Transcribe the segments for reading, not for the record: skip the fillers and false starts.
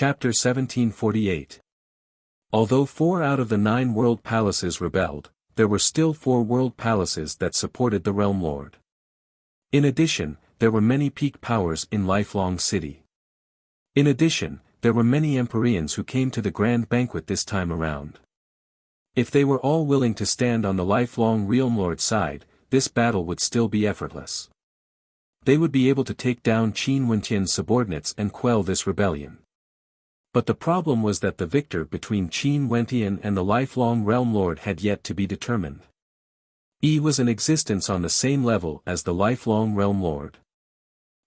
Chapter 1748. Although 4 out of the 9 world palaces rebelled, there were still 4 world palaces that supported the Realm Lord. In addition, there were many peak powers in Lifelong City. In addition, there were many Empyreans who came to the grand banquet this time around. If they were all willing to stand on the Lifelong Realm Lord's side, this battle would still be effortless. They would be able to take down Qin Wenqian's subordinates and quell this rebellion. But the problem was that the victor between Qin Wenqian and the Lifelong Realm Lord had yet to be determined. He was in existence on the same level as the Lifelong Realm Lord.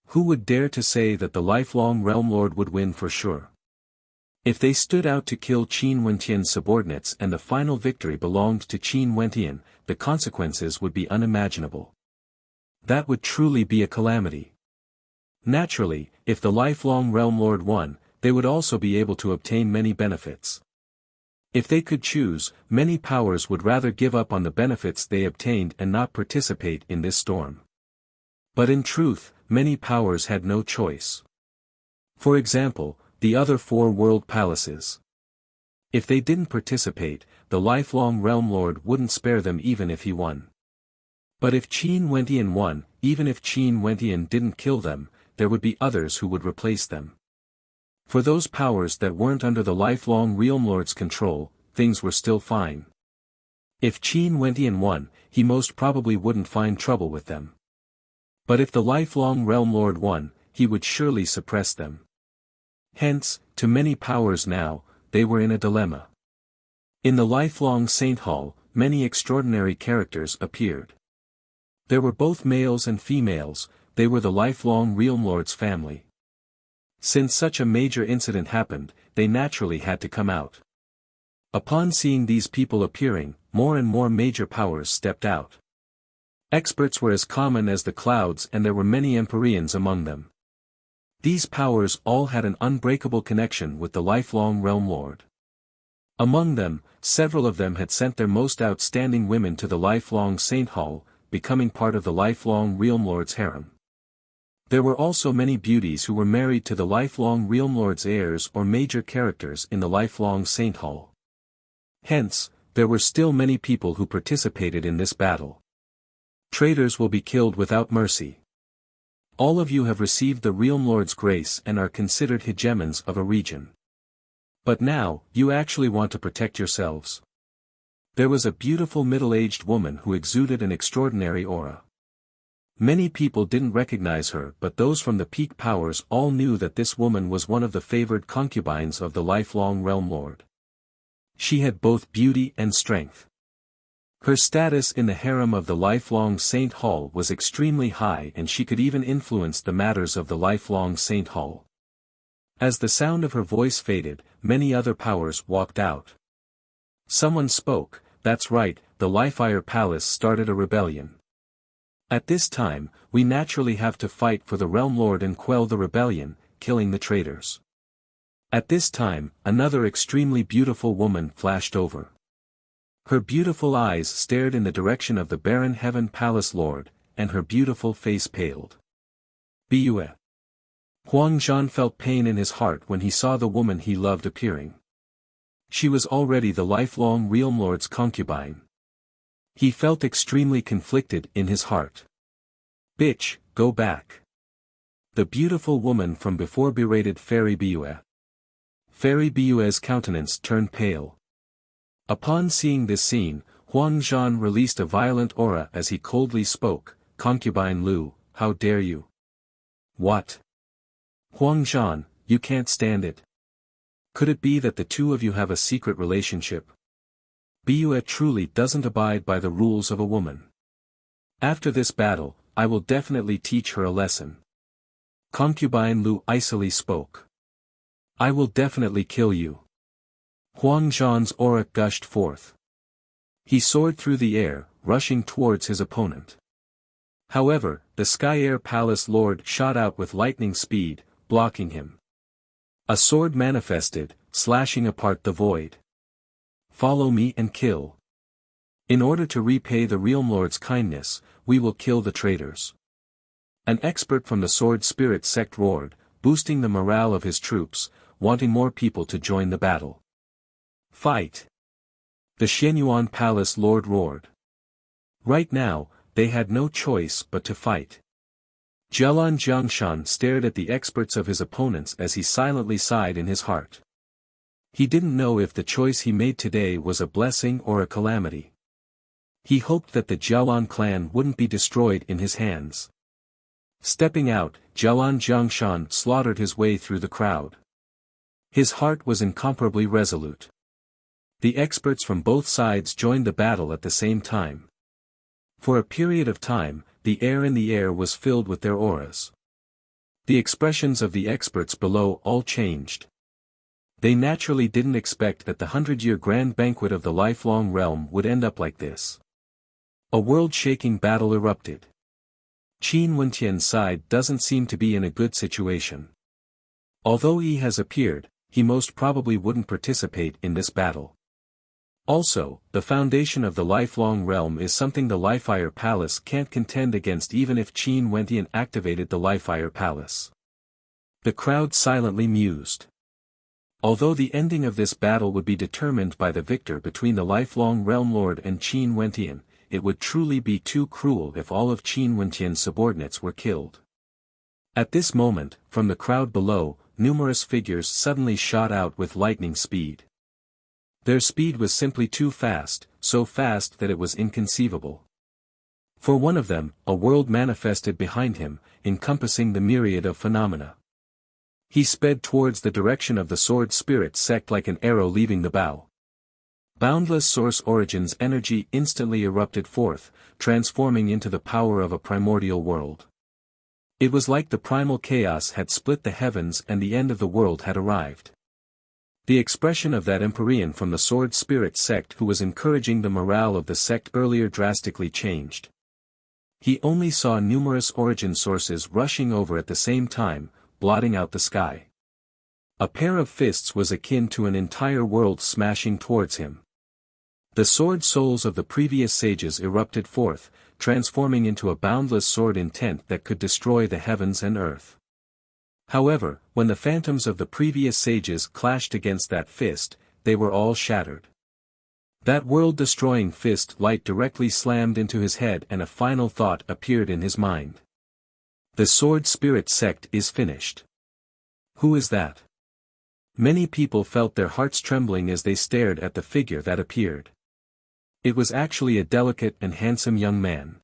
Who would dare to say that the Lifelong Realm Lord would win for sure? If they stood out to kill Qin Wenqian's subordinates and the final victory belonged to Qin Wenqian, the consequences would be unimaginable. That would truly be a calamity. Naturally, if the Lifelong Realm Lord won, they would also be able to obtain many benefits. If they could choose, many powers would rather give up on the benefits they obtained and not participate in this storm. But in truth, many powers had no choice. For example, the other 4 world palaces. If they didn't participate, the Lifelong Realm Lord wouldn't spare them even if he won. But if Qin Wenqian won, even if Qin Wenqian didn't kill them, there would be others who would replace them. For those powers that weren't under the Lifelong Realm Lord's control, things were still fine. If Qin Wenqian won, he most probably wouldn't find trouble with them. But if the Lifelong Realm Lord won, he would surely suppress them. Hence, to many powers now, they were in a dilemma. In the Lifelong Saint Hall, many extraordinary characters appeared. There were both males and females, they were the Lifelong Realm Lord's family. Since such a major incident happened, they naturally had to come out. Upon seeing these people appearing, more and more major powers stepped out. Experts were as common as the clouds and there were many Empyreans among them. These powers all had an unbreakable connection with the Lifelong Realm Lord. Among them, several of them had sent their most outstanding women to the Lifelong Saint Hall, becoming part of the Lifelong Realm Lord's harem. There were also many beauties who were married to the Lifelong Realm Lord's heirs or major characters in the Lifelong Saint Hall. Hence, there were still many people who participated in this battle. Traitors will be killed without mercy. All of you have received the Realm Lord's grace and are considered hegemons of a region. But now, you actually want to protect yourselves. There was a beautiful middle-aged woman who exuded an extraordinary aura. Many people didn't recognize her, but those from the peak powers all knew that this woman was one of the favored concubines of the Lifelong Realm Lord. She had both beauty and strength. Her status in the harem of the Lifelong Saint Hall was extremely high and she could even influence the matters of the Lifelong Saint Hall. As the sound of her voice faded, many other powers walked out. Someone spoke, "That's right, the Lifire Palace started a rebellion. At this time, we naturally have to fight for the Realm Lord and quell the rebellion, killing the traitors." At this time, another extremely beautiful woman flashed over. Her beautiful eyes stared in the direction of the Barren Heaven Palace Lord, and her beautiful face paled. Bue. Huang Zhan felt pain in his heart when he saw the woman he loved appearing. She was already the Lifelong Realm Lord's concubine. He felt extremely conflicted in his heart. "Bitch, go back." The beautiful woman from before berated Fairy Bue. Fairy Bue's countenance turned pale. Upon seeing this scene, Huang Zhan released a violent aura as he coldly spoke, "Concubine Lu, how dare you?" "What? Huang Zhan, you can't stand it. Could it be that the two of you have a secret relationship? Bue truly doesn't abide by the rules of a woman. After this battle, I will definitely teach her a lesson." Concubine Lu icily spoke. "I will definitely kill you." Huang Zhan's aura gushed forth. He soared through the air, rushing towards his opponent. However, the Sky Air Palace Lord shot out with lightning speed, blocking him. A sword manifested, slashing apart the void. "Follow me and kill. In order to repay the Realm Lord's kindness, we will kill the traitors." An expert from the Sword Spirit sect roared, boosting the morale of his troops, wanting more people to join the battle. Fight! The Xianyuan Palace Lord roared. Right now, they had no choice but to fight. Jialan Jiangshan stared at the experts of his opponents as he silently sighed in his heart. He didn't know if the choice he made today was a blessing or a calamity. He hoped that the Jialan clan wouldn't be destroyed in his hands. Stepping out, Jialan Jiangshan slaughtered his way through the crowd. His heart was incomparably resolute. The experts from both sides joined the battle at the same time. For a period of time, the air in the air was filled with their auras. The expressions of the experts below all changed. They naturally didn't expect that the 100-year grand banquet of the lifelong realm would end up like this. A world-shaking battle erupted. Qin Wentian's side doesn't seem to be in a good situation. Although he has appeared, he most probably wouldn't participate in this battle. Also, the foundation of the lifelong realm is something the Lifeire Palace can't contend against even if Qin Wentian activated the Lifeire Palace. The crowd silently mused. Although the ending of this battle would be determined by the victor between the lifelong realm lord and Qin Wentian, it would truly be too cruel if all of Qin Wentian's subordinates were killed. At this moment, from the crowd below, numerous figures suddenly shot out with lightning speed. Their speed was simply too fast, so fast that it was inconceivable. For one of them, a world manifested behind him, encompassing the myriad of phenomena. He sped towards the direction of the sword spirit sect like an arrow leaving the bow. Boundless Source Origin's energy instantly erupted forth, transforming into the power of a primordial world. It was like the primal chaos had split the heavens and the end of the world had arrived. The expression of that Empyrean from the sword spirit sect who was encouraging the morale of the sect earlier drastically changed. He only saw numerous origin sources rushing over at the same time, blotting out the sky. A pair of fists was akin to an entire world smashing towards him. The sword souls of the previous sages erupted forth, transforming into a boundless sword intent that could destroy the heavens and earth. However, when the phantoms of the previous sages clashed against that fist, they were all shattered. That world-destroying fist light directly slammed into his head and a final thought appeared in his mind. The sword spirit sect is finished. Who is that? Many people felt their hearts trembling as they stared at the figure that appeared. It was actually a delicate and handsome young man.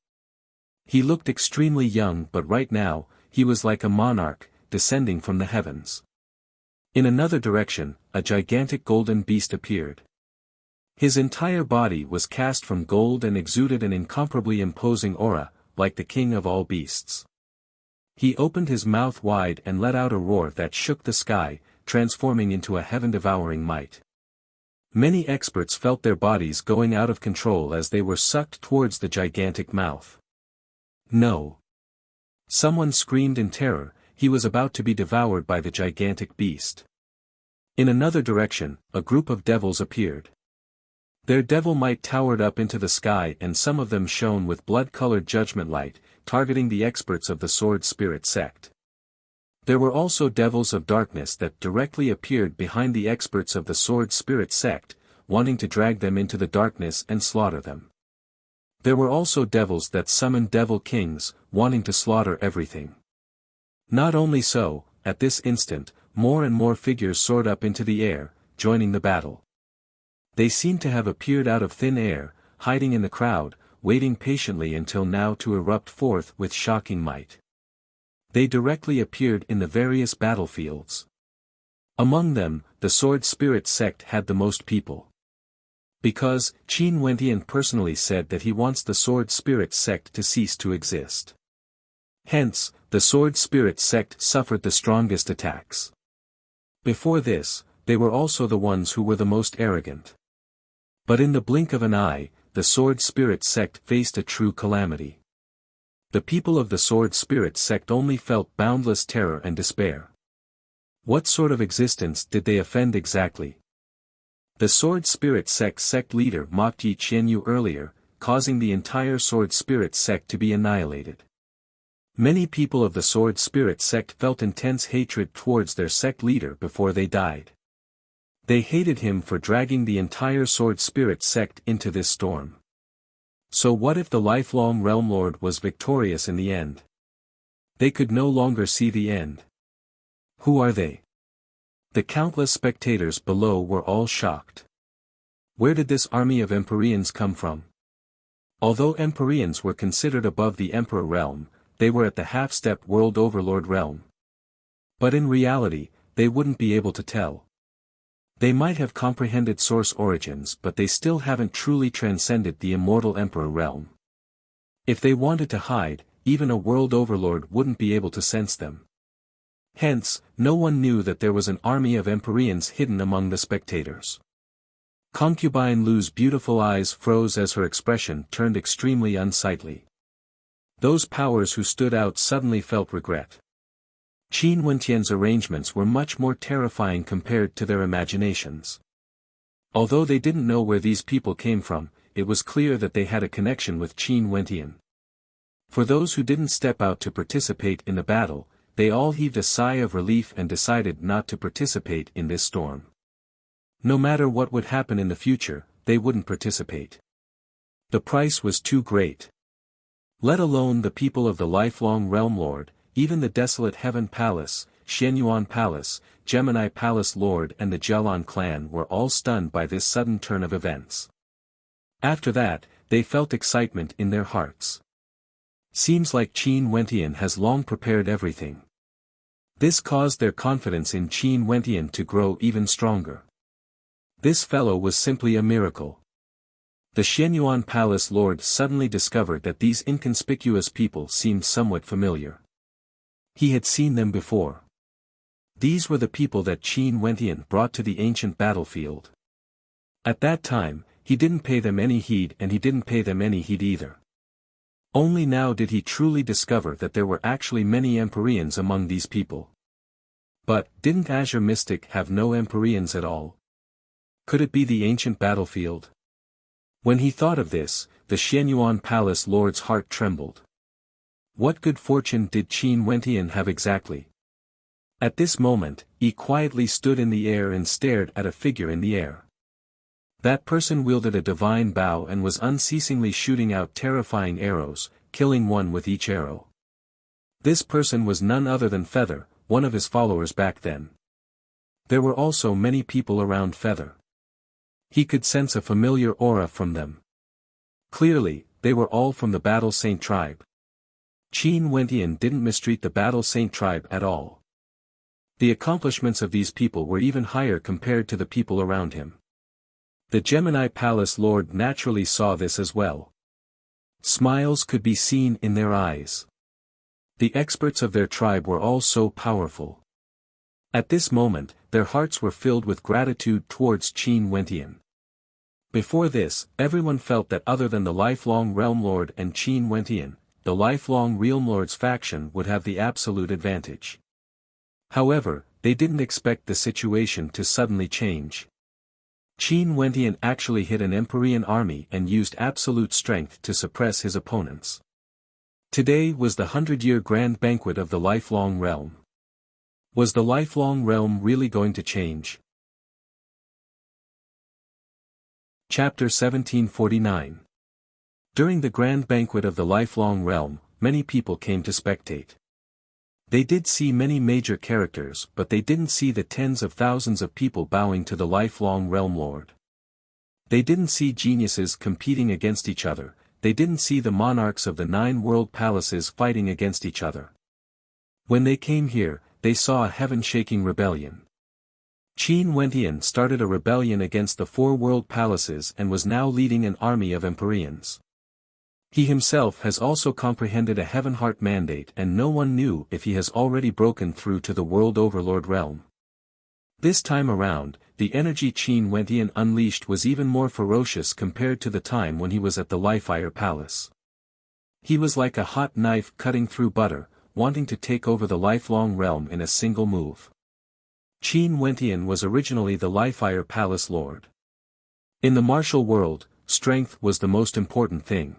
He looked extremely young, but right now, he was like a monarch, descending from the heavens. In another direction, a gigantic golden beast appeared. His entire body was cast from gold and exuded an incomparably imposing aura, like the king of all beasts. He opened his mouth wide and let out a roar that shook the sky, transforming into a heaven-devouring might. Many experts felt their bodies going out of control as they were sucked towards the gigantic mouth. No! Someone screamed in terror. He was about to be devoured by the gigantic beast. In another direction, a group of devils appeared. Their devil might towered up into the sky and some of them shone with blood-colored judgment light, targeting the experts of the sword spirit sect. There were also devils of darkness that directly appeared behind the experts of the sword spirit sect, wanting to drag them into the darkness and slaughter them. There were also devils that summoned devil kings, wanting to slaughter everything. Not only so, at this instant, more and more figures soared up into the air, joining the battle. They seemed to have appeared out of thin air, hiding in the crowd, waiting patiently until now to erupt forth with shocking might. They directly appeared in the various battlefields. Among them, the sword spirit sect had the most people. Because, Qin Wentian personally said that he wants the sword spirit sect to cease to exist. Hence, the sword spirit sect suffered the strongest attacks. Before this, they were also the ones who were the most arrogant. But in the blink of an eye, the sword spirit sect faced a true calamity. The people of the sword spirit sect only felt boundless terror and despair. What sort of existence did they offend exactly? The sword spirit sect leader mocked Yi Qianyu earlier, causing the entire sword spirit sect to be annihilated. Many people of the Sword Spirit sect felt intense hatred towards their sect leader before they died. They hated him for dragging the entire Sword Spirit sect into this storm. So what if the lifelong Realm Lord was victorious in the end? They could no longer see the end. Who are they? The countless spectators below were all shocked. Where did this army of Empyreans come from? Although Empyreans were considered above the Emperor realm, they were at the half-step World Overlord realm. But in reality, they wouldn't be able to tell. They might have comprehended source origins, but they still haven't truly transcended the immortal Emperor realm. If they wanted to hide, even a World Overlord wouldn't be able to sense them. Hence, no one knew that there was an army of Empyreans hidden among the spectators. Concubine Lu's beautiful eyes froze as her expression turned extremely unsightly. Those powers who stood out suddenly felt regret. Qin Wentian's arrangements were much more terrifying compared to their imaginations. Although they didn't know where these people came from, it was clear that they had a connection with Qin Wentian. For those who didn't step out to participate in the battle, they all heaved a sigh of relief and decided not to participate in this storm. No matter what would happen in the future, they wouldn't participate. The price was too great. Let alone the people of the lifelong Realm Lord, even the desolate Heaven Palace, Xianyuan Palace, Gemini Palace Lord and the Jialan clan were all stunned by this sudden turn of events. After that, they felt excitement in their hearts. Seems like Qin Wentian has long prepared everything. This caused their confidence in Qin Wentian to grow even stronger. This fellow was simply a miracle. The Xianyuan Palace Lord suddenly discovered that these inconspicuous people seemed somewhat familiar. He had seen them before. These were the people that Qin Wentian brought to the ancient battlefield. At that time, he didn't pay them any heed and he didn't pay them any heed either. Only now did he truly discover that there were actually many Empyreans among these people. But, didn't Azure Mystic have no Empyreans at all? Could it be the ancient battlefield? When he thought of this, the Xianyuan Palace Lord's heart trembled. What good fortune did Qin Wentian have exactly? At this moment, he quietly stood in the air and stared at a figure in the air. That person wielded a divine bow and was unceasingly shooting out terrifying arrows, killing one with each arrow. This person was none other than Feather, one of his followers back then. There were also many people around Feather. He could sense a familiar aura from them. Clearly, they were all from the Battle Saint tribe. Qin Wentian didn't mistreat the Battle Saint tribe at all. The accomplishments of these people were even higher compared to the people around him. The Gemini Palace Lord naturally saw this as well. Smiles could be seen in their eyes. The experts of their tribe were all so powerful. At this moment, their hearts were filled with gratitude towards Qin Wentian. Before this, everyone felt that other than the lifelong Realm Lord and Qin Wentian, the lifelong Realm Lord's faction would have the absolute advantage. However, they didn't expect the situation to suddenly change. Qin Wentian actually hit an Empyrean army and used absolute strength to suppress his opponents. Today was the 100-year grand banquet of the lifelong realm. Was the lifelong realm really going to change? Chapter 1749. During the grand banquet of the lifelong realm, many people came to spectate. They did see many major characters, but they didn't see the tens of thousands of people bowing to the lifelong Realm Lord. They didn't see geniuses competing against each other, they didn't see the monarchs of the 9 world palaces fighting against each other. When they came here, they saw a heaven-shaking rebellion. Qin Wentian started a rebellion against the 4 world palaces and was now leading an army of Empyreans. He himself has also comprehended a Heaven Heart mandate and no one knew if he has already broken through to the World Overlord realm. This time around, the energy Qin Wentian unleashed was even more ferocious compared to the time when he was at the Lifefire Palace. He was like a hot knife cutting through butter, wanting to take over the lifelong realm in a single move. Qin Wentian was originally the Lifefire Palace Lord. In the martial world, strength was the most important thing.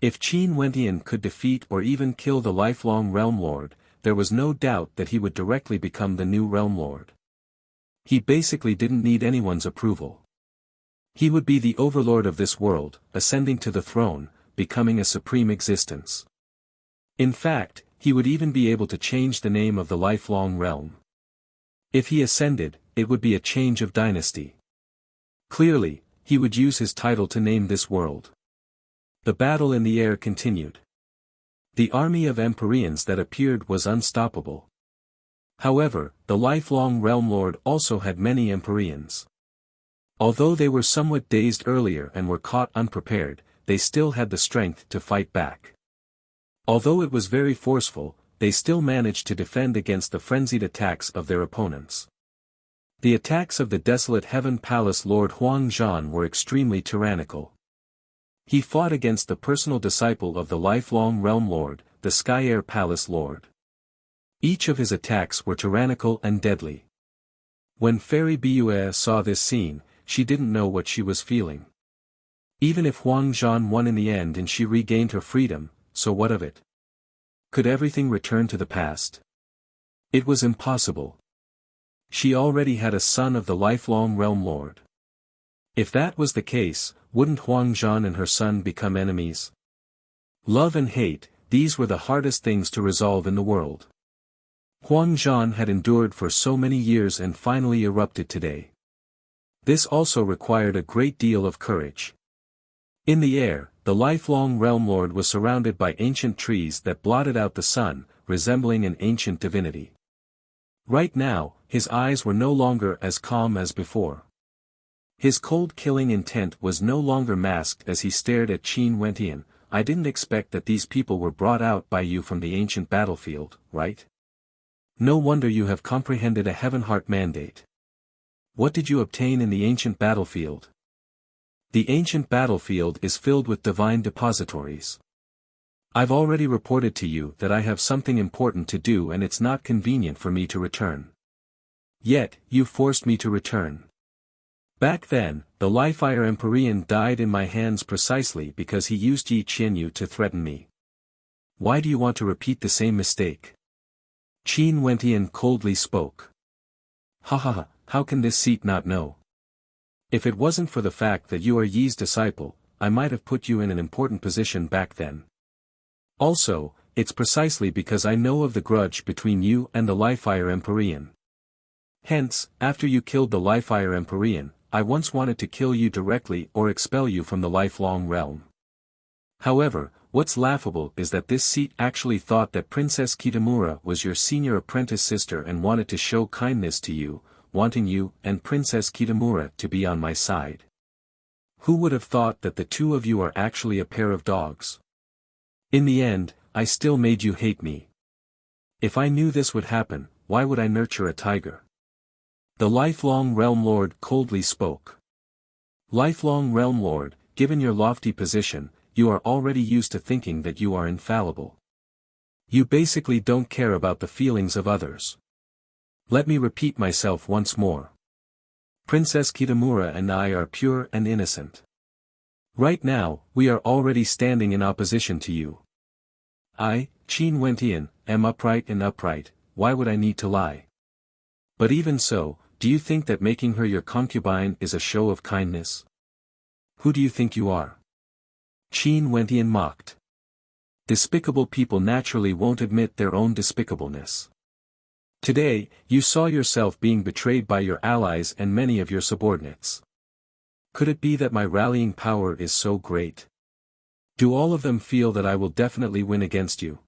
If Qin Wentian could defeat or even kill the lifelong Realm Lord, there was no doubt that he would directly become the new Realm Lord. He basically didn't need anyone's approval. He would be the overlord of this world, ascending to the throne, becoming a supreme existence. In fact, he would even be able to change the name of the lifelong realm. If he ascended, it would be a change of dynasty. Clearly, he would use his title to name this world. The battle in the air continued. The army of Empyreans that appeared was unstoppable. However, the lifelong Realm Lord also had many Empyreans. Although they were somewhat dazed earlier and were caught unprepared, they still had the strength to fight back. Although it was very forceful, they still managed to defend against the frenzied attacks of their opponents. The attacks of the desolate Heaven Palace Lord Huang Zhan were extremely tyrannical. He fought against the personal disciple of the lifelong Realm Lord, the Sky Air Palace Lord. Each of his attacks were tyrannical and deadly. When Fairy Bue saw this scene, she didn't know what she was feeling. Even if Huang Zhan won in the end and she regained her freedom, so what of it? Could everything return to the past? It was impossible. She already had a son of the lifelong Realm Lord. If that was the case, wouldn't Huang Zhan and her son become enemies? Love and hate, these were the hardest things to resolve in the world. Huang Zhan had endured for so many years and finally erupted today. This also required a great deal of courage. In the air, the lifelong Realm Lord was surrounded by ancient trees that blotted out the sun, resembling an ancient divinity. Right now, his eyes were no longer as calm as before. His cold killing intent was no longer masked as he stared at Qin Wentian. I didn't expect that these people were brought out by you from the ancient battlefield, right? No wonder you have comprehended a Heaven Heart mandate. What did you obtain in the ancient battlefield? The ancient battlefield is filled with divine depositories. I've already reported to you that I have something important to do and it's not convenient for me to return. Yet, you forced me to return. Back then, the Lifeire Empyrean died in my hands precisely because he used Yi Qianyu to threaten me. Why do you want to repeat the same mistake? Qin Wentian coldly spoke. Ha ha ha, how can this seat not know? If it wasn't for the fact that you are Yi's disciple, I might have put you in an important position back then. Also, it's precisely because I know of the grudge between you and the Lifeire Empyrean. Hence, after you killed the Lifeire Empyrean, I once wanted to kill you directly or expel you from the lifelong realm. However, what's laughable is that this seat actually thought that Princess Kitamura was your senior apprentice sister and wanted to show kindness to you, wanting you and Princess Kitamura to be on my side. Who would have thought that the two of you are actually a pair of dogs? In the end, I still made you hate me. If I knew this would happen, why would I nurture a tiger? The lifelong Realm Lord coldly spoke. Lifelong Realm Lord, given your lofty position, you are already used to thinking that you are infallible. You basically don't care about the feelings of others. Let me repeat myself once more. Princess Kitamura and I are pure and innocent. Right now, we are already standing in opposition to you. I, Qin Wentian, am upright and upright, why would I need to lie? But even so, do you think that making her your concubine is a show of kindness? Who do you think you are? Qin Wentian mocked. Despicable people naturally won't admit their own despicableness. Today, you saw yourself being betrayed by your allies and many of your subordinates. Could it be that my rallying power is so great? Do all of them feel that I will definitely win against you?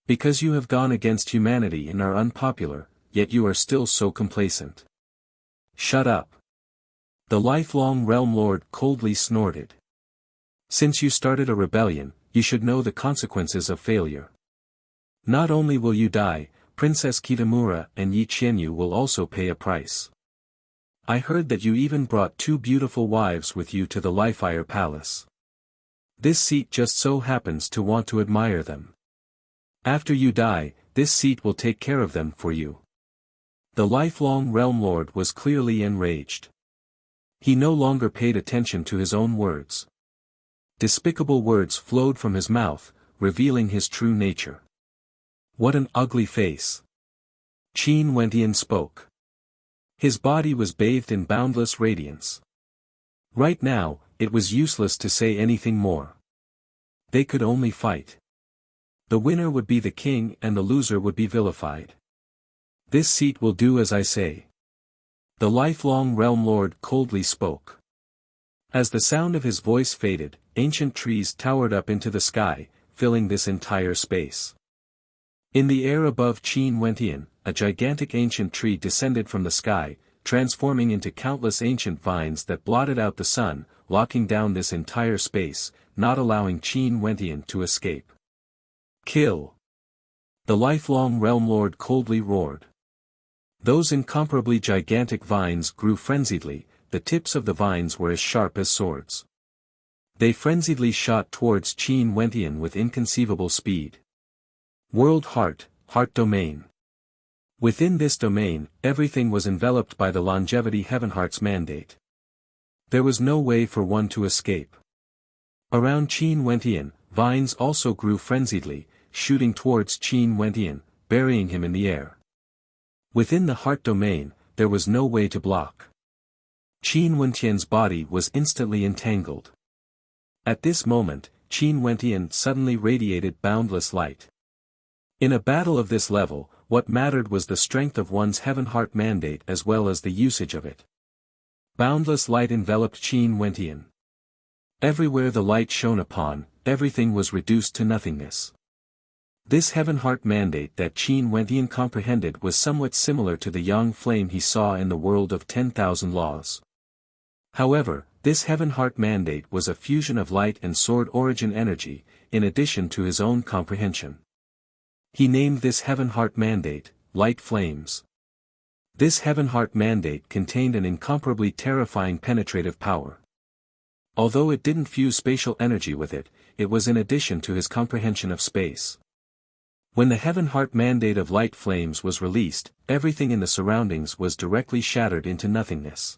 Because you have gone against humanity and are unpopular, yet you are still so complacent. Shut up. The lifelong Realm Lord coldly snorted. Since you started a rebellion, you should know the consequences of failure. Not only will you die, Princess Kitamura and Yi Qianyu will also pay a price. I heard that you even brought 2 beautiful wives with you to the Lifeire Palace. This seat just so happens to want to admire them. After you die, this seat will take care of them for you. The lifelong Realm Lord was clearly enraged. He no longer paid attention to his own words. Despicable words flowed from his mouth, revealing his true nature. What an ugly face! Qin Wentian spoke. His body was bathed in boundless radiance. Right now, it was useless to say anything more. They could only fight. The winner would be the king and the loser would be vilified. This seat will do as I say. The lifelong realm lord coldly spoke. As the sound of his voice faded, ancient trees towered up into the sky, filling this entire space. In the air above Qin Wentian, a gigantic ancient tree descended from the sky, transforming into countless ancient vines that blotted out the sun, locking down this entire space, not allowing Qin Wentian to escape. Kill! The lifelong realm lord coldly roared. Those incomparably gigantic vines grew frenziedly, the tips of the vines were as sharp as swords. They frenziedly shot towards Qin Wentian with inconceivable speed. World Heart, Heart Domain. Within this domain, everything was enveloped by the longevity Heavenheart's mandate. There was no way for one to escape. Around Qin Wentian, vines also grew frenziedly, shooting towards Qin Wentian, burying him in the air. Within the heart domain, there was no way to block. Qin Wentian's body was instantly entangled. At this moment, Qin Wentian suddenly radiated boundless light. In a battle of this level, what mattered was the strength of one's Heavenheart mandate as well as the usage of it. Boundless light enveloped Qin Wentian. Everywhere the light shone upon, everything was reduced to nothingness. This Heavenheart mandate that Qin Wentian comprehended was somewhat similar to the yang flame he saw in the world of 10,000 laws. However, this Heavenheart mandate was a fusion of light and sword origin energy, in addition to his own comprehension. He named this Heavenheart mandate, Light Flames. This Heavenheart mandate contained an incomparably terrifying penetrative power. Although it didn't fuse spatial energy with it, it was in addition to his comprehension of space. When the Heavenheart mandate of Light Flames was released, everything in the surroundings was directly shattered into nothingness.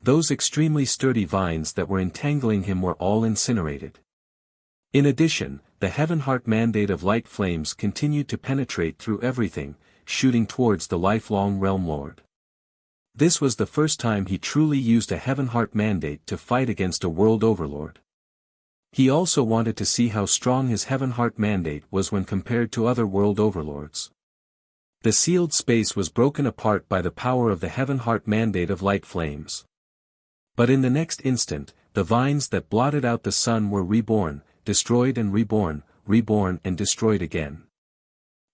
Those extremely sturdy vines that were entangling him were all incinerated. In addition, the Heavenheart mandate of Light Flames continued to penetrate through everything, shooting towards the lifelong Realm Lord. This was the first time he truly used a Heavenheart mandate to fight against a world overlord. He also wanted to see how strong his Heavenheart mandate was when compared to other world overlords. The sealed space was broken apart by the power of the Heavenheart mandate of Light Flames. But in the next instant, the vines that blotted out the sun were reborn, destroyed and reborn, reborn and destroyed again.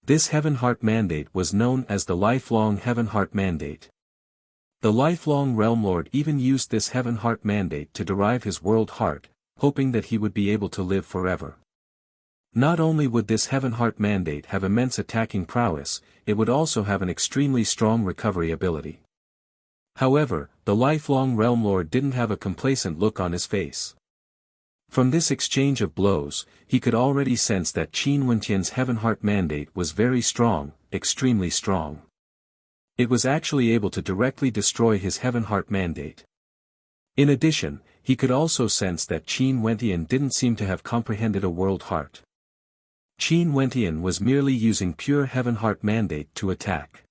This Heavenheart mandate was known as the lifelong Heavenheart mandate. The lifelong Realm Lord even used this Heavenheart mandate to derive his world heart, hoping that he would be able to live forever. Not only would this Heavenheart mandate have immense attacking prowess, it would also have an extremely strong recovery ability. However, the lifelong Realm Lord didn't have a complacent look on his face. From this exchange of blows, he could already sense that Qin Wentian's Heavenheart mandate was very strong, extremely strong. It was actually able to directly destroy his Heavenheart mandate. In addition, he could also sense that Qin Wentian didn't seem to have comprehended a world heart. Qin Wentian was merely using pure Heavenheart mandate to attack.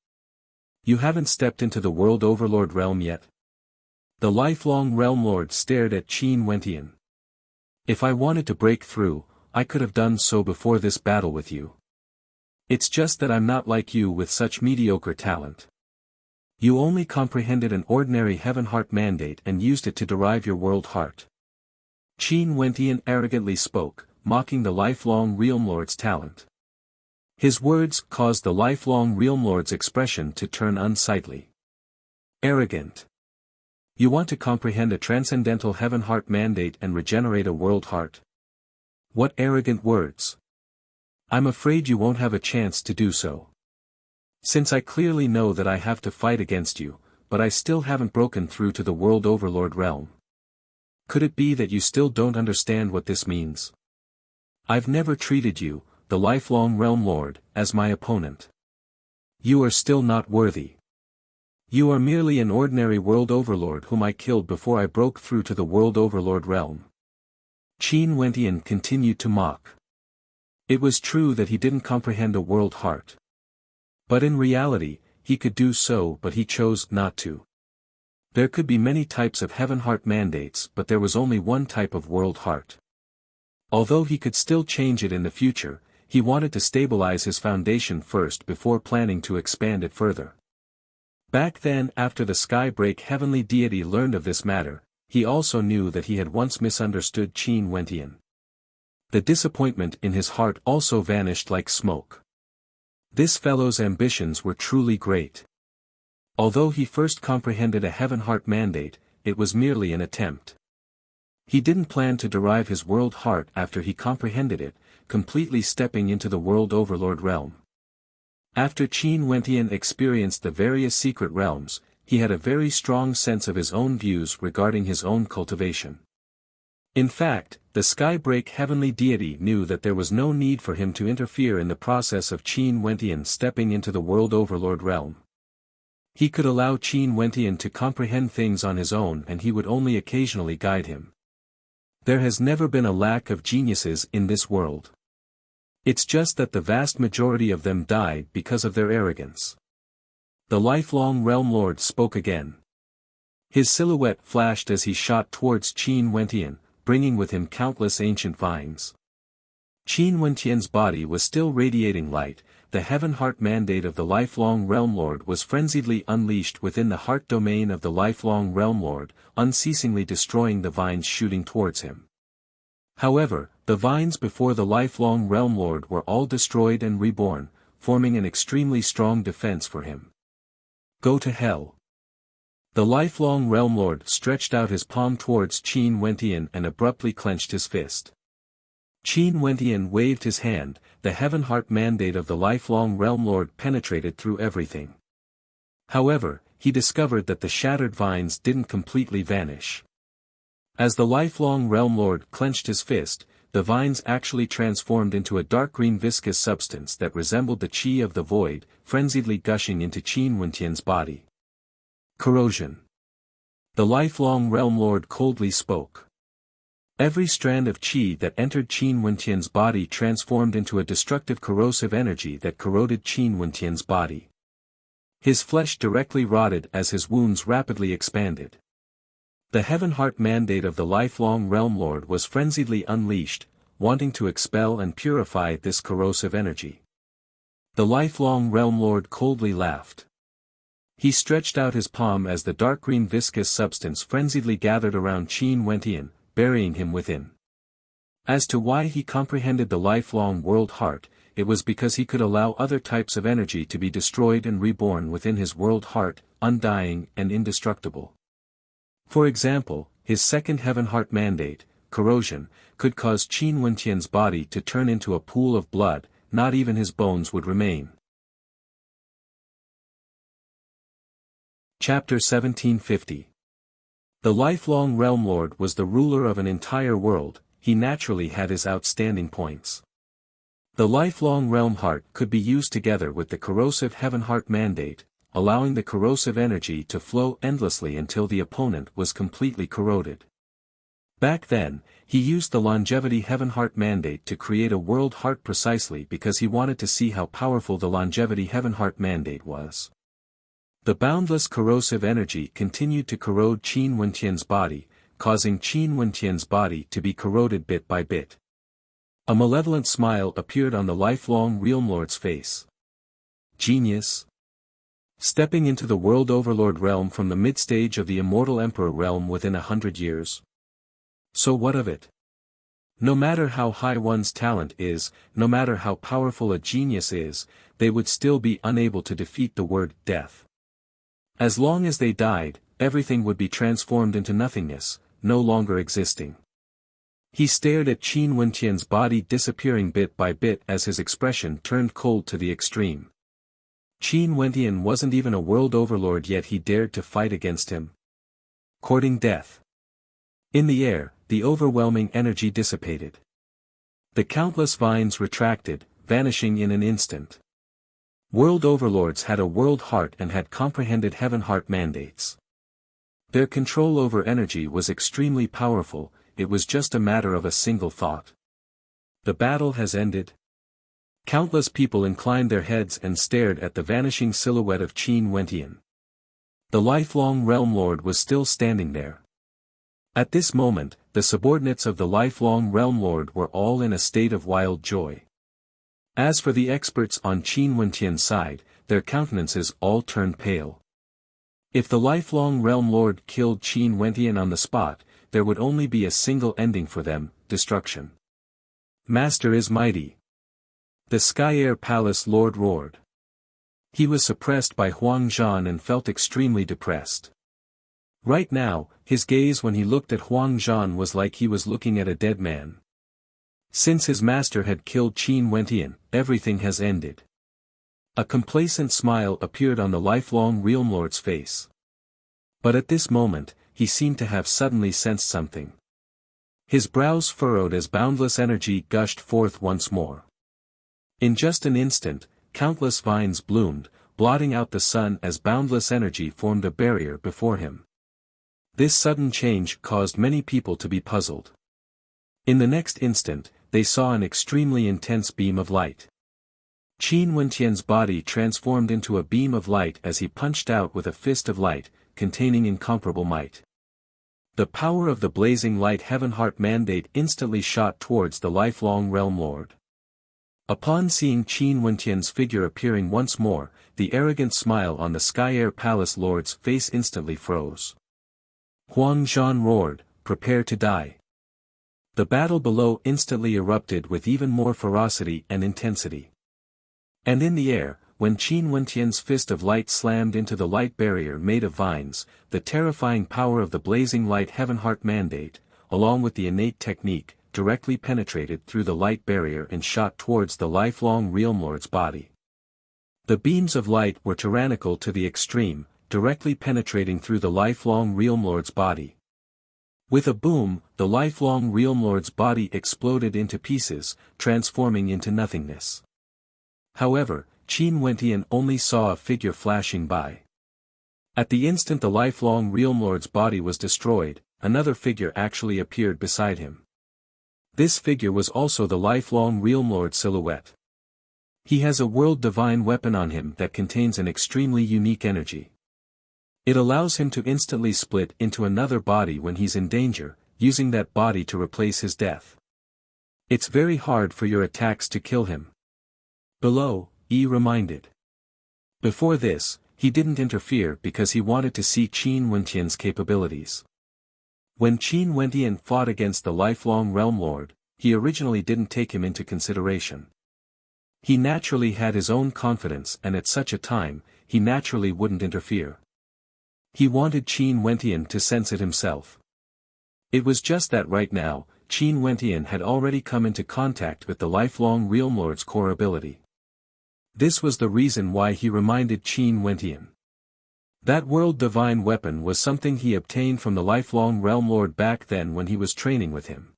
You haven't stepped into the world overlord realm yet? The lifelong Realm Lord stared at Qin Wentian. If I wanted to break through, I could have done so before this battle with you. It's just that I'm not like you with such mediocre talent. You only comprehended an ordinary Heavenheart mandate and used it to derive your world heart. Qin Wentian arrogantly spoke, mocking the lifelong Realm Lord's talent. His words caused the lifelong Realm Lord's expression to turn unsightly. Arrogant. You want to comprehend a transcendental Heavenheart mandate and regenerate a world heart? What arrogant words! I'm afraid you won't have a chance to do so. Since I clearly know that I have to fight against you, but I still haven't broken through to the world overlord realm. Could it be that you still don't understand what this means? I've never treated you, the lifelong Realm Lord, as my opponent. You are still not worthy. You are merely an ordinary world overlord whom I killed before I broke through to the world overlord realm. Qin Wentian continued to mock. It was true that he didn't comprehend a world heart. But in reality, he could do so, but he chose not to. There could be many types of heaven heart mandates, but there was only one type of world heart. Although he could still change it in the future, he wanted to stabilize his foundation first before planning to expand it further. Back then, after the Skybreak heavenly deity learned of this matter, he also knew that he had once misunderstood Qin Wentian. The disappointment in his heart also vanished like smoke. This fellow's ambitions were truly great. Although he first comprehended a heaven heart mandate, it was merely an attempt. He didn't plan to derive his world heart after he comprehended it, completely stepping into the world overlord realm. After Qin Wentian experienced the various secret realms, he had a very strong sense of his own views regarding his own cultivation. In fact, the Skybreak heavenly deity knew that there was no need for him to interfere in the process of Qin Wentian stepping into the world overlord realm. He could allow Qin Wentian to comprehend things on his own, and he would only occasionally guide him. There has never been a lack of geniuses in this world. It's just that the vast majority of them died because of their arrogance. The lifelong Realm Lord spoke again. His silhouette flashed as he shot towards Qin Wentian, bringing with him countless ancient vines. Qin Wentian's body was still radiating light. The heaven heart mandate of the lifelong Realm Lord was frenziedly unleashed within the heart domain of the lifelong Realm Lord, unceasingly destroying the vines shooting towards him. However, the vines before the lifelong Realm Lord were all destroyed and reborn, forming an extremely strong defense for him. Go to hell. The lifelong Realm Lord stretched out his palm towards Qin Wentian and abruptly clenched his fist. Qin Wentian waved his hand. The heaven heart mandate of the lifelong Realm Lord penetrated through everything. However, he discovered that the shattered vines didn't completely vanish. As the lifelong Realm Lord clenched his fist, the vines actually transformed into a dark green viscous substance that resembled the chi of the void, frenziedly gushing into Qin Wentian's body. Corrosion. The lifelong Realm Lord coldly spoke. Every strand of chi that entered Qin Wentian's body transformed into a destructive corrosive energy that corroded Qin Wentian's body. His flesh directly rotted as his wounds rapidly expanded. The heaven heart mandate of the lifelong Realm Lord was frenziedly unleashed, wanting to expel and purify this corrosive energy. The lifelong Realm Lord coldly laughed. He stretched out his palm as the dark green viscous substance frenziedly gathered around Qin Wentian, burying him within. As to why he comprehended the lifelong world heart, it was because he could allow other types of energy to be destroyed and reborn within his world heart, undying and indestructible. For example, his second heaven heart mandate, corrosion, could cause Qin Wentian's body to turn into a pool of blood, not even his bones would remain. Chapter 1750. The lifelong Realm Lord was the ruler of an entire world. He naturally had his outstanding points. The lifelong Realm Heart could be used together with the corrosive heaven heart mandate, allowing the corrosive energy to flow endlessly until the opponent was completely corroded. Back then, he used the longevity heaven heart mandate to create a world heart precisely because he wanted to see how powerful the longevity heaven heart mandate was. The boundless corrosive energy continued to corrode Qin Wentian's body, causing Qin Wentian's body to be corroded bit by bit. A malevolent smile appeared on the lifelong Realm Lord's face. Genius. Stepping into the world overlord realm from the mid-stage of the immortal emperor realm within 100 years. So what of it? No matter how high one's talent is, no matter how powerful a genius is, they would still be unable to defeat the word death. As long as they died, everything would be transformed into nothingness, no longer existing. He stared at Qin Wentian's body disappearing bit by bit as his expression turned cold to the extreme. Qin Wentian wasn't even a world overlord yet he dared to fight against him. Courting death. In the air, the overwhelming energy dissipated. The countless vines retracted, vanishing in an instant. World overlords had a world heart and had comprehended heaven heart mandates. Their control over energy was extremely powerful, it was just a matter of a single thought. The battle has ended. Countless people inclined their heads and stared at the vanishing silhouette of Qin Wentian. The lifelong Realm Lord was still standing there. At this moment, the subordinates of the lifelong Realm Lord were all in a state of wild joy. As for the experts on Qin Wentian's side, their countenances all turned pale. If the lifelong Realm Lord killed Qin Wentian on the spot, there would only be a single ending for them: destruction. Master is mighty. The Sky Air Palace Lord roared. He was suppressed by Huang Zhan and felt extremely depressed. Right now, his gaze when he looked at Huang Zhan was like he was looking at a dead man. Since his master had killed Qin Wentian, everything has ended. A complacent smile appeared on the lifelong Realm Lord's face. But at this moment, he seemed to have suddenly sensed something. His brows furrowed as boundless energy gushed forth once more. In just an instant, countless vines bloomed, blotting out the sun as boundless energy formed a barrier before him. This sudden change caused many people to be puzzled. In the next instant, they saw an extremely intense beam of light. Qin Wentian's body transformed into a beam of light as he punched out with a fist of light, containing incomparable might. The power of the blazing light Heaven-Heart Mandate instantly shot towards the lifelong Realm Lord. Upon seeing Qin Wentian's figure appearing once more, the arrogant smile on the Sky Air Palace Lord's face instantly froze. Huang Zhan roared, "Prepare to die." The battle below instantly erupted with even more ferocity and intensity. And in the air, when Qin Wentian's fist of light slammed into the light barrier made of vines, the terrifying power of the blazing light Heaven-Heart Mandate, along with the innate technique, directly penetrated through the light barrier and shot towards the lifelong Realm Lord's body. The beams of light were tyrannical to the extreme, directly penetrating through the lifelong Realm Lord's body. With a boom, the lifelong Realm Lord's body exploded into pieces, transforming into nothingness. However, Qin Wentian only saw a figure flashing by. At the instant the lifelong Realm Lord's body was destroyed, another figure actually appeared beside him. This figure was also the lifelong Realm Lord silhouette. He has a world divine weapon on him that contains an extremely unique energy. It allows him to instantly split into another body when he's in danger, using that body to replace his death. It's very hard for your attacks to kill him. Below, Yi reminded. Before this, he didn't interfere because he wanted to see Qin Wentian's capabilities. When Qin Wentian fought against the lifelong Realm Lord, he originally didn't take him into consideration. He naturally had his own confidence and at such a time, he naturally wouldn't interfere. He wanted Qin Wentian to sense it himself. It was just that right now, Qin Wentian had already come into contact with the lifelong Realm Lord's core ability. This was the reason why he reminded Qin Wentian. That world divine weapon was something he obtained from the lifelong Realm Lord back then when he was training with him.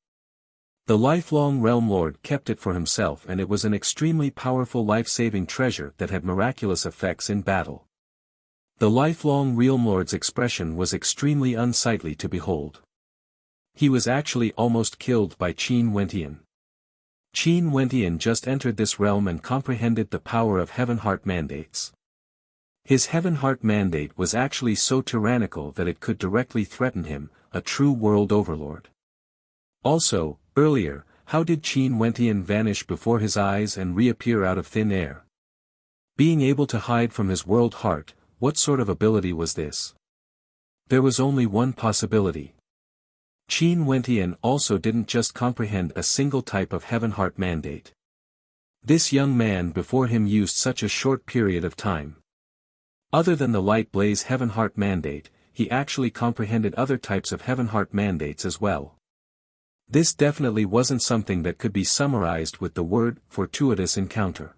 The lifelong Realm Lord kept it for himself and it was an extremely powerful life-saving treasure that had miraculous effects in battle. The lifelong Realm Lord's expression was extremely unsightly to behold. He was actually almost killed by Qin Wentian. Qin Wentian just entered this realm and comprehended the power of Heaven-Heart Mandates. His Heaven-Heart Mandate was actually so tyrannical that it could directly threaten him, a true world overlord. Also, earlier, how did Qin Wentian vanish before his eyes and reappear out of thin air? Being able to hide from his world heart, what sort of ability was this? There was only one possibility. Qin Wentian also didn't just comprehend a single type of Heaven-Heart Mandate. This young man before him used such a short period of time. Other than the light blaze Heaven-Heart Mandate, he actually comprehended other types of Heaven-Heart Mandates as well. This definitely wasn't something that could be summarized with the word fortuitous encounter.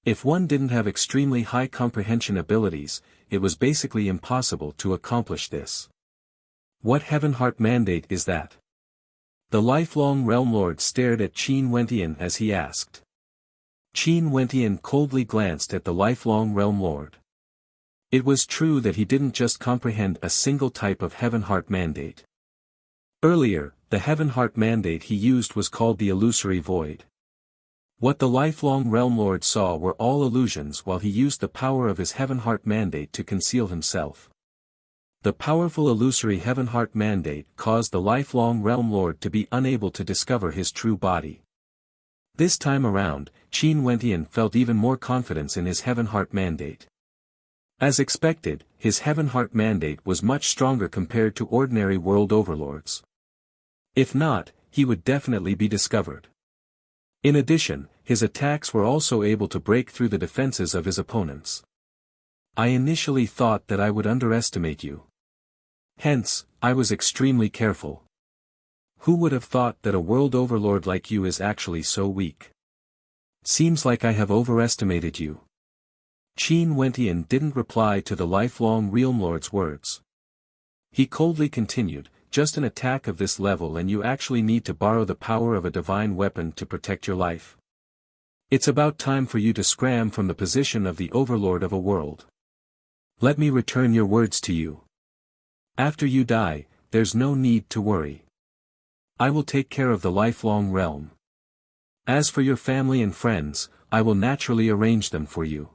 If one didn't have extremely high comprehension abilities, it was basically impossible to accomplish this. What Heaven-Heart Mandate is that? The lifelong Realm Lord stared at Qin Wentian as he asked. Qin Wentian coldly glanced at the lifelong Realm Lord. It was true that he didn't just comprehend a single type of Heaven-Heart Mandate. Earlier, the Heaven Heart mandate he used was called the Illusory Void. What the lifelong Realm Lord saw were all illusions while he used the power of his Heaven Heart mandate to conceal himself. The powerful illusory Heaven Heart mandate caused the lifelong Realm Lord to be unable to discover his true body. This time around, Qin Wentian felt even more confidence in his Heaven Heart mandate. As expected, his Heaven Heart mandate was much stronger compared to ordinary world overlords. If not, he would definitely be discovered. In addition, his attacks were also able to break through the defenses of his opponents. I initially thought that I would underestimate you. Hence, I was extremely careful. Who would have thought that a world overlord like you is actually so weak? Seems like I have overestimated you. Qin Wentian didn't reply to the lifelong Realm Lord's words. He coldly continued, just an attack of this level and you actually need to borrow the power of a divine weapon to protect your life. It's about time for you to scram from the position of the overlord of a world. Let me return your words to you. After you die, there's no need to worry. I will take care of the lifelong realm. As for your family and friends, I will naturally arrange them for you.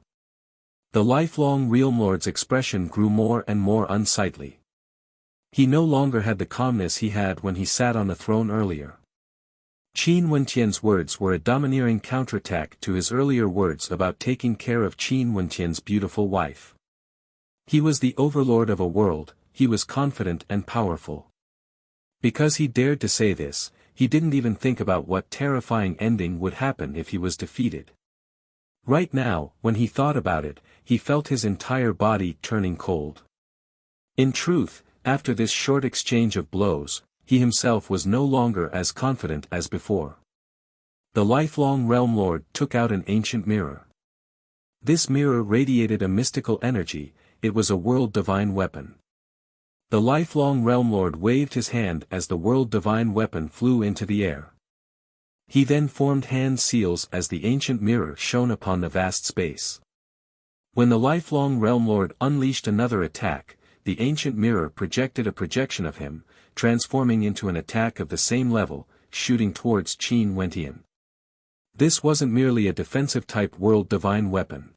The lifelong Realm Lord's expression grew more and more unsightly. He no longer had the calmness he had when he sat on the throne earlier. Qin Wentian's words were a domineering counterattack to his earlier words about taking care of Qin Wentian's beautiful wife. He was the overlord of a world, he was confident and powerful. Because he dared to say this, he didn't even think about what terrifying ending would happen if he was defeated. Right now, when he thought about it, he felt his entire body turning cold. In truth, after this short exchange of blows, he himself was no longer as confident as before. The lifelong Realm Lord took out an ancient mirror. This mirror radiated a mystical energy, it was a world divine weapon. The lifelong Realm Lord waved his hand as the world divine weapon flew into the air. He then formed hand seals as the ancient mirror shone upon the vast space. When the lifelong Realm Lord unleashed another attack, the ancient mirror projected a projection of him, transforming into an attack of the same level, shooting towards Qin Wentian. This wasn't merely a defensive type world divine weapon.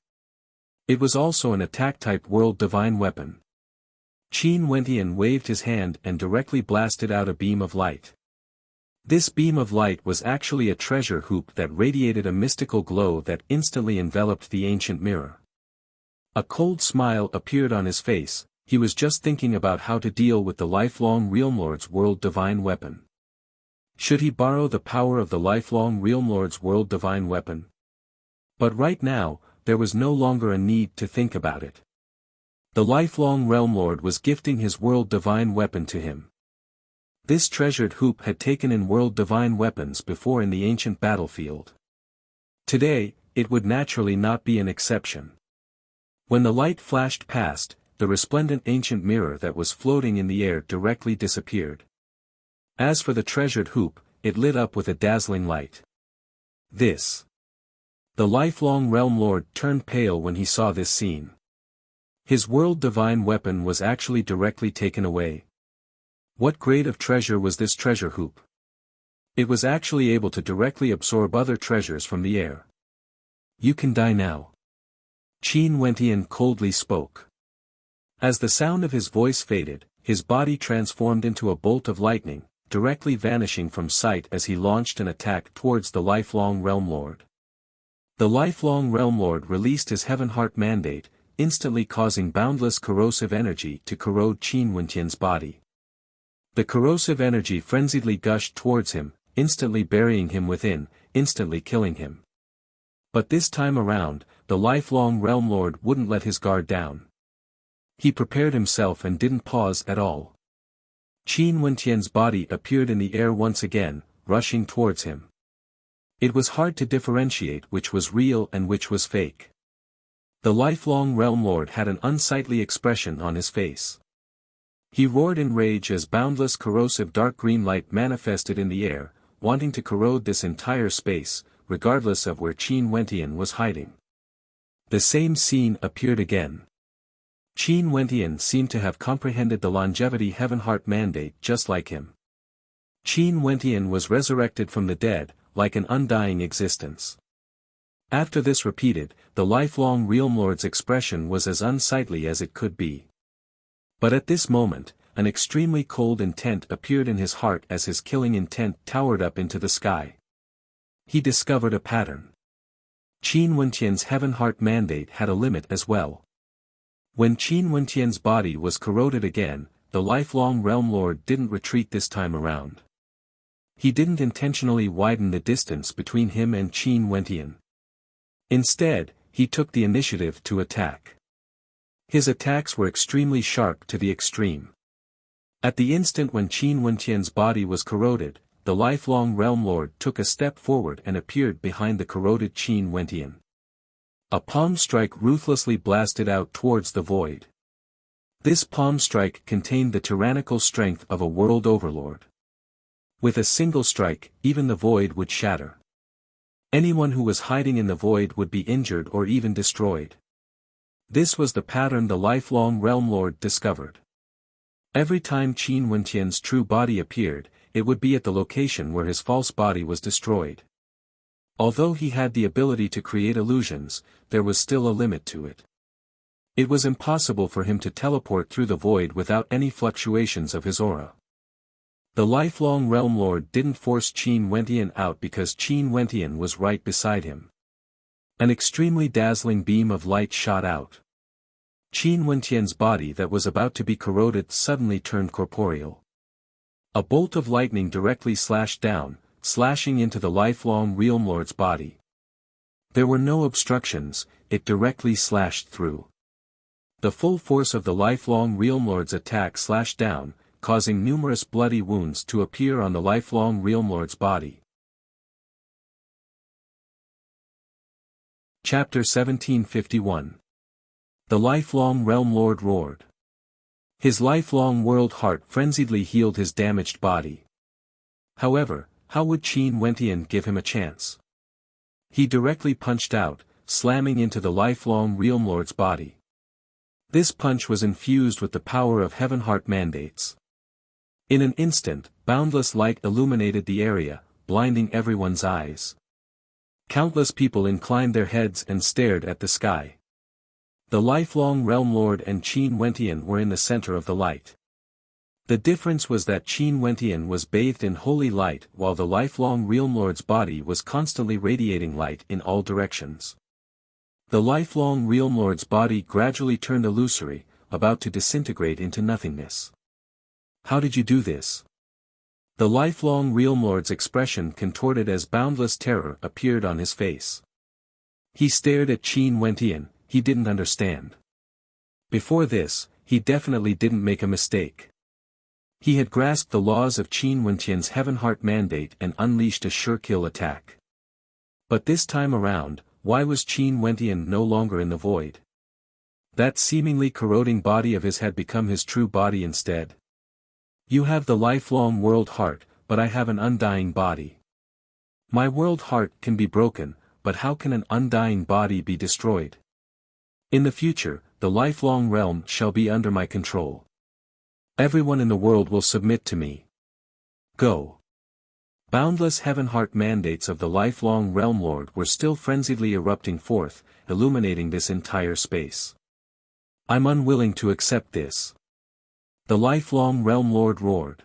It was also an attack type world divine weapon. Qin Wentian waved his hand and directly blasted out a beam of light. This beam of light was actually a treasure hoop that radiated a mystical glow that instantly enveloped the ancient mirror. A cold smile appeared on his face, he was just thinking about how to deal with the lifelong Realm Lord's world divine weapon. Should he borrow the power of the lifelong Realm Lord's world divine weapon? But right now, there was no longer a need to think about it. The lifelong Realm Lord was gifting his world divine weapon to him. This treasured hoop had taken in world divine weapons before in the ancient battlefield. Today, it would naturally not be an exception. When the light flashed past, the resplendent ancient mirror that was floating in the air directly disappeared. As for the treasured hoop, it lit up with a dazzling light. The lifelong Realm Lord turned pale when he saw this scene. His world divine weapon was actually directly taken away. What grade of treasure was this treasure hoop? It was actually able to directly absorb other treasures from the air. You can die now. Qin Wentian coldly spoke. As the sound of his voice faded, his body transformed into a bolt of lightning, directly vanishing from sight as he launched an attack towards the lifelong Realm Lord. The lifelong Realm Lord released his Heaven Heart mandate, instantly causing boundless corrosive energy to corrode Qin Wentian's body. The corrosive energy frenziedly gushed towards him, instantly burying him within, instantly killing him. But this time around, the lifelong Realm Lord wouldn't let his guard down. He prepared himself and didn't pause at all. Qin Wentian's body appeared in the air once again, rushing towards him. It was hard to differentiate which was real and which was fake. The lifelong Realm Lord had an unsightly expression on his face. He roared in rage as boundless corrosive dark green light manifested in the air, wanting to corrode this entire space, regardless of where Qin Wentian was hiding. The same scene appeared again. Qin Wentian seemed to have comprehended the longevity Heaven Heart mandate just like him. Qin Wentian was resurrected from the dead, like an undying existence. After this repeated, the lifelong Realm Lord's expression was as unsightly as it could be. But at this moment, an extremely cold intent appeared in his heart as his killing intent towered up into the sky. He discovered a pattern. Qin Wentian's Heaven Heart mandate had a limit as well. When Qin Wentian's body was corroded again, the lifelong Realm Lord didn't retreat this time around. He didn't intentionally widen the distance between him and Qin Wentian. Instead, he took the initiative to attack. His attacks were extremely sharp to the extreme. At the instant when Qin Wentian's body was corroded, the lifelong Realm Lord took a step forward and appeared behind the corroded Qin Wentian. A palm strike ruthlessly blasted out towards the void. This palm strike contained the tyrannical strength of a world overlord. With a single strike, even the void would shatter. Anyone who was hiding in the void would be injured or even destroyed. This was the pattern the lifelong Realm Lord discovered. Every time Qin Wentian's true body appeared, it would be at the location where his false body was destroyed. Although he had the ability to create illusions, there was still a limit to it. It was impossible for him to teleport through the void without any fluctuations of his aura. The lifelong Realm Lord didn't force Qin Wentian out because Qin Wentian was right beside him. An extremely dazzling beam of light shot out. Qin Wentian's body that was about to be corroded suddenly turned corporeal. A bolt of lightning directly slashed down, slashing into the lifelong Realm Lord's body. There were no obstructions, it directly slashed through. The full force of the lifelong Realm Lord's attack slashed down, causing numerous bloody wounds to appear on the lifelong Realm Lord's body. Chapter 1751. The lifelong Realm Lord roared. His lifelong world heart frenziedly healed his damaged body. However, how would Qin Wentian give him a chance? He directly punched out, slamming into the lifelong Realm Lord's body. This punch was infused with the power of Heaven Heart mandates. In an instant, boundless light illuminated the area, blinding everyone's eyes. Countless people inclined their heads and stared at the sky. The lifelong Realm Lord and Qin Wentian were in the center of the light. The difference was that Qin Wentian was bathed in holy light while the lifelong Realm Lord's body was constantly radiating light in all directions. The lifelong Realm Lord's body gradually turned illusory, about to disintegrate into nothingness. How did you do this? The lifelong Realm Lord's expression contorted as boundless terror appeared on his face. He stared at Qin Wentian, he didn't understand. Before this, he definitely didn't make a mistake. He had grasped the laws of Qin Wentian's Heaven Heart mandate and unleashed a sure-kill attack. But this time around, why was Qin Wentian no longer in the void? That seemingly corroding body of his had become his true body instead. You have the lifelong world heart, but I have an undying body. My world heart can be broken, but how can an undying body be destroyed? In the future, the lifelong realm shall be under my control. Everyone in the world will submit to me. Go. Boundless Heaven Heart mandates of the lifelong Realm Lord were still frenziedly erupting forth, illuminating this entire space. I'm unwilling to accept this. The lifelong Realm Lord roared.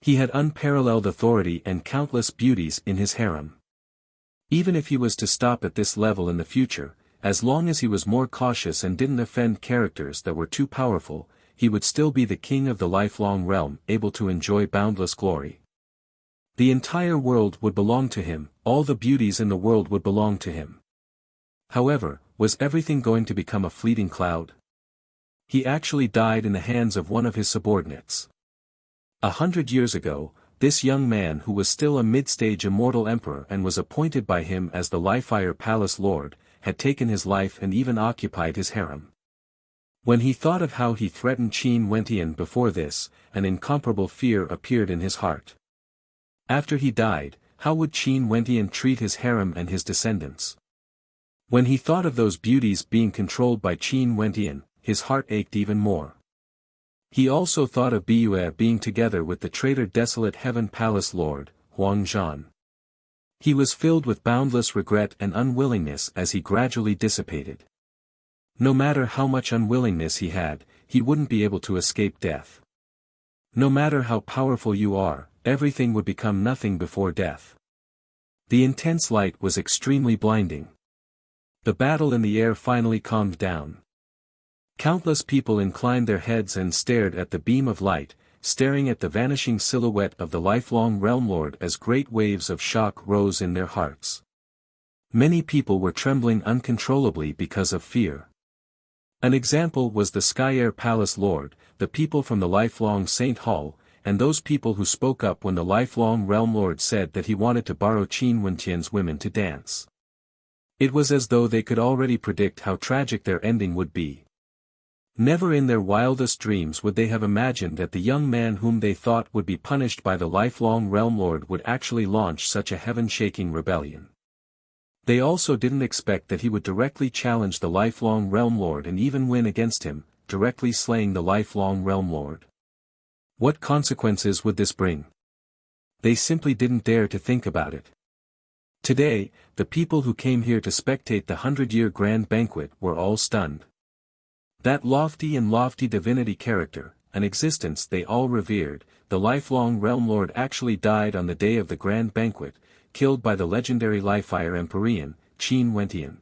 He had unparalleled authority and countless beauties in his harem. Even if he was to stop at this level in the future, as long as he was more cautious and didn't offend characters that were too powerful, he would still be the king of the lifelong realm, able to enjoy boundless glory. The entire world would belong to him, all the beauties in the world would belong to him. However, was everything going to become a fleeting cloud? He actually died in the hands of one of his subordinates. 100 years ago, this young man who was still a mid-stage immortal emperor and was appointed by him as the Lifire Palace Lord, had taken his life and even occupied his harem. When he thought of how he threatened Qin Wentian before this, an incomparable fear appeared in his heart. After he died, how would Qin Wentian treat his harem and his descendants? When he thought of those beauties being controlled by Qin Wentian, his heart ached even more. He also thought of Bue being together with the traitor desolate Heaven Palace Lord, Huang Zhan. He was filled with boundless regret and unwillingness as he gradually dissipated. No matter how much unwillingness he had, he wouldn't be able to escape death. No matter how powerful you are, everything would become nothing before death. The intense light was extremely blinding. The battle in the air finally calmed down. Countless people inclined their heads and stared at the beam of light, staring at the vanishing silhouette of the lifelong Realm Lord as great waves of shock rose in their hearts. Many people were trembling uncontrollably because of fear. An example was the Skyair Palace Lord, the people from the lifelong Saint Hall, and those people who spoke up when the lifelong Realm Lord said that he wanted to borrow Qin Wentian's women to dance. It was as though they could already predict how tragic their ending would be. Never in their wildest dreams would they have imagined that the young man whom they thought would be punished by the lifelong Realm Lord would actually launch such a heaven-shaking rebellion. They also didn't expect that he would directly challenge the lifelong Realm Lord and even win against him, directly slaying the lifelong Realm Lord. What consequences would this bring? They simply didn't dare to think about it. Today, the people who came here to spectate the 100-year grand banquet were all stunned. That lofty divinity character, an existence they all revered, the lifelong Realm Lord actually died on the day of the grand banquet, killed by the legendary Lifeire Empyrean, Qin Wentian.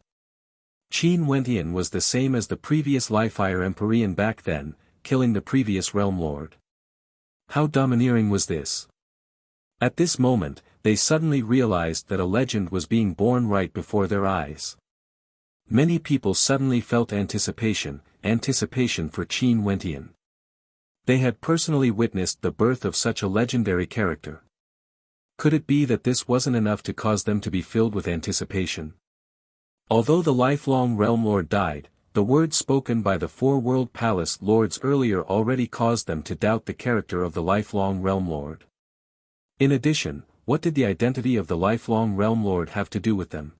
Qin Wentian was the same as the previous Lifeire Empyrean back then, killing the previous Realm Lord. How domineering was this? At this moment, they suddenly realized that a legend was being born right before their eyes. Many people suddenly felt anticipation for Qin Wentian. They had personally witnessed the birth of such a legendary character. Could it be that this wasn't enough to cause them to be filled with anticipation? Although the lifelong Realm Lord died, the words spoken by the four World Palace Lords earlier already caused them to doubt the character of the lifelong Realm Lord. In addition, what did the identity of the lifelong Realm Lord have to do with them?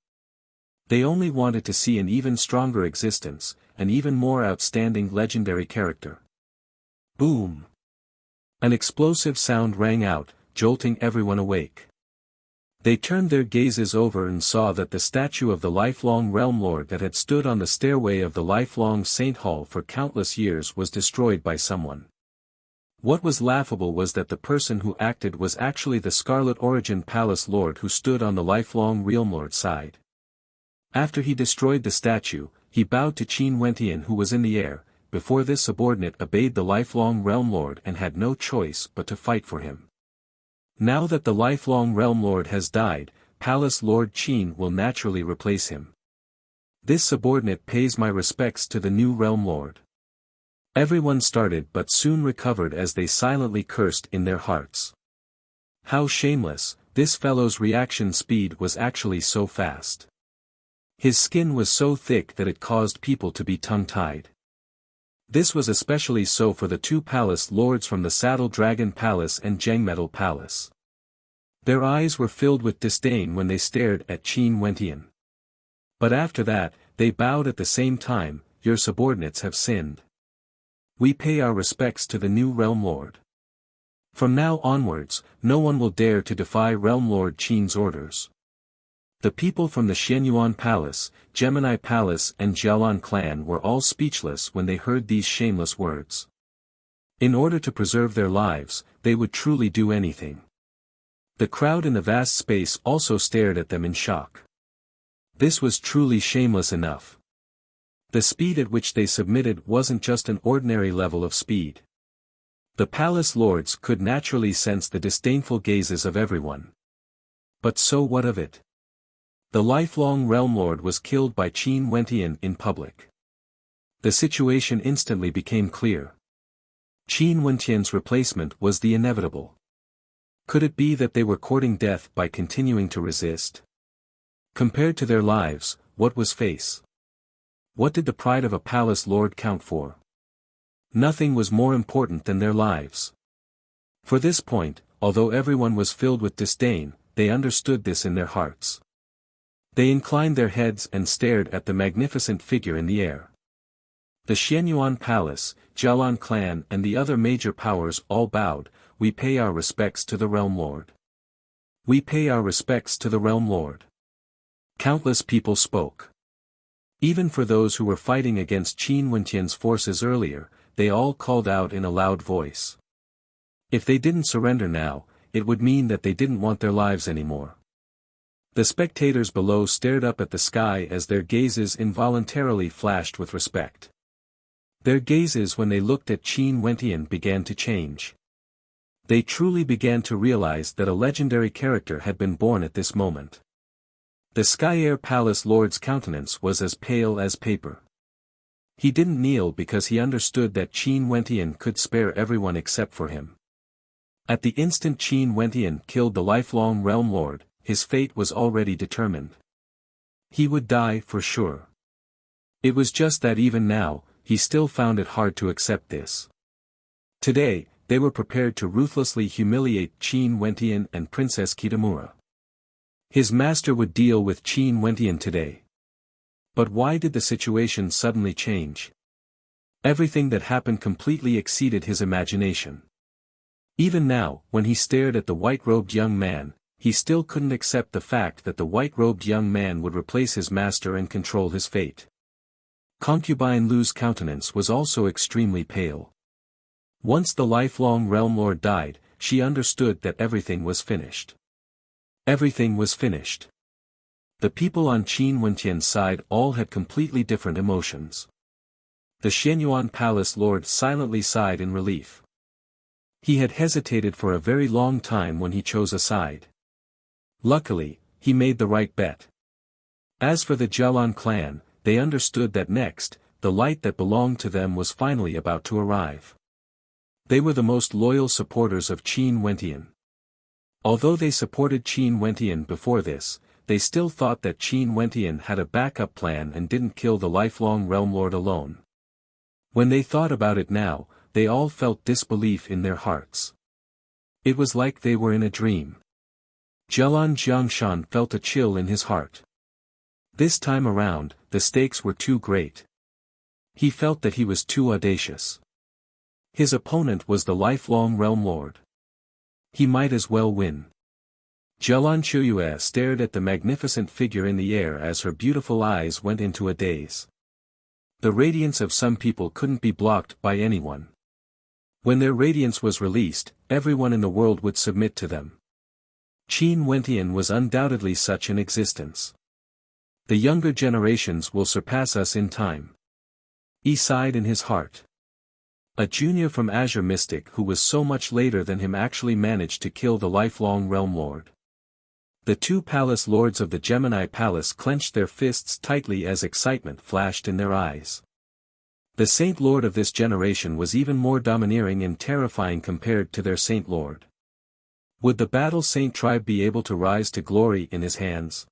They only wanted to see an even stronger existence, an even more outstanding legendary character. Boom! An explosive sound rang out, jolting everyone awake. They turned their gazes over and saw that the statue of the lifelong Realm Lord that had stood on the stairway of the lifelong Saint Hall for countless years was destroyed by someone. What was laughable was that the person who acted was actually the Scarlet Origin Palace Lord who stood on the lifelong Realm Lord's side. After he destroyed the statue, he bowed to Qin Wentian who was in the air. Before this subordinate obeyed the lifelong Realm Lord and had no choice but to fight for him. Now that the lifelong Realm Lord has died, Palace Lord Qin will naturally replace him. This subordinate pays my respects to the new Realm Lord. Everyone started but soon recovered as they silently cursed in their hearts. How shameless, this fellow's reaction speed was actually so fast. His skin was so thick that it caused people to be tongue-tied. This was especially so for the two palace lords from the Saddle Dragon Palace and Jengmetal Palace. Their eyes were filled with disdain when they stared at Qin Wentian. But after that, they bowed at the same time. Your subordinates have sinned. We pay our respects to the new Realm Lord. From now onwards, no one will dare to defy Realm Lord Qin's orders. The people from the Xianyuan Palace, Gemini Palace and Jialan clan were all speechless when they heard these shameless words. In order to preserve their lives, they would truly do anything. The crowd in the vast space also stared at them in shock. This was truly shameless enough. The speed at which they submitted wasn't just an ordinary level of speed. The palace lords could naturally sense the disdainful gazes of everyone. But so what of it? The lifelong Realm Lord was killed by Qin Wentian in public. The situation instantly became clear. Qin Wentian's replacement was the inevitable. Could it be that they were courting death by continuing to resist? Compared to their lives, what was face? What did the pride of a palace lord count for? Nothing was more important than their lives. For this point, although everyone was filled with disdain, they understood this in their hearts. They inclined their heads and stared at the magnificent figure in the air. The Xianyuan Palace, Jialan clan and the other major powers all bowed. We pay our respects to the Realm Lord. We pay our respects to the Realm Lord. Countless people spoke. Even for those who were fighting against Qin Wenqian's forces earlier, they all called out in a loud voice. If they didn't surrender now, it would mean that they didn't want their lives anymore. The spectators below stared up at the sky as their gazes involuntarily flashed with respect. Their gazes when they looked at Qin Wenqian began to change. They truly began to realize that a legendary character had been born at this moment. The Sky Air Palace Lord's countenance was as pale as paper. He didn't kneel because he understood that Qin Wenqian could spare everyone except for him. At the instant Qin Wenqian killed the lifelong Realm Lord, his fate was already determined. He would die for sure. It was just that even now, he still found it hard to accept this. Today, they were prepared to ruthlessly humiliate Qin Wenqian and Princess Kitamura. His master would deal with Qin Wenqian today. But why did the situation suddenly change? Everything that happened completely exceeded his imagination. Even now, when he stared at the white-robed young man, he still couldn't accept the fact that the white-robed young man would replace his master and control his fate. Concubine Lu's countenance was also extremely pale. Once the lifelong Realm Lord died, she understood that everything was finished. Everything was finished. The people on Qin Wenqian's side all had completely different emotions. The Xianyuan Palace Lord silently sighed in relief. He had hesitated for a very long time when he chose a side. Luckily, he made the right bet. As for the Jialan clan, they understood that next, the light that belonged to them was finally about to arrive. They were the most loyal supporters of Qin Wenqian. Although they supported Qin Wenqian before this, they still thought that Qin Wenqian had a backup plan and didn't kill the lifelong Realm Lord alone. When they thought about it now, they all felt disbelief in their hearts. It was like they were in a dream. Jialan Jiangshan felt a chill in his heart. This time around, the stakes were too great. He felt that he was too audacious. His opponent was the lifelong Realm Lord. He might as well win. Jialan Chuyue stared at the magnificent figure in the air as her beautiful eyes went into a daze. The radiance of some people couldn't be blocked by anyone. When their radiance was released, everyone in the world would submit to them. Qin Wenqian was undoubtedly such an existence. The younger generations will surpass us in time. He sighed in his heart. A junior from Azure Mystic who was so much later than him actually managed to kill the lifelong Realm Lord. The two palace lords of the Gemini Palace clenched their fists tightly as excitement flashed in their eyes. The Saint Lord of this generation was even more domineering and terrifying compared to their Saint Lord. Would the Battle Saint tribe be able to rise to glory in his hands?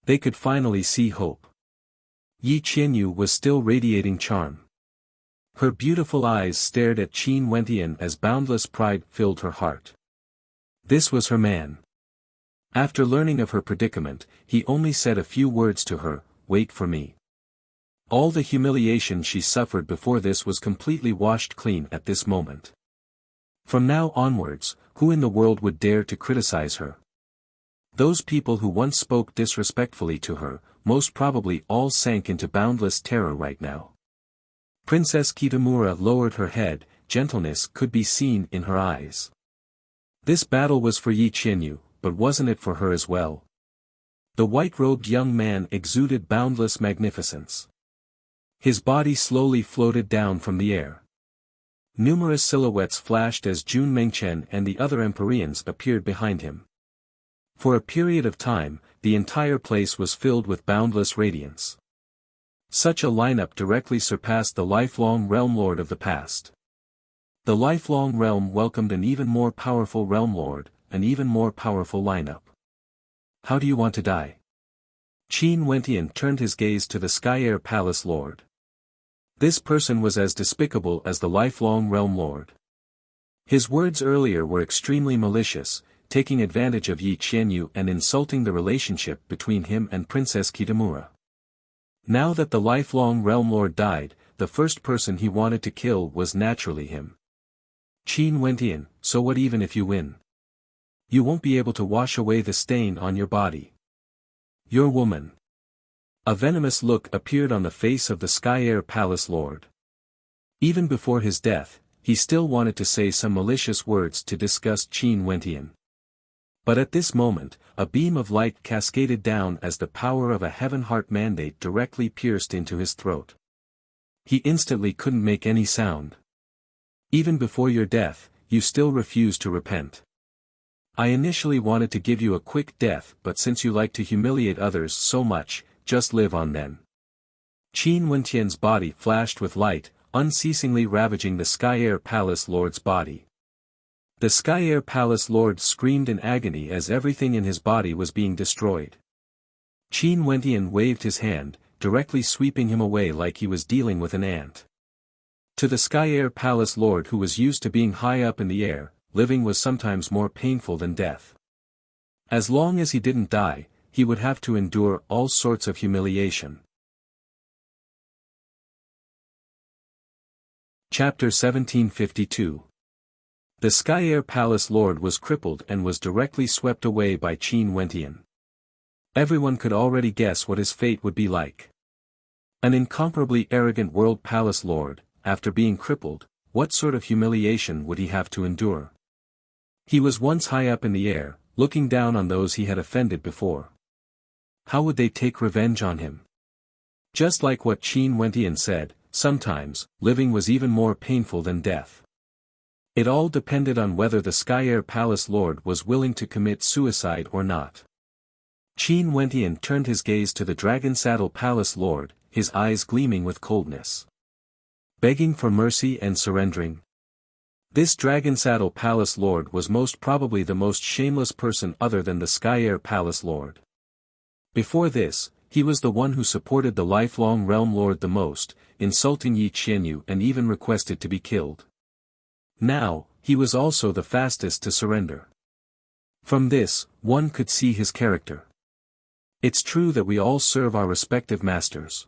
They could finally see hope. Yi Qianyu was still radiating charm. Her beautiful eyes stared at Qin Wenqian as boundless pride filled her heart. This was her man. After learning of her predicament, he only said a few words to her, "Wait for me." All the humiliation she suffered before this was completely washed clean at this moment. From now onwards, who in the world would dare to criticize her? Those people who once spoke disrespectfully to her, most probably all sank into boundless terror right now. Princess Kitamura lowered her head, gentleness could be seen in her eyes. This battle was for Yi Qianyu, but wasn't it for her as well? The white-robed young man exuded boundless magnificence. His body slowly floated down from the air. Numerous silhouettes flashed as Jun Mengchen and the other Empyreans appeared behind him. For a period of time, the entire place was filled with boundless radiance. Such a lineup directly surpassed the lifelong Realm Lord of the past. The lifelong realm welcomed an even more powerful Realm Lord, an even more powerful lineup. How do you want to die? Qin Wenqian turned his gaze to the Sky Air Palace Lord. This person was as despicable as the lifelong Realm Lord. His words earlier were extremely malicious, taking advantage of Yi Qianyu and insulting the relationship between him and Princess Kitamura. Now that the lifelong Realm Lord died, the first person he wanted to kill was naturally him. Qin Wentian, so what even if you win? You won't be able to wash away the stain on your body. Your woman. A venomous look appeared on the face of the Sky Air Palace Lord. Even before his death, he still wanted to say some malicious words to disgust Qin Wentian. But at this moment, a beam of light cascaded down as the power of a heaven heart mandate directly pierced into his throat. He instantly couldn't make any sound. Even before your death, you still refused to repent. I initially wanted to give you a quick death, but since you like to humiliate others so much, just live on then. Qin Wentian's body flashed with light, unceasingly ravaging the Sky Air Palace Lord's body. The Sky Air Palace Lord screamed in agony as everything in his body was being destroyed. Qin Wentian waved his hand, directly sweeping him away like he was dealing with an ant. To the Sky Air Palace Lord, who was used to being high up in the air, living was sometimes more painful than death. As long as he didn't die, he would have to endure all sorts of humiliation. Chapter 1752. The Sky Air Palace Lord was crippled and was directly swept away by Qin Wentian. Everyone could already guess what his fate would be like. An incomparably arrogant World Palace Lord, after being crippled, what sort of humiliation would he have to endure? He was once high up in the air, looking down on those he had offended before. How would they take revenge on him? Just like what Qin Wentian said, sometimes, living was even more painful than death. It all depended on whether the Sky Air Palace Lord was willing to commit suicide or not. Qin Wentian turned his gaze to the Dragon Saddle Palace Lord, his eyes gleaming with coldness. Begging for mercy and surrendering. This Dragon Saddle Palace Lord was most probably the most shameless person other than the Sky Air Palace Lord. Before this, he was the one who supported the lifelong Realm Lord the most, insulting Yi Qianyu and even requested to be killed. Now, he was also the fastest to surrender. From this, one could see his character. It's true that we all serve our respective masters.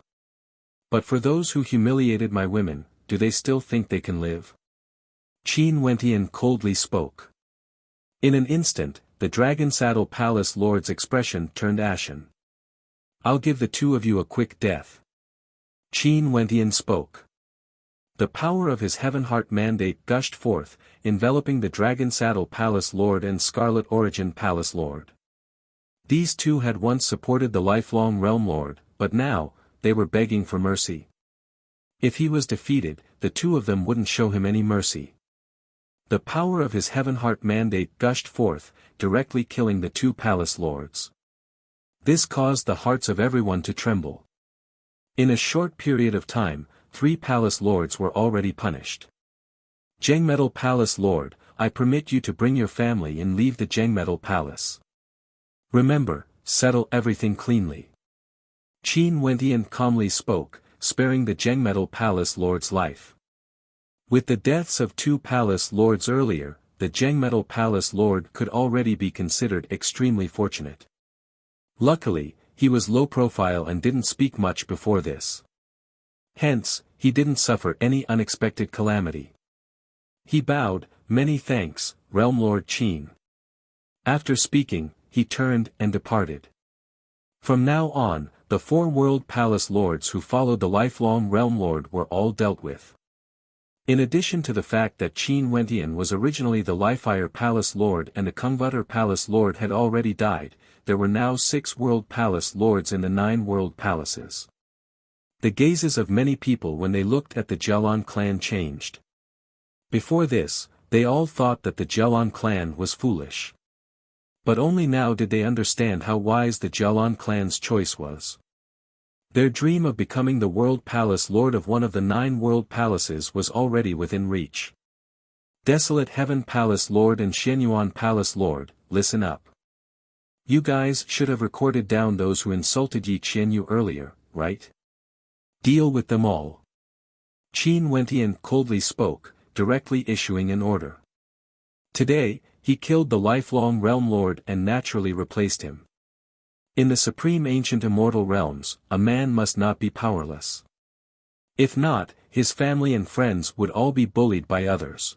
But for those who humiliated my women, do they still think they can live? Qin Wentian coldly spoke. In an instant, the Dragon Saddle Palace Lord's expression turned ashen. I'll give the two of you a quick death. Qin Wentian spoke. The power of his Heaven Heart mandate gushed forth, enveloping the Dragon Saddle Palace Lord and Scarlet Origin Palace Lord. These two had once supported the lifelong Realm Lord, but now, they were begging for mercy. If he was defeated, the two of them wouldn't show him any mercy. The power of his Heaven Heart mandate gushed forth, directly killing the two Palace Lords. This caused the hearts of everyone to tremble. In a short period of time, 3 Palace Lords were already punished. Jengmetal Palace Lord, I permit you to bring your family and leave the Jengmetal Palace. Remember, settle everything cleanly. Qin Wentian calmly spoke, sparing the Jengmetal Palace Lord's life. With the deaths of 2 Palace Lords earlier, the Jengmetal Palace Lord could already be considered extremely fortunate. Luckily, he was low profile and didn't speak much before this. Hence, he didn't suffer any unexpected calamity. He bowed, many thanks, Realm Lord Qin. After speaking, he turned and departed. From now on, the 4 World Palace Lords who followed the lifelong Realm Lord were all dealt with. In addition to the fact that Qin Wentian was originally the Lifire Palace Lord and the Kungvutter Palace Lord had already died, there were now 6 World Palace Lords in the 9 World Palaces. The gazes of many people when they looked at the Jialan clan changed. Before this, they all thought that the Jialan clan was foolish. But only now did they understand how wise the Jialan clan's choice was. Their dream of becoming the World Palace Lord of one of the 9 World Palaces was already within reach. Desolate Heaven Palace Lord and Xianyuan Palace Lord, listen up. You guys should have recorded down those who insulted Yi Qianyu earlier, right? Deal with them all. Qin Wentian coldly spoke, directly issuing an order. Today, he killed the lifelong Realm Lord and naturally replaced him. In the supreme ancient immortal realms, a man must not be powerless. If not, his family and friends would all be bullied by others.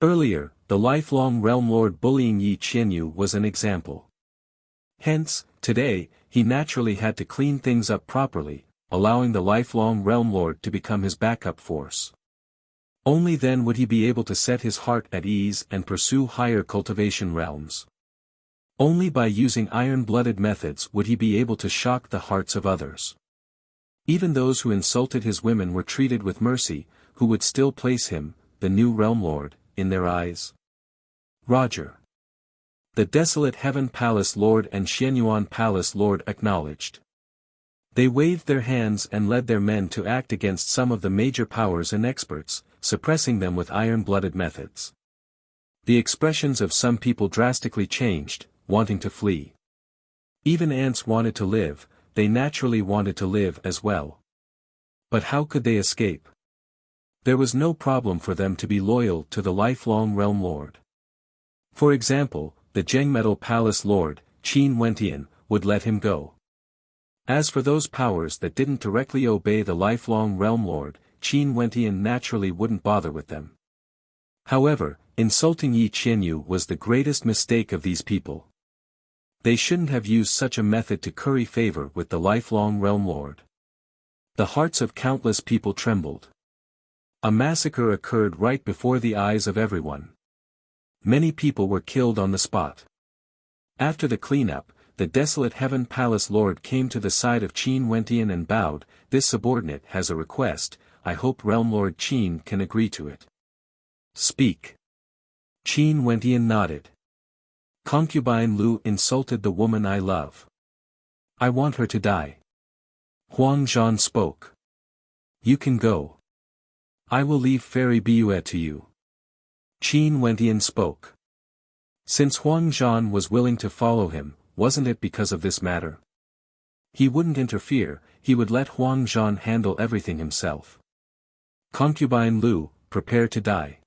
Earlier, the lifelong realm lord bullying Yi Qianyu was an example. Hence, today, he naturally had to clean things up properly, allowing the lifelong realm lord to become his backup force. Only then would he be able to set his heart at ease and pursue higher cultivation realms. Only by using iron-blooded methods would he be able to shock the hearts of others. Even those who insulted his women were treated with mercy, who would still place him, the new realm lord, in their eyes. Roger. The desolate Heaven Palace Lord and Xianyuan Palace Lord acknowledged. They waved their hands and led their men to act against some of the major powers and experts, suppressing them with iron-blooded methods. The expressions of some people drastically changed, wanting to flee. Even ants wanted to live, they naturally wanted to live as well. But how could they escape? There was no problem for them to be loyal to the lifelong realm lord. For example, the Zhengmetal Palace Lord, Qin Wentian, would let him go. As for those powers that didn't directly obey the lifelong realm lord, Qin Wentian naturally wouldn't bother with them. However, insulting Yi Qianyu was the greatest mistake of these people. They shouldn't have used such a method to curry favor with the lifelong realm lord. The hearts of countless people trembled. A massacre occurred right before the eyes of everyone. Many people were killed on the spot. After the cleanup, the desolate Heaven Palace Lord came to the side of Qin Wentian and bowed. This subordinate has a request, I hope Realm Lord Qin can agree to it. Speak. Qin Wentian nodded. Concubine Lu insulted the woman I love. I want her to die. Huang Zhan spoke. You can go. I will leave Fairy Biyue to you. Qin Wentian spoke. Since Huang Zhan was willing to follow him, wasn't it because of this matter? He wouldn't interfere, he would let Huang Zhan handle everything himself. Concubine Lu, prepare to die.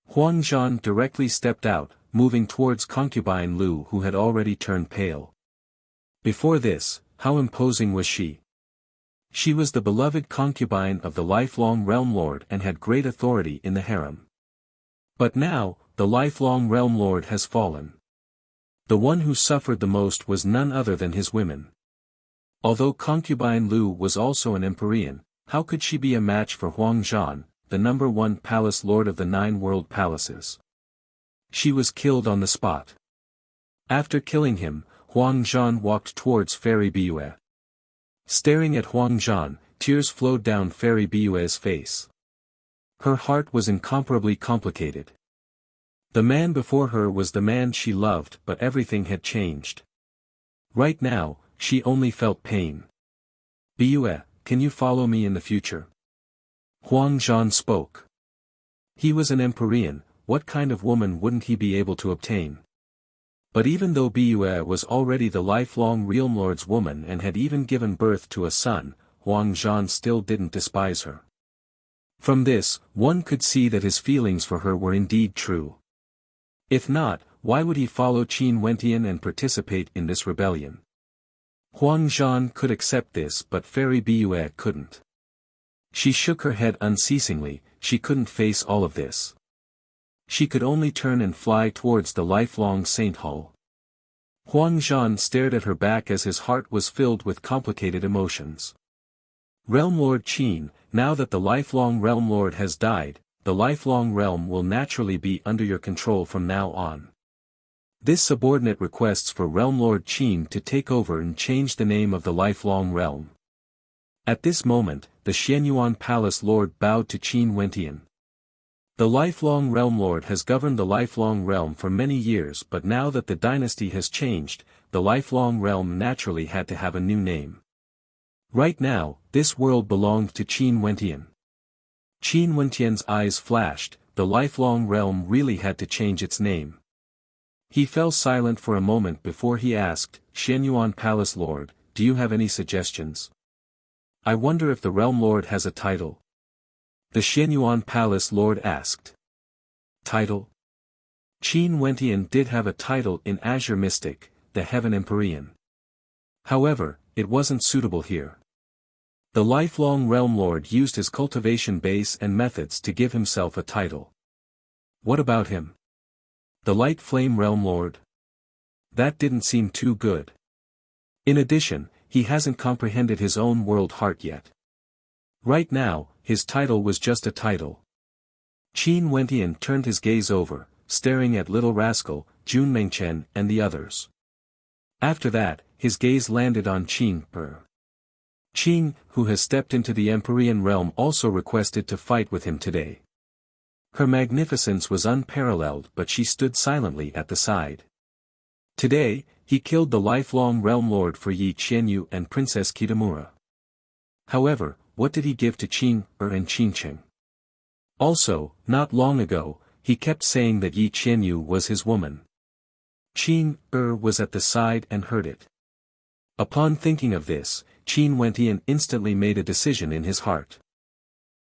Huang Zhan directly stepped out, moving towards Concubine Lu who had already turned pale. Before this, how imposing was she? She was the beloved concubine of the lifelong realm lord and had great authority in the harem. But now, the lifelong realm lord has fallen. The one who suffered the most was none other than his women. Although Concubine Lu was also an Empyrean, how could she be a match for Huang Zhan, the #1 palace lord of the 9 world palaces? She was killed on the spot. After killing him, Huang Zhan walked towards Fairy Biyue. Staring at Huang Zhan, tears flowed down Fairy Biyue's face. Her heart was incomparably complicated. The man before her was the man she loved, but everything had changed. Right now, she only felt pain. Biyue, can you follow me in the future? Huang Zhan spoke. He was an Empyrean, what kind of woman wouldn't he be able to obtain? But even though Biyue was already the lifelong realm lord's woman and had even given birth to a son, Huang Zhan still didn't despise her. From this, one could see that his feelings for her were indeed true. If not, why would he follow Qin Wentian and participate in this rebellion? Huang Zhan could accept this but Fairy Biyue couldn't. She shook her head unceasingly, she couldn't face all of this. She could only turn and fly towards the lifelong Saint Hall. Huang Zhan stared at her back as his heart was filled with complicated emotions. Realm Lord Qin, now that the lifelong Realm Lord has died, the lifelong realm will naturally be under your control from now on. This subordinate requests for Realm Lord Qin to take over and change the name of the lifelong realm. At this moment, the Xianyuan Palace Lord bowed to Qin Wentian. The lifelong realm lord has governed the lifelong realm for many years, but now that the dynasty has changed, the lifelong realm naturally had to have a new name. Right now, this world belonged to Qin Wentian. Qin Wentian's eyes flashed, the lifelong realm really had to change its name. He fell silent for a moment before he asked, Xianyuan Palace Lord, do you have any suggestions? I wonder if the realm lord has a title. The Xianyuan Palace Lord asked. Title? Qin Wentian did have a title in Azure Mystic, the Heaven Empyrean. However, it wasn't suitable here. The lifelong Realm Lord used his cultivation base and methods to give himself a title. What about him? The Light Flame Realm Lord? That didn't seem too good. In addition, he hasn't comprehended his own world heart yet. Right now, his title was just a title. Qin Wentian turned his gaze over, staring at Little Rascal, Jun Mengchen and the others. After that, his gaze landed on Qin Er. Qin, who has stepped into the Empyrean realm, also requested to fight with him today. Her magnificence was unparalleled, but she stood silently at the side. Today, he killed the lifelong Realm Lord for Yi Qianyu and Princess Kitamura. However, what did he give to Qin Er and Qincheng? Also, not long ago, he kept saying that Yi Qianyu was his woman. Qin Er was at the side and heard it. Upon thinking of this, Qin Wentian instantly made a decision in his heart.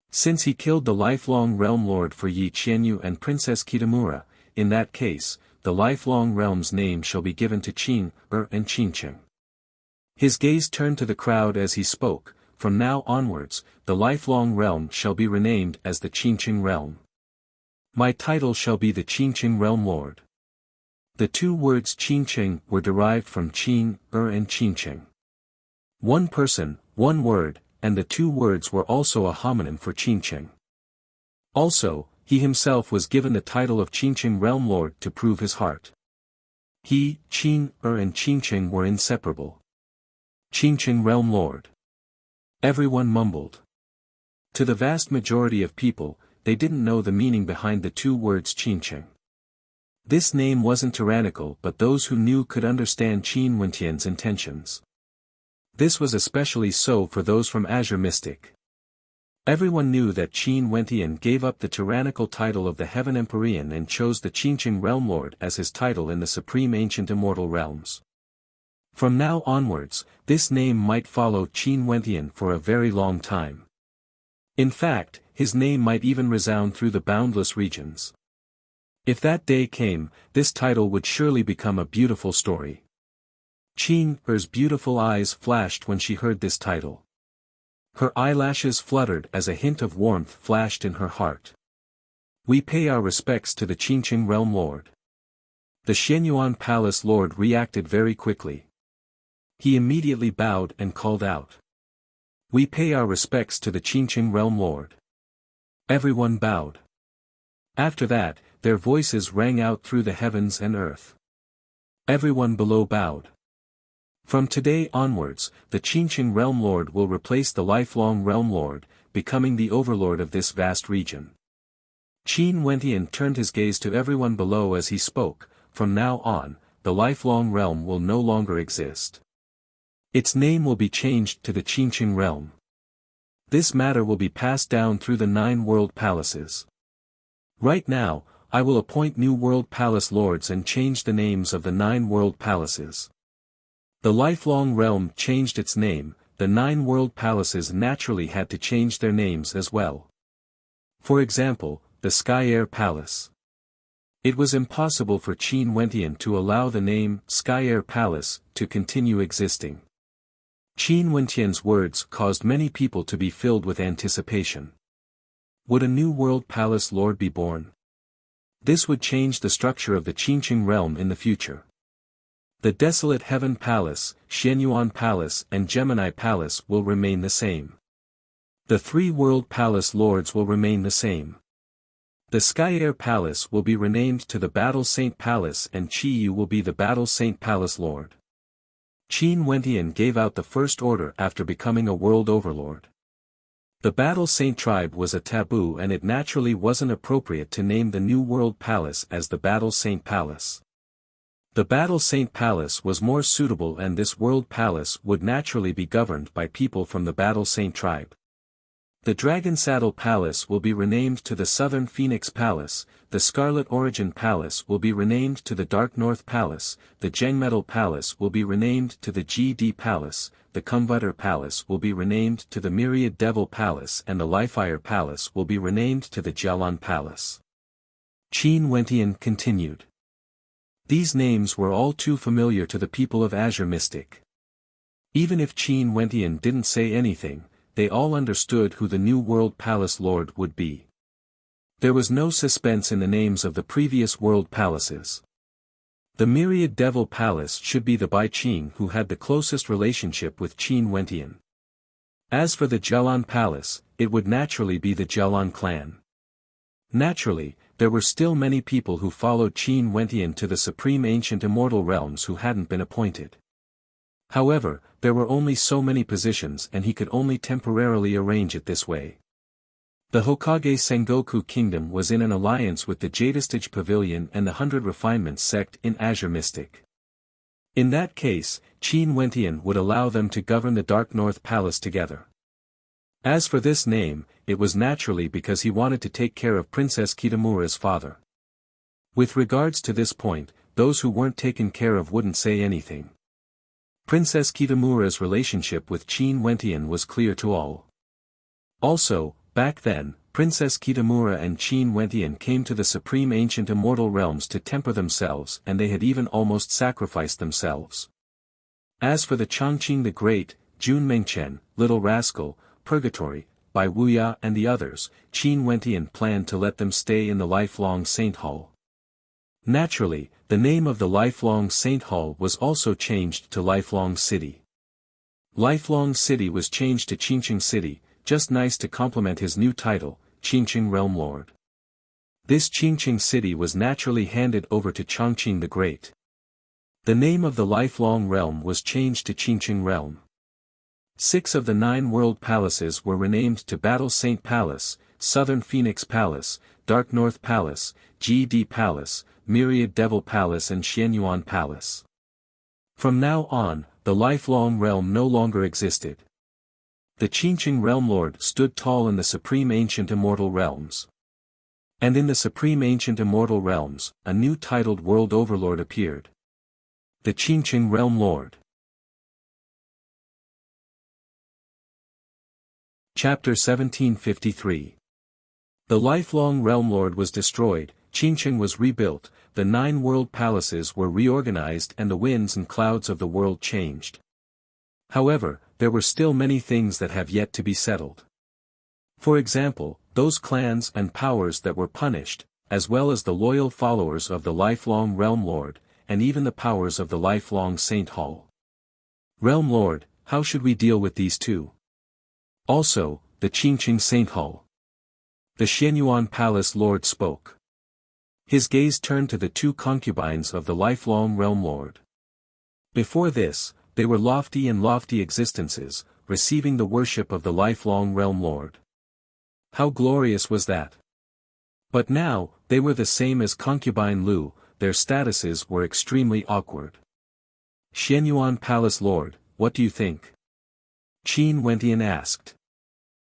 Since he killed the lifelong Realm Lord for Yi Qianyu and Princess Kitamura, in that case, the lifelong realm's name shall be given to Qin Er and Qincheng. His gaze turned to the crowd as he spoke. From now onwards, the lifelong realm shall be renamed as the Qincheng realm. My title shall be the Qincheng Realm Lord. The two words Qincheng were derived from Qin Er and Qincheng. One person, one word, and the two words were also a homonym for Qincheng. Also, he himself was given the title of Qincheng Realm Lord to prove his heart. He, Qin Er and Qincheng were inseparable. Qincheng Realm Lord. Everyone mumbled. To the vast majority of people, they didn't know the meaning behind the two words Qincheng. This name wasn't tyrannical, but those who knew could understand Qin Wentian's intentions. This was especially so for those from Azure Mystic. Everyone knew that Qin Wentian gave up the tyrannical title of the Heaven Empyrean and chose the Qincheng Realm Lord as his title in the supreme ancient immortal realms. From now onwards, this name might follow Qin Wentian for a very long time. In fact, his name might even resound through the boundless regions. If that day came, this title would surely become a beautiful story. Qin Er's beautiful eyes flashed when she heard this title. Her eyelashes fluttered as a hint of warmth flashed in her heart. We pay our respects to the Qincheng Realm Lord. The Xianyuan Palace Lord reacted very quickly. He immediately bowed and called out. We pay our respects to the Qincheng Realm Lord. Everyone bowed. After that, their voices rang out through the heavens and earth. Everyone below bowed. From today onwards, the Qincheng Realm Lord will replace the lifelong Realm Lord, becoming the overlord of this vast region. Qin Wentian turned his gaze to everyone below as he spoke. From now on, the lifelong realm will no longer exist. Its name will be changed to the Qincheng Realm. This matter will be passed down through the 9 world palaces. Right now, I will appoint new world palace lords and change the names of the 9 world palaces. The lifelong realm changed its name, the 9 world palaces naturally had to change their names as well. For example, the Sky Air Palace. It was impossible for Qin Wentian to allow the name Sky Air Palace to continue existing. Qin Wentian's words caused many people to be filled with anticipation. Would a new world palace lord be born? This would change the structure of the Qincheng realm in the future. The desolate Heaven Palace, Xianyuan Palace and Gemini Palace will remain the same. The 3 world palace lords will remain the same. The Sky Air Palace will be renamed to the Battle Saint Palace and Qiyu will be the Battle Saint Palace Lord. Qin Wentian gave out the first order after becoming a world overlord. The Battle Saint tribe was a taboo and it naturally wasn't appropriate to name the new world palace as the Battle Saint Palace. The Battle Saint Palace was more suitable and this world palace would naturally be governed by people from the Battle Saint tribe. The Dragon Saddle Palace will be renamed to the Southern Phoenix Palace, the Scarlet Origin Palace will be renamed to the Dark North Palace, the Jengmetal Palace will be renamed to the GD Palace, the Kumvutter Palace will be renamed to the Myriad Devil Palace and the Lifeire Palace will be renamed to the Jialan Palace. Qin Wentian continued. These names were all too familiar to the people of Azure Mystic. Even if Qin Wentian didn't say anything, they all understood who the new World Palace Lord would be. There was no suspense in the names of the previous World Palaces. The Myriad Devil Palace should be the Bai Qing who had the closest relationship with Qin Wentian. As for the Jialan Palace, it would naturally be the Jialan clan. Naturally, there were still many people who followed Qin Wentian to the supreme ancient immortal realms who hadn't been appointed. However, there were only so many positions and he could only temporarily arrange it this way. The Hokage Sengoku Kingdom was in an alliance with the Jadestage Pavilion and the 100 Refinements sect in Azure Mystic. In that case, Qin Wentian would allow them to govern the Dark North Palace together. As for this name, it was naturally because he wanted to take care of Princess Kitamura's father. With regards to this point, those who weren't taken care of wouldn't say anything. Princess Kitamura's relationship with Qin Wentian was clear to all. Also, back then, Princess Kitamura and Qin Wentian came to the supreme ancient immortal realms to temper themselves and they had even almost sacrificed themselves. As for the Chongqing the Great, Jun Mengchen, Little Rascal, Purgatory, Bai Wuya and the others, Qin Wentian planned to let them stay in the lifelong Saint Hall. Naturally, the name of the lifelong Saint Hall was also changed to Lifelong City. Lifelong City was changed to Qingqing City, just nice to complement his new title, Qingqing Realm Lord. This Qingqing City was naturally handed over to Chongqing the Great. The name of the lifelong realm was changed to Qingqing Realm. 6 of the 9 world palaces were renamed to Battle Saint Palace, Southern Phoenix Palace, Dark North Palace, GD Palace, Myriad Devil Palace and Xianyuan Palace. From now on, the lifelong realm no longer existed. The Qingqing Realm Lord stood tall in the supreme ancient immortal realms. And in the supreme ancient immortal realms, a new titled world overlord appeared. The Qingqing Realm Lord. Chapter 1753. The lifelong Realm Lord was destroyed, Qingqing was rebuilt, the 9 world palaces were reorganized and the winds and clouds of the world changed. However, there were still many things that have yet to be settled. For example, those clans and powers that were punished, as well as the loyal followers of the lifelong Realm Lord, and even the powers of the lifelong Saint Hall. Realm Lord, how should we deal with these two? Also, the Qingqing Saint Hall. The Xianyuan Palace Lord spoke. His gaze turned to the 2 concubines of the lifelong Realm Lord. Before this, they were lofty existences, receiving the worship of the lifelong Realm Lord. How glorious was that! But now, they were the same as concubine Lu, their statuses were extremely awkward. Xianyuan Palace Lord, what do you think? Qin Wentian asked.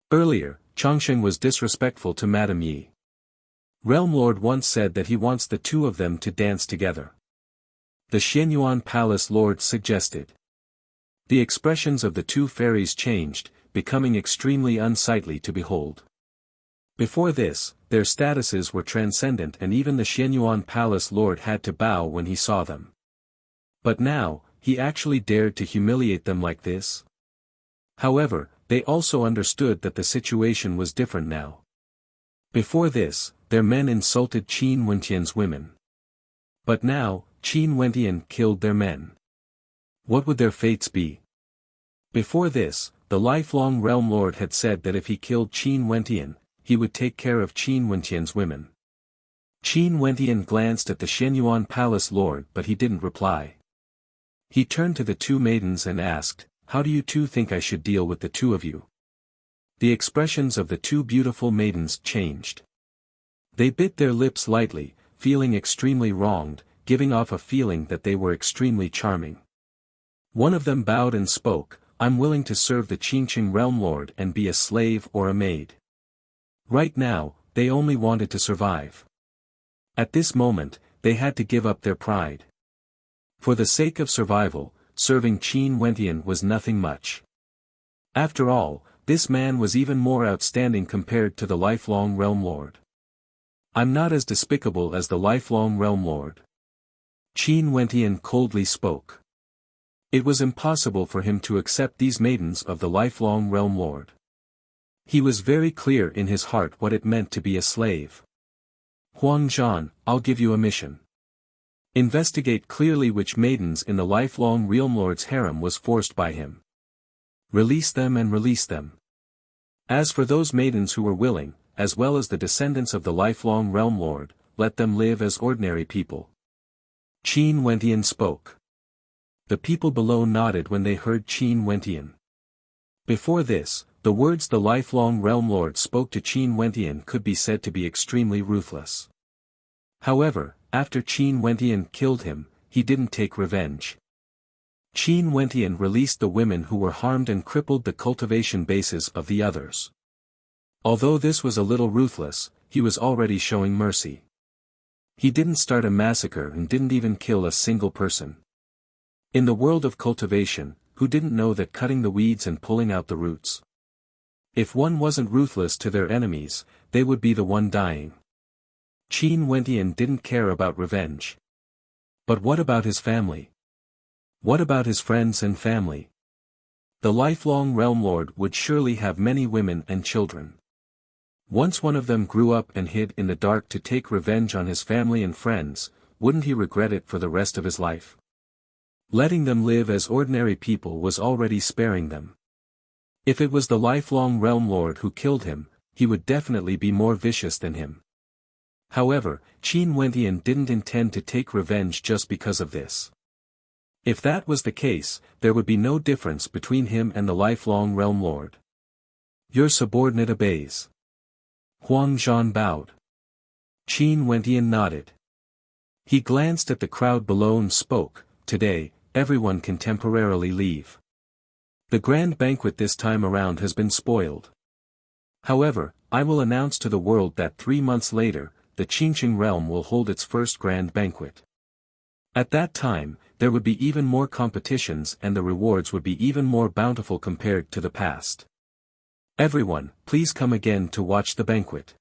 Earlier, Chongqing was disrespectful to Madame Yi. Realm Lord once said that he wants the 2 of them to dance together. The Xianyuan Palace Lord suggested. The expressions of the 2 fairies changed, becoming extremely unsightly to behold. Before this, their statuses were transcendent and even the Xianyuan Palace Lord had to bow when he saw them. But now, he actually dared to humiliate them like this? However, they also understood that the situation was different now. Before this, their men insulted Qin Wentian's women. But now, Qin Wentian killed their men. What would their fates be? Before this, the lifelong Realm Lord had said that if he killed Qin Wentian, he would take care of Qin Wentian's women. Qin Wentian glanced at the Xianyuan Palace Lord but he didn't reply. He turned to the 2 maidens and asked, "How do you 2 think I should deal with the 2 of you?" The expressions of the 2 beautiful maidens changed. They bit their lips lightly, feeling extremely wronged, giving off a feeling that they were extremely charming. One of them bowed and spoke, "I'm willing to serve the Qingqing Realm Lord and be a slave or a maid." Right now, they only wanted to survive. At this moment, they had to give up their pride. For the sake of survival, serving Qin Wentian was nothing much. After all, this man was even more outstanding compared to the lifelong Realm Lord. "I'm not as despicable as the lifelong Realm Lord." Qin Wentian coldly spoke. It was impossible for him to accept these maidens of the lifelong Realm Lord. He was very clear in his heart what it meant to be a slave. Huang Zhan, I'll give you a mission. Investigate clearly which maidens in the lifelong Realm Lord's harem was forced by him. Release them and release them. As for those maidens who were willing, as well as the descendants of the lifelong Realm Lord, let them live as ordinary people. Qin Wentian spoke. The people below nodded when they heard Qin Wentian. Before this, the words the lifelong Realm Lord spoke to Qin Wentian could be said to be extremely ruthless. However, after Qin Wentian killed him, he didn't take revenge. Qin Wentian released the women who were harmed and crippled the cultivation bases of the others. Although this was a little ruthless, he was already showing mercy. He didn't start a massacre and didn't even kill a single person. In the world of cultivation, who didn't know that cutting the weeds and pulling out the roots? If one wasn't ruthless to their enemies, they would be the one dying. Qin Wentian didn't care about revenge. But what about his family? What about his friends and family? The lifelong Realm Lord would surely have many women and children. Once one of them grew up and hid in the dark to take revenge on his family and friends, wouldn't he regret it for the rest of his life? Letting them live as ordinary people was already sparing them. If it was the lifelong Realm Lord who killed him, he would definitely be more vicious than him. However, Qin Wentian didn't intend to take revenge just because of this. If that was the case, there would be no difference between him and the lifelong Realm Lord. Your subordinate obeys. Huang Zhan bowed. Qin Wentian nodded. He glanced at the crowd below and spoke, "Today, everyone can temporarily leave. The grand banquet this time around has been spoiled. However, I will announce to the world that 3 months later, the Qingqing realm will hold its first grand banquet. At that time, there would be even more competitions and the rewards would be even more bountiful compared to the past. Everyone, please come again to watch the banquet.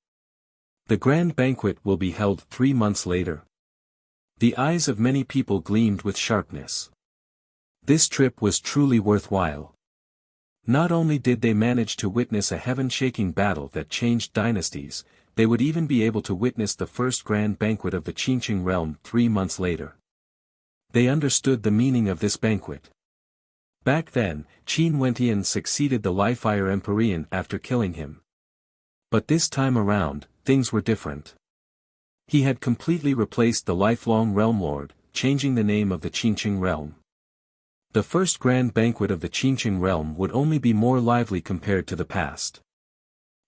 The grand banquet will be held 3 months later." The eyes of many people gleamed with sharpness. This trip was truly worthwhile. Not only did they manage to witness a heaven-shaking battle that changed dynasties, they would even be able to witness the first grand banquet of the Qingqing realm 3 months later. They understood the meaning of this banquet. Back then, Qin Wentian succeeded the Lifire Empyrean after killing him. But this time around, things were different. He had completely replaced the lifelong Realm Lord, changing the name of the Qingqing realm. The first grand banquet of the Qingqing realm would only be more lively compared to the past.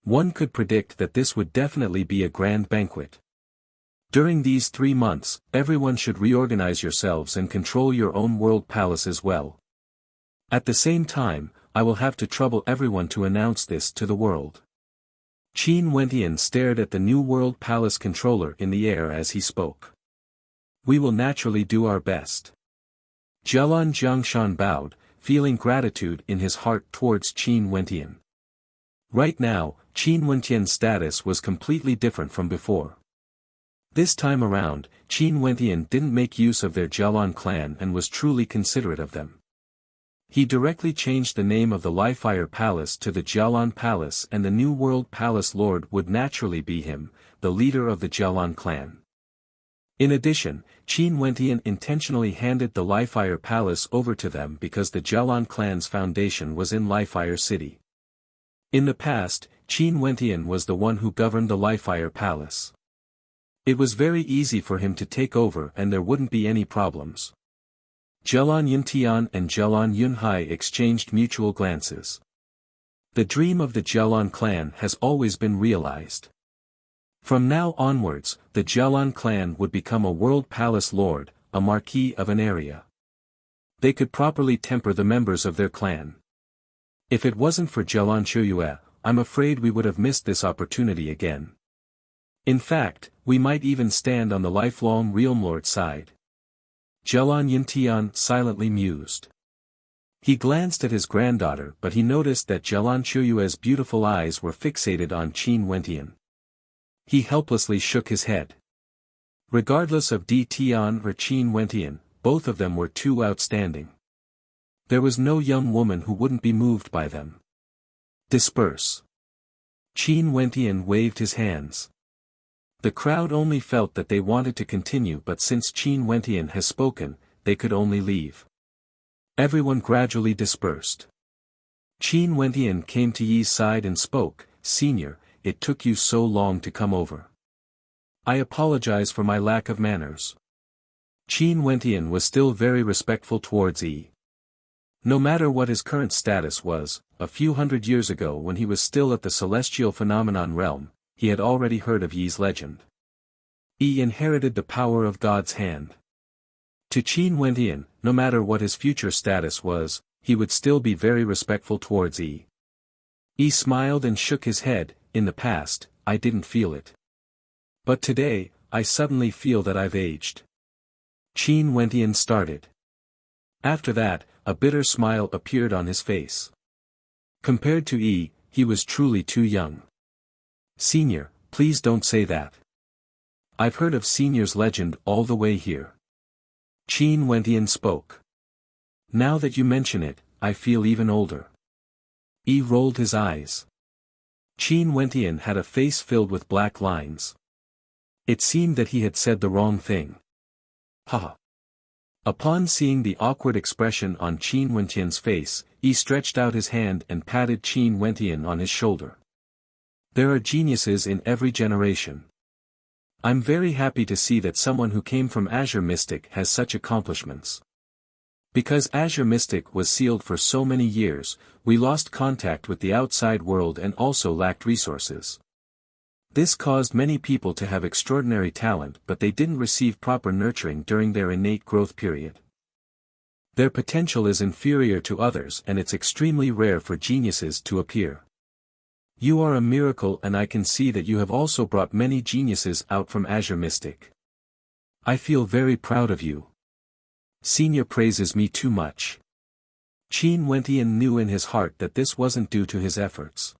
One could predict that this would definitely be a grand banquet. During these 3 months, everyone should reorganize yourselves and control your own world palace as well. At the same time, I will have to trouble everyone to announce this to the world. Qin Wentian stared at the new world palace controller in the air as he spoke. We will naturally do our best. Jialan Jiangshan bowed, feeling gratitude in his heart towards Qin Wentian. Right now, Qin Wentian's status was completely different from before. This time around, Qin Wentian didn't make use of their Jialan clan and was truly considerate of them. He directly changed the name of the Lifire Palace to the Jialan Palace, and the New World Palace Lord would naturally be him, the leader of the Jialan clan. In addition, Qin Wentian intentionally handed the Lifire Palace over to them because the Jialan clan's foundation was in Lifire City. In the past, Qin Wentian was the one who governed the Lifire Palace. It was very easy for him to take over and there wouldn't be any problems. Jialan Yuntian and Jialan Yunhai exchanged mutual glances. The dream of the Jialan clan has always been realized. From now onwards, the Jialan clan would become a world palace lord, a marquis of an area. They could properly temper the members of their clan. If it wasn't for Jialan Shuyue, I'm afraid we would have missed this opportunity again. In fact, we might even stand on the lifelong Realm Lord side. Jialan Yintian silently mused. He glanced at his granddaughter but he noticed that Jialan Shuyue's beautiful eyes were fixated on Qin Wentian. He helplessly shook his head. Regardless of Di Tian or Qin Wentian, both of them were too outstanding. There was no young woman who wouldn't be moved by them. Disperse. Qin Wentian waved his hands. The crowd only felt that they wanted to continue, but since Qin Wentian has spoken, they could only leave. Everyone gradually dispersed. Qin Wentian came to Yi's side and spoke, "Senior, it took you so long to come over. I apologize for my lack of manners." Qin Wentian was still very respectful towards Yi. No matter what his current status was, a few hundred years ago when he was still at the celestial phenomenon realm, he had already heard of Yi's legend. Yi inherited the power of God's hand. To Qin Wentian, no matter what his future status was, he would still be very respectful towards Yi. Yi smiled and shook his head. "In the past, I didn't feel it. But today, I suddenly feel that I've aged." Qin Wentian started. After that, a bitter smile appeared on his face. Compared to Yi, he was truly too young. "Senior, please don't say that. I've heard of Senior's legend all the way here." Qin Wentian spoke. "Now that you mention it, I feel even older." Yi rolled his eyes. Qin Wentian had a face filled with black lines. It seemed that he had said the wrong thing. "Haha." Upon seeing the awkward expression on Qin Wentian's face, Yi stretched out his hand and patted Qin Wentian on his shoulder. "There are geniuses in every generation. I'm very happy to see that someone who came from Azure Mystic has such accomplishments. Because Azure Mystic was sealed for so many years, we lost contact with the outside world and also lacked resources. This caused many people to have extraordinary talent, but they didn't receive proper nurturing during their innate growth period. Their potential is inferior to others, and it's extremely rare for geniuses to appear. You are a miracle, and I can see that you have also brought many geniuses out from Azure Mystic. I feel very proud of you. Senior praises me too much." Qin Wentian knew in his heart that this wasn't due to his efforts.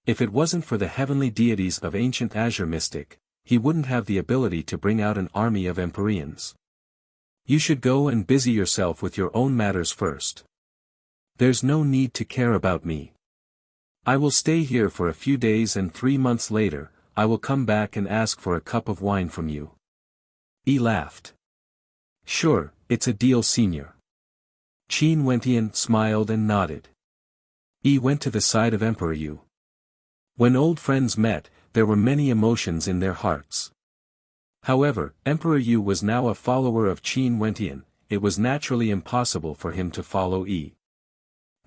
If it wasn't for the heavenly deities of ancient Azure Mystic, he wouldn't have the ability to bring out an army of Empyreans. "You should go and busy yourself with your own matters first. There's no need to care about me. I will stay here for a few days, and 3 months later, I will come back and ask for a cup of wine from you." Yi laughed. "Sure, it's a deal, Senior." Qin Wentian smiled and nodded. Yi went to the side of Emperor Yu. When old friends met, there were many emotions in their hearts. However, Emperor Yu was now a follower of Qin Wentian. It was naturally impossible for him to follow Yi.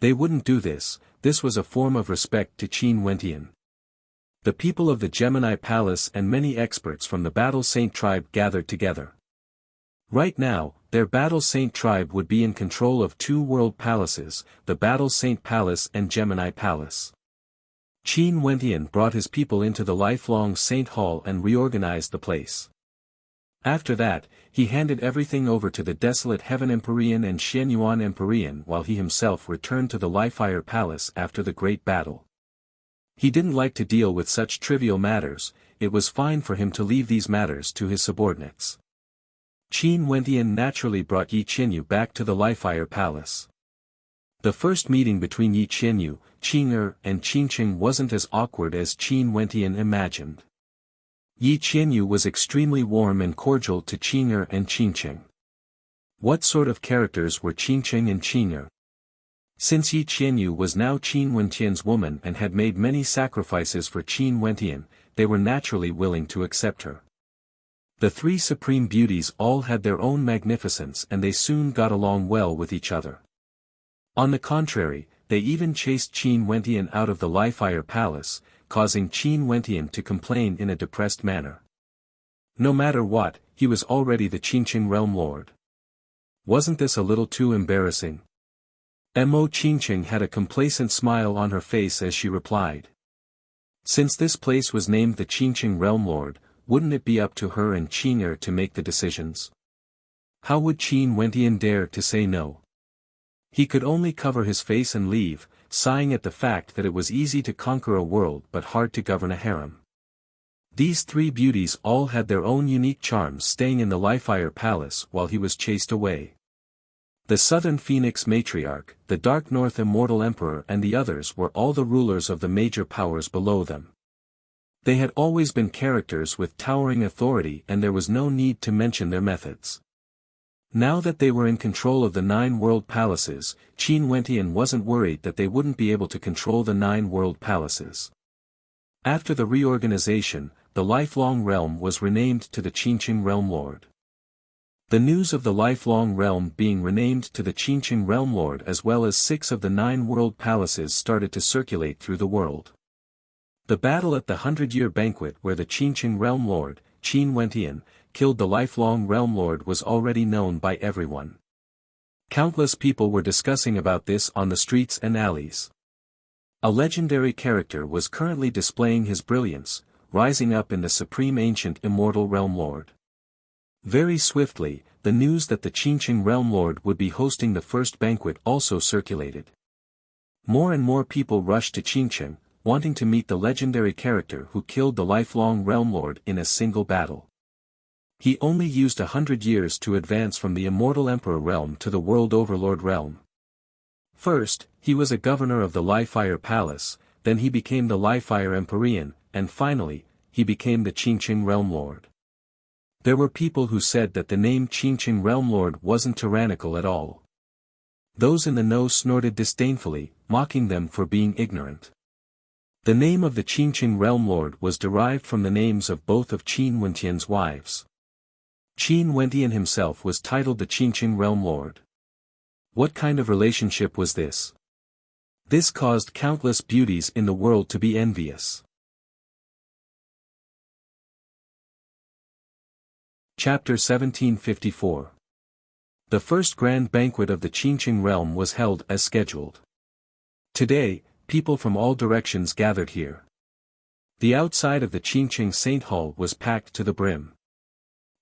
They wouldn't do this. This was a form of respect to Qin Wentian. The people of the Gemini Palace and many experts from the Battle Saint tribe gathered together. Right now, their Battle Saint tribe would be in control of 2 world palaces, the Battle Saint Palace and Gemini Palace. Qin Wentian brought his people into the lifelong Saint Hall and reorganized the place. After that, he handed everything over to the desolate Heaven Empyrean and Xianyuan Empyrean, while he himself returned to the Lifire Palace after the great battle. He didn't like to deal with such trivial matters. It was fine for him to leave these matters to his subordinates. Qin Wentian naturally brought Yi Qianyu back to the Lifire Palace. The first meeting between Yi Qianyu, Qing'er, and Qingqing wasn't as awkward as Qin Wentian imagined. Yi Qianyu was extremely warm and cordial to Qing'er and Qingqing. What sort of characters were Qingqing and Qing'er? Since Yi Qianyu was now Qin Wentian's woman and had made many sacrifices for Qin Wentian, they were naturally willing to accept her. The 3 supreme beauties all had their own magnificence, and they soon got along well with each other. On the contrary, they even chased Qin Wentian out of the Lifire Palace, causing Qin Wentian to complain in a depressed manner. No matter what, he was already the Qingqing realm lord. Wasn't this a little too embarrassing? Mo Qingqing had a complacent smile on her face as she replied. Since this place was named the Qingqing realm lord, wouldn't it be up to her and Qing'er to make the decisions? How would Qin Wentian dare to say no? He could only cover his face and leave, sighing at the fact that it was easy to conquer a world but hard to govern a harem. These 3 beauties all had their own unique charms, staying in the Lifire Palace while he was chased away. The Southern Phoenix Matriarch, the Dark North Immortal Emperor and the others were all the rulers of the major powers below them. They had always been characters with towering authority and there was no need to mention their methods. Now that they were in control of the 9 world palaces, Qin Wentian wasn't worried that they wouldn't be able to control the 9 world palaces. After the reorganization, the lifelong realm was renamed to the Qinqing Realm Lord. The news of the lifelong realm being renamed to the Qinqing Realm Lord as well as 6 of the 9 world palaces started to circulate through the world. The battle at the 100-year banquet where the Qinqing Realm Lord, Qin Wentian, killed the lifelong Realm Lord was already known by everyone. Countless people were discussing about this on the streets and alleys. A legendary character was currently displaying his brilliance, rising up in the supreme ancient immortal Realm Lord. Very swiftly, the news that the Qinqing Realm Lord would be hosting the first banquet also circulated. More and more people rushed to Qinqing, wanting to meet the legendary character who killed the lifelong Realm Lord in a single battle. He only used 100 years to advance from the Immortal Emperor realm to the World Overlord realm. First, he was a governor of the Li-Fire Palace, then he became the Li-Fire Empyrean, and finally, he became the Qinqing Realm Lord. There were people who said that the name Qinqing Realm Lord wasn't tyrannical at all. Those in the know snorted disdainfully, mocking them for being ignorant. The name of the Qinqing Realm Lord was derived from the names of both of Qin Wentian's wives. Qin Wentian himself was titled the Qinqing Realm Lord. What kind of relationship was this? This caused countless beauties in the world to be envious. Chapter 1754. The first grand banquet of the Qinqing realm was held as scheduled. Today, people from all directions gathered here. The outside of the Qinqing Saint Hall was packed to the brim.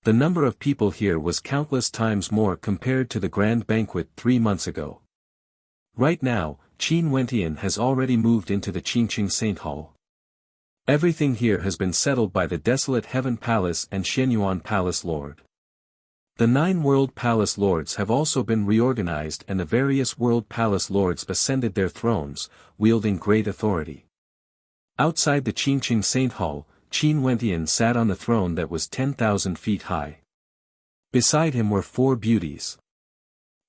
The number of people here was countless times more compared to the grand banquet 3 months ago. Right now, Qin Wentian has already moved into the Qinqing Saint Hall. Everything here has been settled by the desolate Heaven Palace and Shenyuan Palace Lord. The 9 World Palace Lords have also been reorganized and the various World Palace Lords ascended their thrones, wielding great authority. Outside the Qinqing Saint Hall, Qin Wentian sat on the throne that was 10,000 feet high. Beside him were 4 beauties.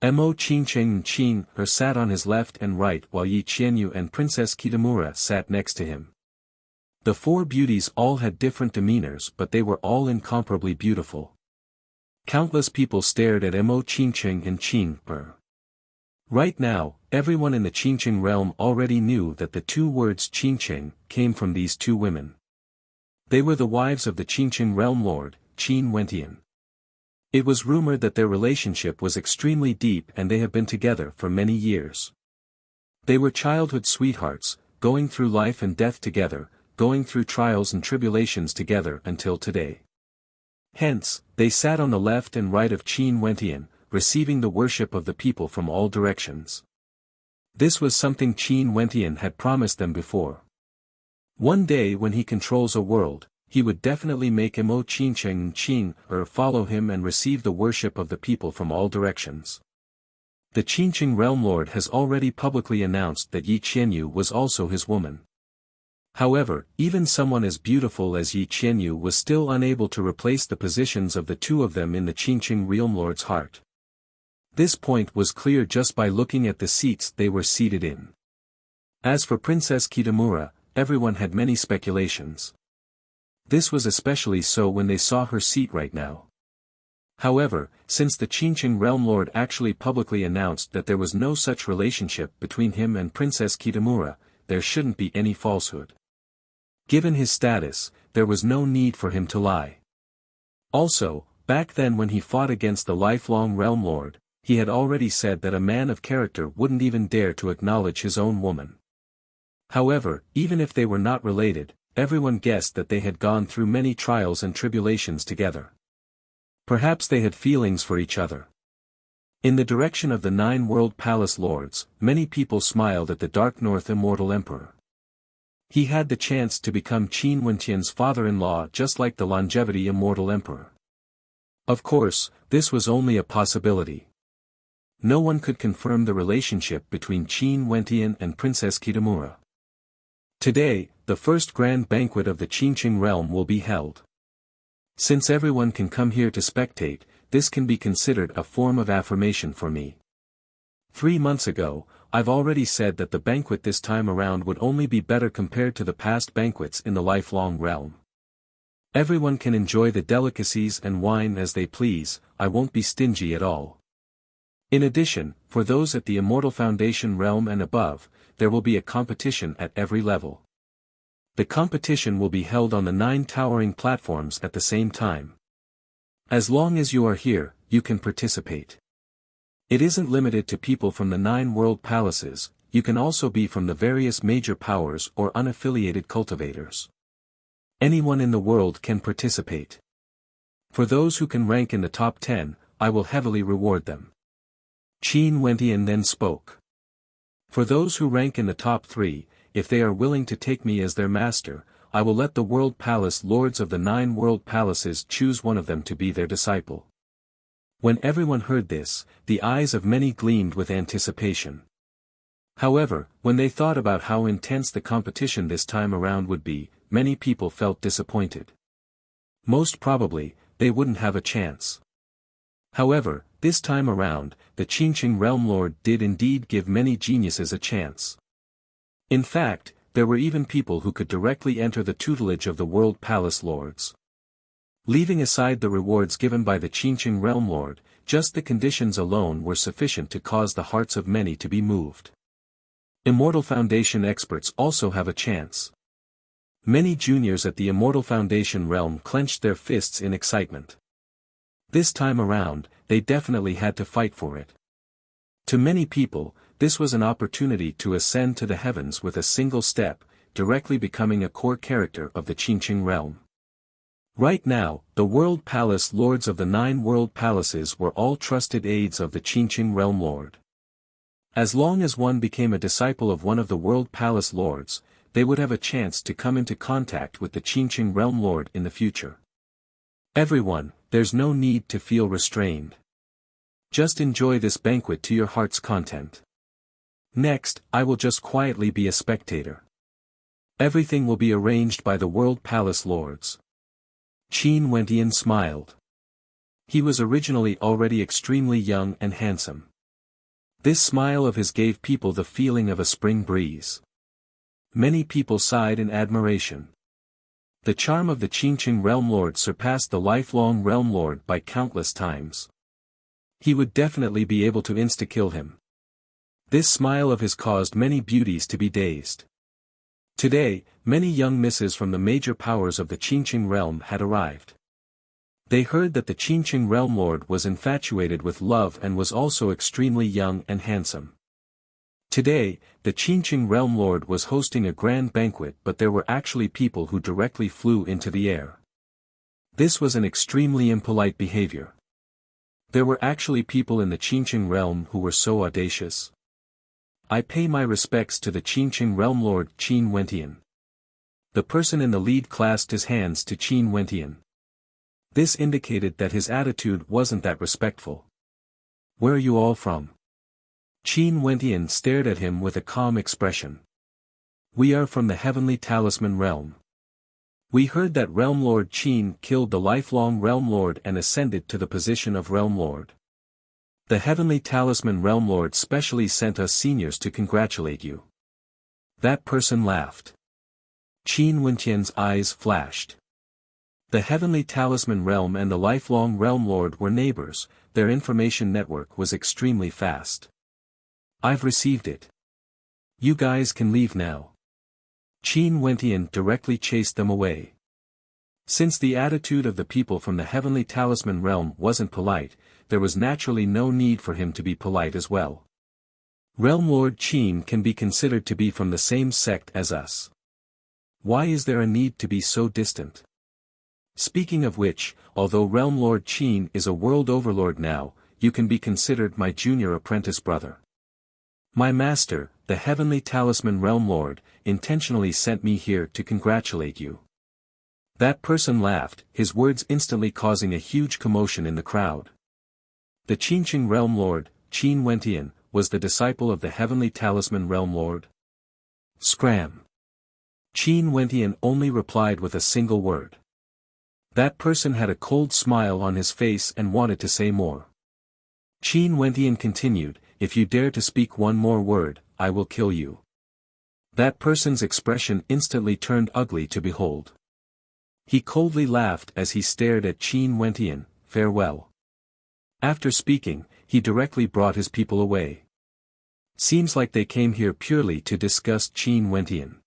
Mo Qinqing Qin her sat on his left and right while Yi Qianyu and Princess Kitamura sat next to him. The 4 beauties all had different demeanors but they were all incomparably beautiful. Countless people stared at Mo Qinqing and Qin her. Right now, everyone in the Qinqing realm already knew that the 2 words Qinqing came from these 2 women. They were the wives of the Qinqing Realm Lord, Qin Wentian. It was rumored that their relationship was extremely deep and they have been together for many years. They were childhood sweethearts, going through life and death together, going through trials and tribulations together until today. Hence, they sat on the left and right of Qin Wentian, receiving the worship of the people from all directions. This was something Qin Wentian had promised them before. One day when he controls a world, he would definitely make Mo Qinqing Qin or follow him and receive the worship of the people from all directions. The Qinqing Realm Lord has already publicly announced that Yi Qianyu was also his woman. However, even someone as beautiful as Yi Qianyu was still unable to replace the positions of the 2 of them in the Qinqing Realm Lord's heart. This point was clear just by looking at the seats they were seated in. As for Princess Kitamura, everyone had many speculations. This was especially so when they saw her seat right now. However, since the Qinqing Realm Lord actually publicly announced that there was no such relationship between him and Princess Kitamura, there shouldn't be any falsehood. Given his status, there was no need for him to lie. Also, back then when he fought against the lifelong Realm Lord, he had already said that a man of character wouldn't even dare to acknowledge his own woman. However, even if they were not related, everyone guessed that they had gone through many trials and tribulations together. Perhaps they had feelings for each other. In the direction of the 9 World Palace Lords, many people smiled at the Dark North Immortal Emperor. He had the chance to become Qin Wentian's father-in-law just like the Longevity Immortal Emperor. Of course, this was only a possibility. no one could confirm the relationship between Qin Wentian and Princess Kitamura. Today, the first grand banquet of the Qingqing realm will be held. Since everyone can come here to spectate, this can be considered a form of affirmation for me. 3 months ago, I've already said that the banquet this time around would only be better compared to the past banquets in the lifelong realm. Everyone can enjoy the delicacies and wine as they please, I won't be stingy at all. In addition, for those at the Immortal Foundation realm and above, there will be a competition at every level. The competition will be held on the 9 towering platforms at the same time. As long as you are here, you can participate. It isn't limited to people from the 9 world palaces, you can also be from the various major powers or unaffiliated cultivators. Anyone in the world can participate. For those who can rank in the top 10, I will heavily reward them. Qin Wentian then spoke. For those who rank in the top 3, if they are willing to take me as their master, I will let the world palace lords of the 9 world palaces choose one of them to be their disciple. When everyone heard this, the eyes of many gleamed with anticipation. However, when they thought about how intense the competition this time around would be, many people felt disappointed. Most probably, they wouldn't have a chance. However, this time around, the Qingqing Realm Lord did indeed give many geniuses a chance. In fact, there were even people who could directly enter the tutelage of the World Palace Lords. Leaving aside the rewards given by the Qingqing Realm Lord, just the conditions alone were sufficient to cause the hearts of many to be moved. Immortal Foundation experts also have a chance. Many juniors at the Immortal Foundation realm clenched their fists in excitement. This time around, they definitely had to fight for it. To many people, this was an opportunity to ascend to the heavens with a single step, directly becoming a core character of the Qingqing realm. Right now, the World Palace Lords of the 9 World Palaces were all trusted aides of the Qingqing Realm Lord. As long as one became a disciple of one of the World Palace Lords, they would have a chance to come into contact with the Qingqing Realm Lord in the future. Everyone, there's no need to feel restrained. Just enjoy this banquet to your heart's content. Next, I will just quietly be a spectator. Everything will be arranged by the World Palace Lords. Qin Wentian smiled. He was originally already extremely young and handsome. This smile of his gave people the feeling of a spring breeze. Many people sighed in admiration. The charm of the Qingqing Realm Lord surpassed the lifelong Realm Lord by countless times. He would definitely be able to insta-kill him. This smile of his caused many beauties to be dazed. Today, many young misses from the major powers of the Qingqing realm had arrived. They heard that the Qingqing Realm Lord was infatuated with love and was also extremely young and handsome. Today, the Qingqing Realm Lord was hosting a grand banquet, but there were actually people who directly flew into the air. This was an extremely impolite behavior. There were actually people in the Qingqing realm who were so audacious. I pay my respects to the Qingqing Realm Lord Qin Wentian. The person in the lead clasped his hands to Qin Wentian. This indicated that his attitude wasn't that respectful. Where are you all from? Qin Wentian stared at him with a calm expression. We are from the Heavenly Talisman realm. We heard that Realm Lord Qin killed the lifelong Realm Lord and ascended to the position of Realm Lord. The Heavenly Talisman Realm Lord specially sent us seniors to congratulate you. That person laughed. Qin Wentian's eyes flashed. The Heavenly Talisman Realm and the lifelong Realm Lord were neighbors, their information network was extremely fast. I've received it. You guys can leave now. Qin Wentian directly chased them away. Since the attitude of the people from the Heavenly Talisman Realm wasn't polite, there was naturally no need for him to be polite as well. Realm Lord Qin can be considered to be from the same sect as us. Why is there a need to be so distant? Speaking of which, although Realm Lord Qin is a world overlord now, you can be considered my junior apprentice brother. My master, the Heavenly Talisman Realm Lord, intentionally sent me here to congratulate you. That person laughed, his words instantly causing a huge commotion in the crowd. The Qingqing Realm Lord, Qin Wentian, was the disciple of the Heavenly Talisman Realm Lord? Scram. Qin Wentian only replied with a single word. That person had a cold smile on his face and wanted to say more. Qin Wentian continued, "If you dare to speak one more word, I will kill you." That person's expression instantly turned ugly to behold. He coldly laughed as he stared at Qin Wentian, "Farewell." After speaking, he directly brought his people away. Seems like they came here purely to discuss Qin Wentian.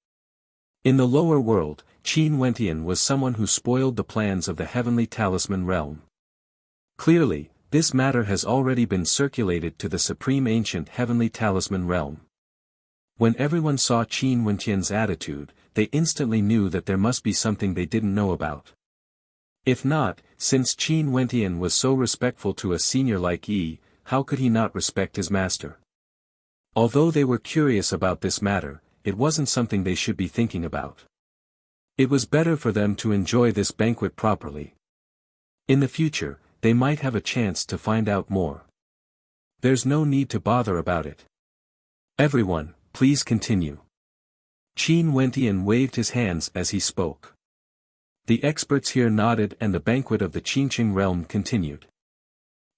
In the lower world, Qin Wentian was someone who spoiled the plans of the Heavenly Talisman realm. Clearly, this matter has already been circulated to the Supreme Ancient Heavenly Talisman realm. When everyone saw Qin Wentian's attitude, they instantly knew that there must be something they didn't know about. If not, since Qin Wentian was so respectful to a senior like Yi, how could he not respect his master? Although they were curious about this matter, it wasn't something they should be thinking about. It was better for them to enjoy this banquet properly. In the future, they might have a chance to find out more. There's no need to bother about it. Everyone, please continue. Qin Wentian waved his hands as he spoke. The experts here nodded and the banquet of the Qingqing realm continued.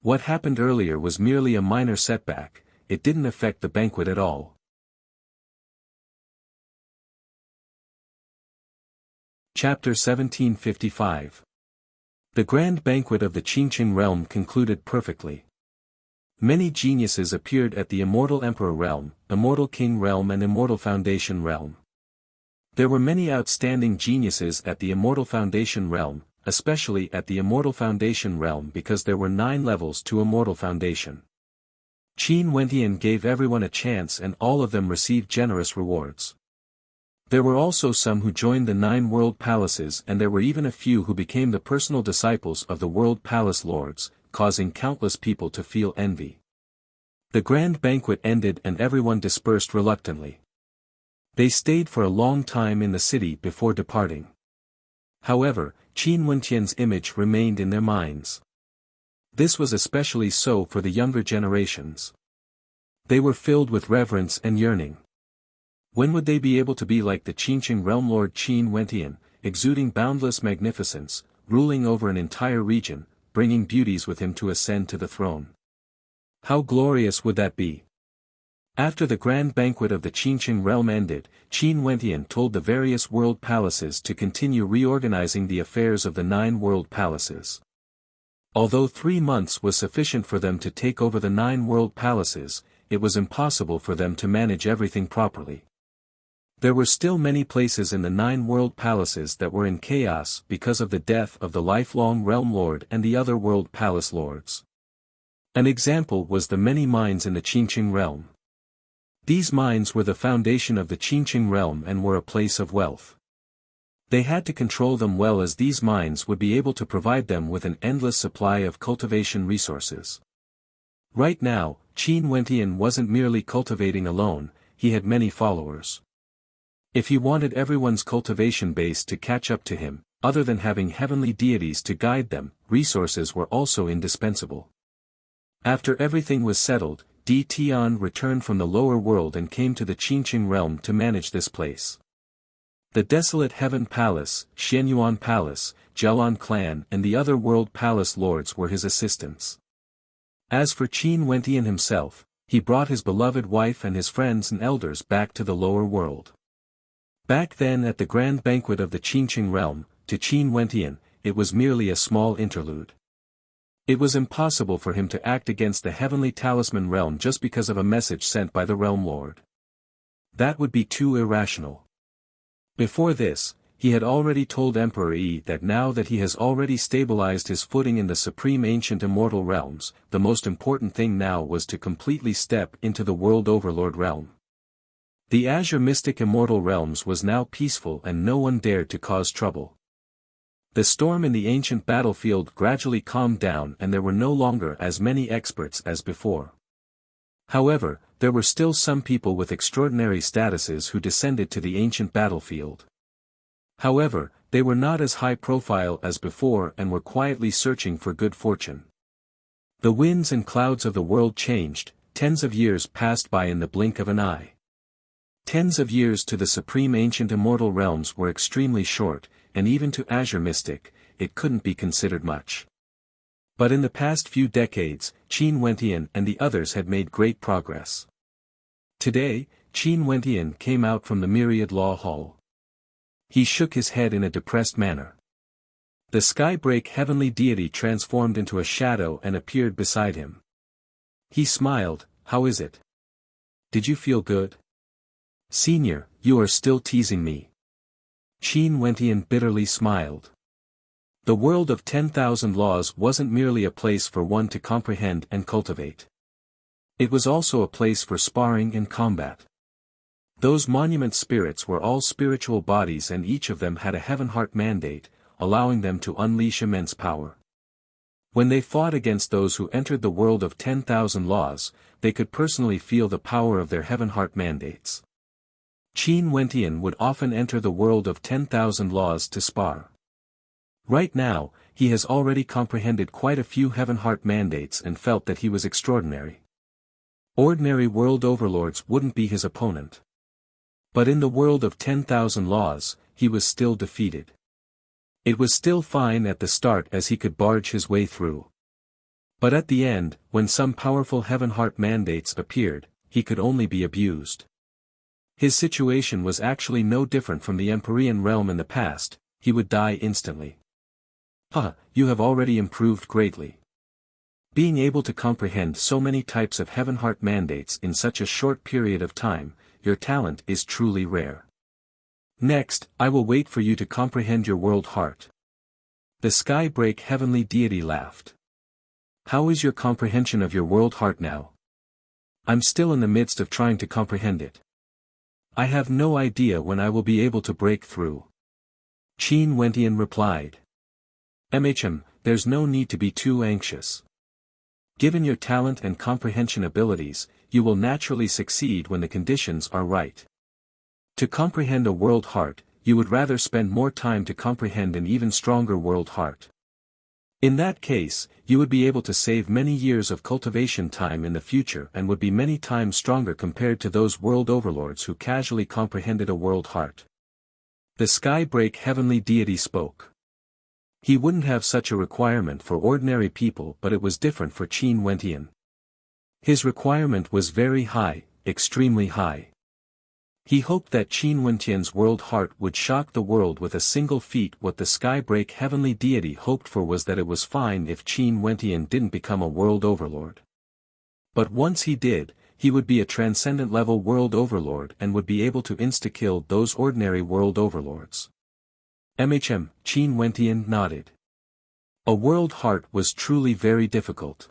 What happened earlier was merely a minor setback, it didn't affect the banquet at all. Chapter 1755. The grand banquet of the Qingqing realm concluded perfectly. Many geniuses appeared at the Immortal Emperor realm, Immortal King realm and Immortal Foundation realm. There were many outstanding geniuses at the Immortal Foundation realm, especially at the Immortal Foundation realm because there were 9 levels to Immortal Foundation. Qin Wentian gave everyone a chance and all of them received generous rewards. There were also some who joined the 9 world palaces and there were even a few who became the personal disciples of the world palace lords, causing countless people to feel envy. The grand banquet ended and everyone dispersed reluctantly. They stayed for a long time in the city before departing. However, Qin Wentian's image remained in their minds. This was especially so for the younger generations. They were filled with reverence and yearning. When would they be able to be like the Qingqing realm lord Qin Wentian, exuding boundless magnificence, ruling over an entire region, bringing beauties with him to ascend to the throne? How glorious would that be? After the grand banquet of the Qingqing realm ended, Qin Wentian told the various world palaces to continue reorganizing the affairs of the 9 world palaces. Although 3 months was sufficient for them to take over the 9 world palaces, it was impossible for them to manage everything properly. There were still many places in the 9 world palaces that were in chaos because of the death of the lifelong realm lord and the other world palace lords. An example was the many mines in the Qingqing realm. These mines were the foundation of the Qingqing realm and were a place of wealth. They had to control them well as these mines would be able to provide them with an endless supply of cultivation resources. Right now, Qin Wentian wasn't merely cultivating alone, he had many followers. If he wanted everyone's cultivation base to catch up to him, other than having heavenly deities to guide them, resources were also indispensable. After everything was settled, Di Tian returned from the lower world and came to the Qingqing realm to manage this place. The desolate Heaven Palace, Xianyuan Palace, Jialan Clan and the other world palace lords were his assistants. As for Qin Wentian himself, he brought his beloved wife and his friends and elders back to the lower world. Back then at the grand banquet of the Qingqing realm, to Qin Wentian, it was merely a small interlude. It was impossible for him to act against the Heavenly Talisman realm just because of a message sent by the Realm Lord. That would be too irrational. Before this, he had already told Emperor Yi that now that he has already stabilized his footing in the supreme ancient immortal realms, the most important thing now was to completely step into the world overlord realm. The Azure Mystic Immortal Realms was now peaceful and no one dared to cause trouble. The storm in the ancient battlefield gradually calmed down and there were no longer as many experts as before. However, there were still some people with extraordinary statuses who descended to the ancient battlefield. However, they were not as high profile as before and were quietly searching for good fortune. The winds and clouds of the world changed, tens of years passed by in the blink of an eye. Tens of years to the supreme ancient immortal realms were extremely short, and even to Azure Mystic, it couldn't be considered much. But in the past few decades, Qin Wentian and the others had made great progress. Today, Qin Wentian came out from the Myriad Law Hall. He shook his head in a depressed manner. The Skybreak heavenly deity transformed into a shadow and appeared beside him. He smiled. "How is it? Did you feel good?" "Senior, you are still teasing me." Qin Wentian bitterly smiled. The world of 10,000 laws wasn't merely a place for one to comprehend and cultivate. It was also a place for sparring and combat. Those monument spirits were all spiritual bodies, and each of them had a heaven heart mandate, allowing them to unleash immense power. When they fought against those who entered the world of 10,000 laws, they could personally feel the power of their heaven heart mandates. Qin Wentian would often enter the world of 10,000 laws to spar. Right now, he has already comprehended quite a few heaven heart mandates and felt that he was extraordinary. Ordinary world overlords wouldn't be his opponent. But in the world of 10,000 laws, he was still defeated. It was still fine at the start as he could barge his way through. But at the end, when some powerful heaven heart mandates appeared, he could only be abused. His situation was actually no different from the Empyrean realm in the past. He would die instantly. You have already improved greatly. Being able to comprehend so many types of heaven heart mandates in such a short period of time, your talent is truly rare. Next, I will wait for you to comprehend your world heart. The Skybreak heavenly deity laughed. How is your comprehension of your world heart now? I'm still in the midst of trying to comprehend it. I have no idea when I will be able to break through. Qin Wentian replied. There's no need to be too anxious. Given your talent and comprehension abilities, you will naturally succeed when the conditions are right. To comprehend a world heart, you would rather spend more time to comprehend an even stronger world heart. In that case, you would be able to save many years of cultivation time in the future and would be many times stronger compared to those world overlords who casually comprehended a world heart. The Skybreak heavenly deity spoke. He wouldn't have such a requirement for ordinary people, but it was different for Qin Wentian. His requirement was very high, extremely high. He hoped that Qin Wentian's world heart would shock the world with a single feat. What the Skybreak heavenly deity hoped for was that it was fine if Qin Wentian didn't become a world overlord. But once he did, he would be a transcendent level world overlord and would be able to insta-kill those ordinary world overlords. Qin Wentian nodded. A world heart was truly very difficult.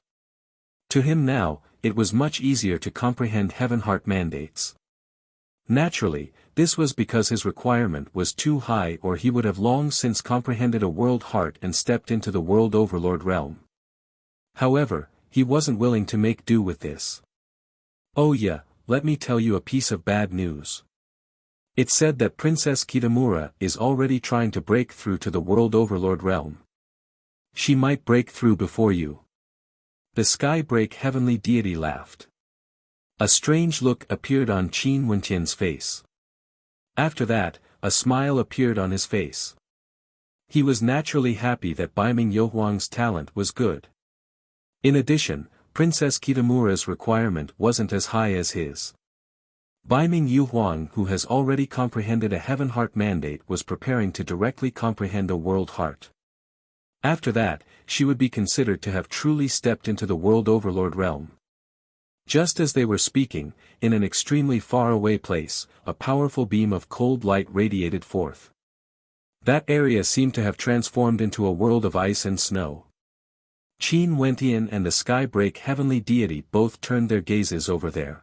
To him now, it was much easier to comprehend heaven heart mandates. Naturally, this was because his requirement was too high, or he would have long since comprehended a world heart and stepped into the world overlord realm. However, he wasn't willing to make do with this. Oh yeah, let me tell you a piece of bad news. It's said that Princess Kitamura is already trying to break through to the world overlord realm. She might break through before you. The Skybreak heavenly deity laughed. A strange look appeared on Qin Wentian's face. After that, a smile appeared on his face. He was naturally happy that Baiming Youhuang's talent was good. In addition, Princess Kitamura's requirement wasn't as high as his. Baiming Youhuang, who has already comprehended a heaven heart mandate, was preparing to directly comprehend a world heart. After that, she would be considered to have truly stepped into the world overlord realm. Just as they were speaking, in an extremely far-away place, a powerful beam of cold light radiated forth. That area seemed to have transformed into a world of ice and snow. Qin Wentian and the Skybreak heavenly deity both turned their gazes over there.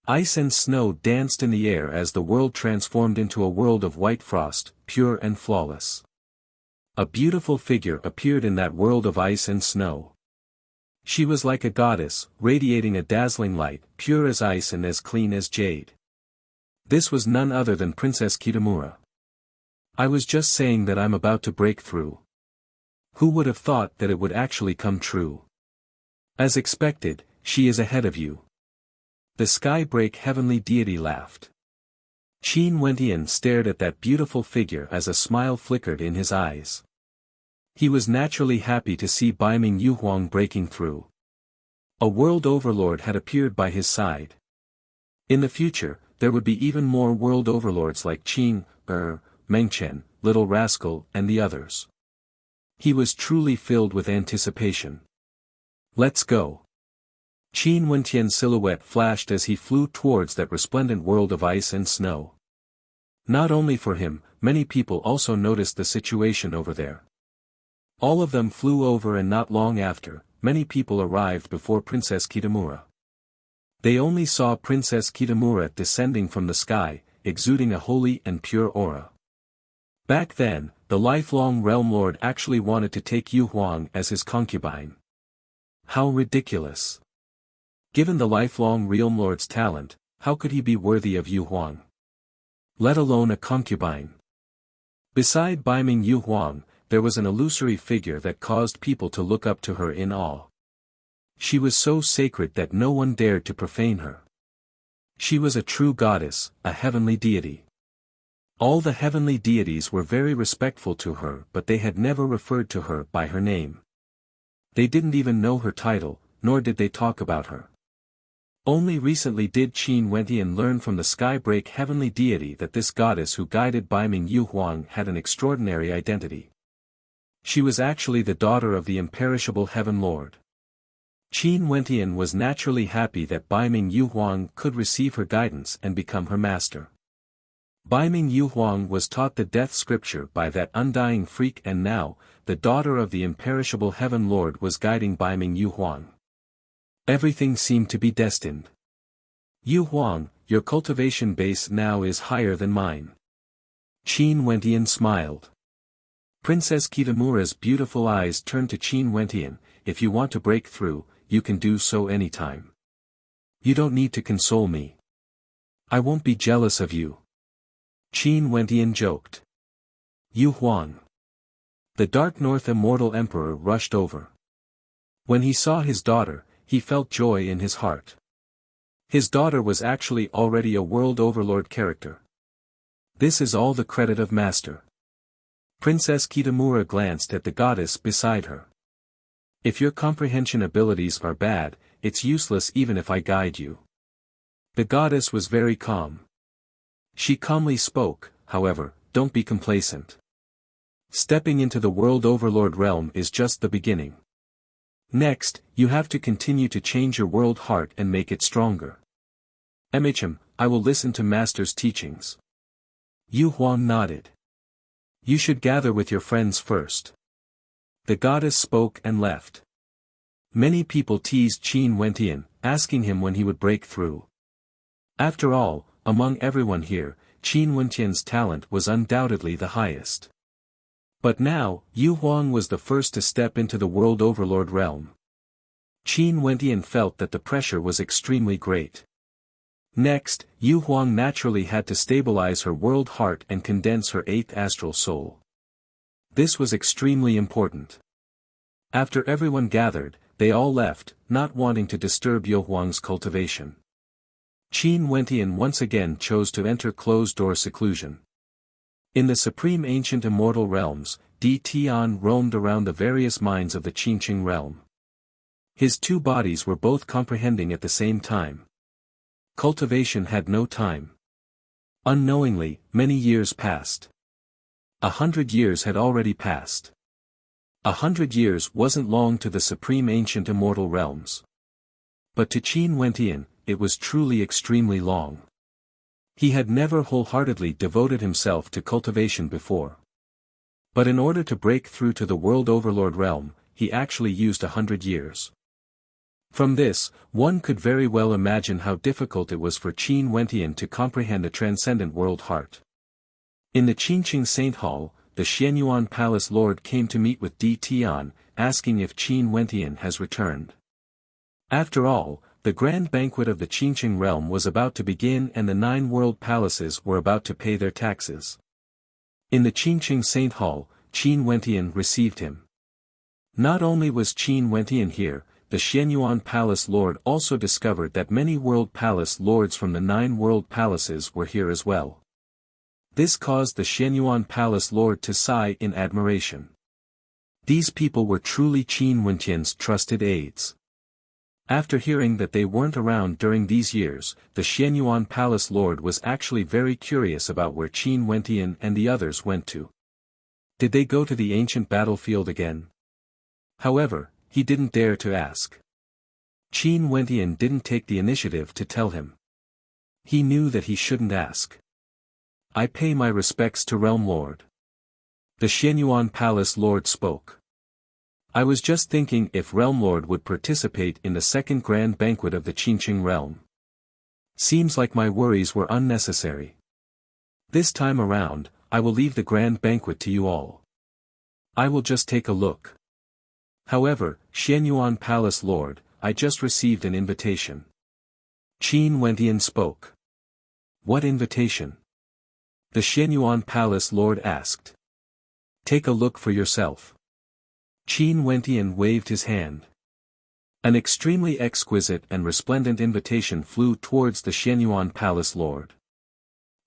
Ice and snow danced in the air as the world transformed into a world of white frost, pure and flawless. A beautiful figure appeared in that world of ice and snow. She was like a goddess, radiating a dazzling light, pure as ice and as clean as jade. This was none other than Princess Kitamura. I was just saying that I'm about to break through. Who would have thought that it would actually come true? As expected, she is ahead of you. The sky-break heavenly deity laughed. Qin Wentian stared at that beautiful figure as a smile flickered in his eyes. He was naturally happy to see Baiming Yuhuang breaking through. A world overlord had appeared by his side. In the future, there would be even more world overlords like Qin, Mengchen, Little Rascal, and the others. He was truly filled with anticipation. Let's go. Qin Wentian's silhouette flashed as he flew towards that resplendent world of ice and snow. Not only for him, many people also noticed the situation over there. All of them flew over, and not long after, many people arrived before Princess Kitamura. They only saw Princess Kitamura descending from the sky, exuding a holy and pure aura. Back then, the lifelong Realm Lord actually wanted to take Yu Huang as his concubine. How ridiculous! Given the lifelong Realm Lord's talent, how could he be worthy of Yu Huang? Let alone a concubine. Beside Baiming Yu Huang, there was an illusory figure that caused people to look up to her in awe. She was so sacred that no one dared to profane her. She was a true goddess, a heavenly deity. All the heavenly deities were very respectful to her, but they had never referred to her by her name. They didn't even know her title, nor did they talk about her. Only recently did Qin Wentian learn from the sky-break heavenly deity that this goddess who guided Baiming Yu Huang had an extraordinary identity. She was actually the daughter of the imperishable Heaven Lord. Qin Wentian was naturally happy that Baiming Yu Huang could receive her guidance and become her master. Baiming Yu Huang was taught the death scripture by that undying freak, and now, the daughter of the imperishable Heaven Lord was guiding Baiming Yu Huang. Everything seemed to be destined. Yu Huang, your cultivation base now is higher than mine. Qin Wentian smiled. Princess Kitamura's beautiful eyes turned to Qin Wentian. If you want to break through, you can do so anytime. You don't need to console me. I won't be jealous of you. Qin Wentian joked. Yu Huang. The Dark North Immortal Emperor rushed over. When he saw his daughter, he felt joy in his heart. His daughter was actually already a world overlord character. This is all the credit of Master. Princess Kitamura glanced at the goddess beside her. If your comprehension abilities are bad, it's useless even if I guide you. The goddess was very calm. She calmly spoke, however, don't be complacent. Stepping into the world overlord realm is just the beginning. Next, you have to continue to change your world heart and make it stronger. I will listen to Master's teachings. Yu Huang nodded. You should gather with your friends first. The goddess spoke and left. Many people teased Qin Wentian, asking him when he would break through. After all, among everyone here, Qin Wentian's talent was undoubtedly the highest. But now, Yu Huang was the first to step into the world overlord realm. Qin Wentian felt that the pressure was extremely great. Next, Yu Huang naturally had to stabilize her world heart and condense her 8th astral soul. This was extremely important. After everyone gathered, they all left, not wanting to disturb Yu Huang's cultivation. Qin Wentian once again chose to enter closed-door seclusion. In the supreme ancient immortal realms, Di Tian roamed around the various minds of the Qingqing realm. His two bodies were both comprehending at the same time. Cultivation had no time. Unknowingly, many years passed. 100 years had already passed. 100 years wasn't long to the supreme ancient immortal realms. But to Qin Wentian, it was truly extremely long. He had never wholeheartedly devoted himself to cultivation before. But in order to break through to the world overlord realm, he actually used 100 years. From this, one could very well imagine how difficult it was for Qin Wentian to comprehend a transcendent world heart. In the Qingqing Saint Hall, the Xianyuan Palace Lord came to meet with Di Tian, asking if Qin Wentian has returned. After all, the grand banquet of the Qingqing realm was about to begin and the 9 world palaces were about to pay their taxes. In the Qingqing Saint Hall, Qin Wentian received him. Not only was Qin Wentian here, the Xianyuan Palace Lord also discovered that many World Palace Lords from the 9 World Palaces were here as well. This caused the Xianyuan Palace Lord to sigh in admiration. These people were truly Qin Wentian's trusted aides. After hearing that they weren't around during these years, the Xianyuan Palace Lord was actually very curious about where Qin Wentian and the others went to. Did they go to the ancient battlefield again? However, he didn't dare to ask. Qin Wentian didn't take the initiative to tell him. He knew that he shouldn't ask. I pay my respects to Realm Lord. The Xianyuan Palace Lord spoke. I was just thinking if Realm Lord would participate in the second grand banquet of the Qinqing realm. Seems like my worries were unnecessary. This time around, I will leave the grand banquet to you all. I will just take a look. However, Xianyuan Palace Lord, I just received an invitation. Qin Wentian spoke. What invitation? The Xianyuan Palace Lord asked. Take a look for yourself. Qin Wentian waved his hand. An extremely exquisite and resplendent invitation flew towards the Xianyuan Palace Lord.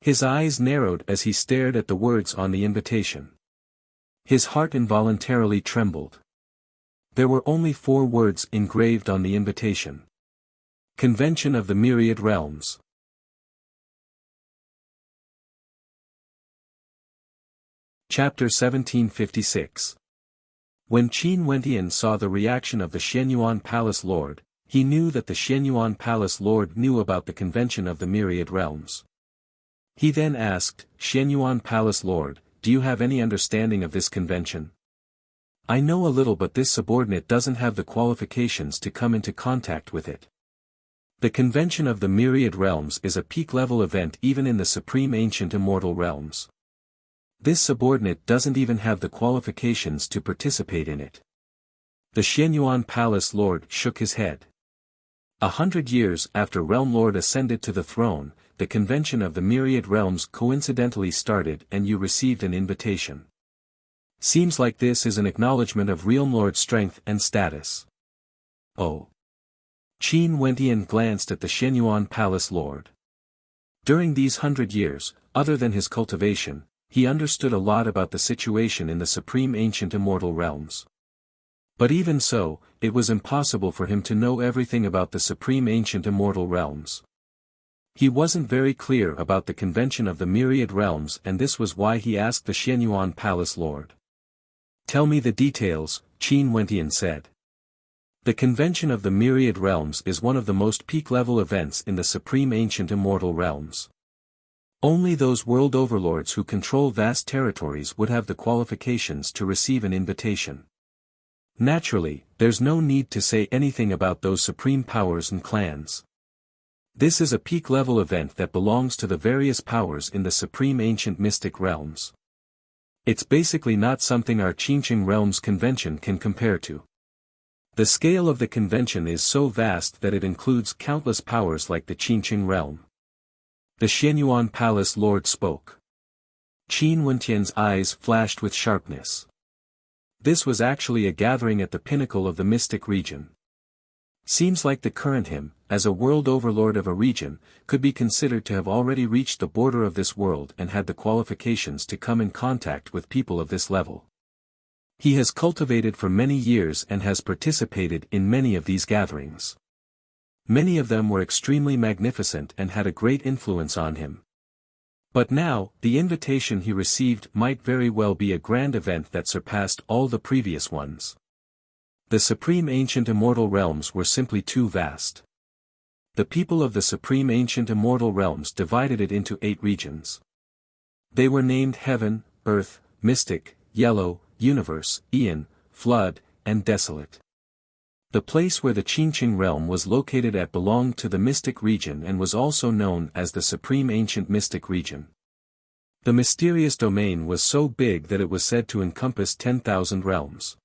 His eyes narrowed as he stared at the words on the invitation. His heart involuntarily trembled. There were only 4 words engraved on the invitation. Convention of the Myriad Realms. Chapter 1756. When Qin Wentian saw the reaction of the Xianyuan Palace Lord, he knew that the Xianyuan Palace Lord knew about the Convention of the Myriad Realms. He then asked, Xianyuan Palace Lord, do you have any understanding of this convention? I know a little, but this subordinate doesn't have the qualifications to come into contact with it. The Convention of the Myriad Realms is a peak-level event even in the Supreme Ancient Immortal Realms. This subordinate doesn't even have the qualifications to participate in it. The Xianyuan Palace Lord shook his head. 100 years after Realm Lord ascended to the throne, the Convention of the Myriad Realms coincidentally started and you received an invitation. Seems like this is an acknowledgement of Realm Lord's strength and status. Oh. Qin Wentian glanced at the Xianyuan Palace Lord. During these 100 years, other than his cultivation, he understood a lot about the situation in the Supreme Ancient Immortal Realms. But even so, it was impossible for him to know everything about the Supreme Ancient Immortal Realms. He wasn't very clear about the Convention of the Myriad Realms, and this was why he asked the Xianyuan Palace Lord. Tell me the details, Qin Wentian said. The Convention of the Myriad Realms is one of the most peak-level events in the Supreme Ancient Immortal Realms. Only those world overlords who control vast territories would have the qualifications to receive an invitation. Naturally, there's no need to say anything about those supreme powers and clans. This is a peak-level event that belongs to the various powers in the Supreme Ancient Mystic Realms. It's basically not something our Qinqing Realms Convention can compare to. The scale of the convention is so vast that it includes countless powers like the Qinqing Realm. The Xianyuan Palace Lord spoke. Qin Wentian's eyes flashed with sharpness. This was actually a gathering at the pinnacle of the mystic region. Seems like the current him, as a world overlord of a region, could be considered to have already reached the border of this world and had the qualifications to come in contact with people of this level. He has cultivated for many years and has participated in many of these gatherings. Many of them were extremely magnificent and had a great influence on him. But now, the invitation he received might very well be a grand event that surpassed all the previous ones. The Supreme Ancient Immortal Realms were simply too vast. The people of the Supreme Ancient Immortal Realms divided it into 8 regions. They were named Heaven, Earth, Mystic, Yellow, Universe, Aeon, Flood, and Desolate. The place where the Qinqing realm was located at belonged to the Mystic region and was also known as the Supreme Ancient Mystic region. The mysterious domain was so big that it was said to encompass 10,000 realms.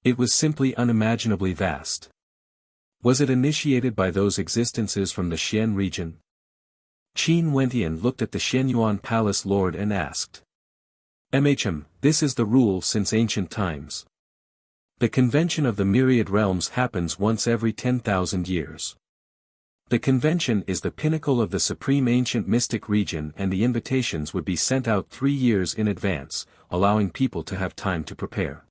It was simply unimaginably vast. Was it initiated by those existences from the Xian region? Qin Wentian looked at the Xianyuan Palace Lord and asked. "MHM, this is the rule since ancient times. The convention of the myriad realms happens once every 10,000 years. The convention is the pinnacle of the supreme ancient mystic region, and the invitations would be sent out 3 years in advance, allowing people to have time to prepare.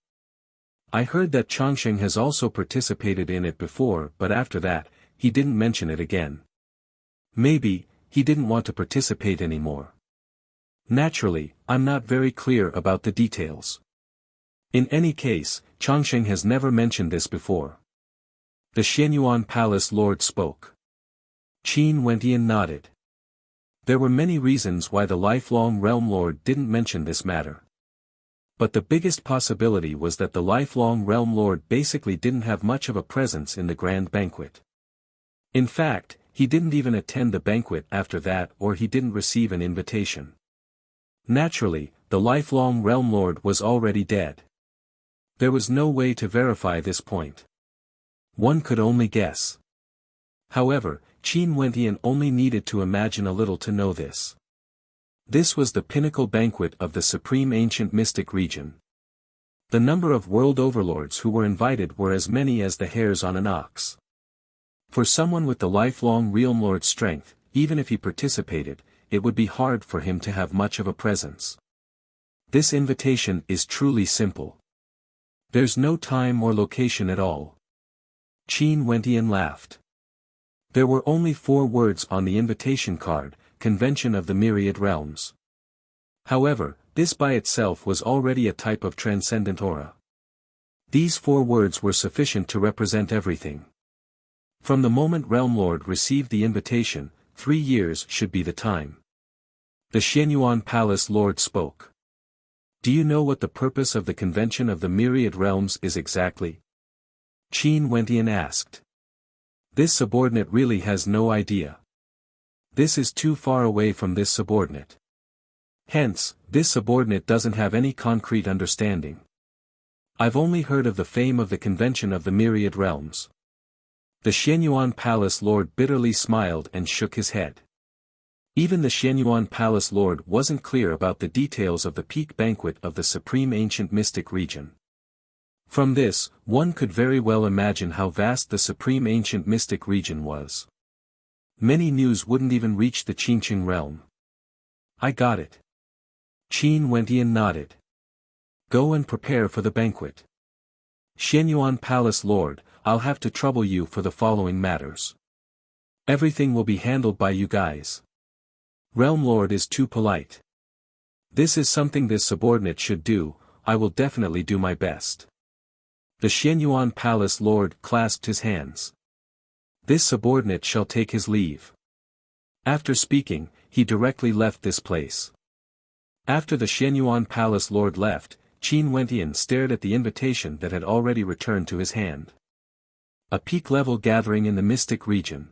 I heard that Chongsheng has also participated in it before, but after that, he didn't mention it again. Maybe, he didn't want to participate anymore. Naturally, I'm not very clear about the details. In any case, Chongsheng has never mentioned this before. The Xianyuan Palace Lord spoke. Qin Wentian nodded. There were many reasons why the lifelong Realm Lord didn't mention this matter. But the biggest possibility was that the lifelong Realm Lord basically didn't have much of a presence in the grand banquet. In fact, he didn't even attend the banquet after that, or he didn't receive an invitation. Naturally, the lifelong Realm Lord was already dead. There was no way to verify this point. One could only guess. However, Qin Wentian only needed to imagine a little to know this. This was the pinnacle banquet of the supreme ancient mystic region. The number of world overlords who were invited were as many as the hairs on an ox. For someone with the lifelong Realm Lord strength, even if he participated, it would be hard for him to have much of a presence. This invitation is truly simple. There's no time or location at all. Qin Wentian laughed. There were only 4 words on the invitation card: Convention of the Myriad Realms. However, this by itself was already a type of transcendent aura. These 4 words were sufficient to represent everything. From the moment Realm Lord received the invitation, 3 years should be the time. The Xianyuan Palace Lord spoke. Do you know what the purpose of the Convention of the Myriad Realms is exactly? Qin Wentian asked. This subordinate really has no idea. This is too far away from this subordinate. Hence, this subordinate doesn't have any concrete understanding. I've only heard of the fame of the Convention of the Myriad Realms. The Xianyuan Palace Lord bitterly smiled and shook his head. Even the Xianyuan Palace Lord wasn't clear about the details of the peak banquet of the supreme ancient mystic region. From this, one could very well imagine how vast the supreme ancient mystic region was. Many news wouldn't even reach the Qingqing realm. I got it. Qin Wentian nodded. Go and prepare for the banquet. Xianyuan Palace Lord, I'll have to trouble you for the following matters. Everything will be handled by you guys. Realm Lord is too polite. This is something this subordinate should do. I will definitely do my best. The Xianyuan Palace Lord clasped his hands. This subordinate shall take his leave. After speaking, he directly left this place. After the Xianyuan Palace Lord left, Qin Wentian stared at the invitation that had already returned to his hand. A peak-level gathering in the mystic region.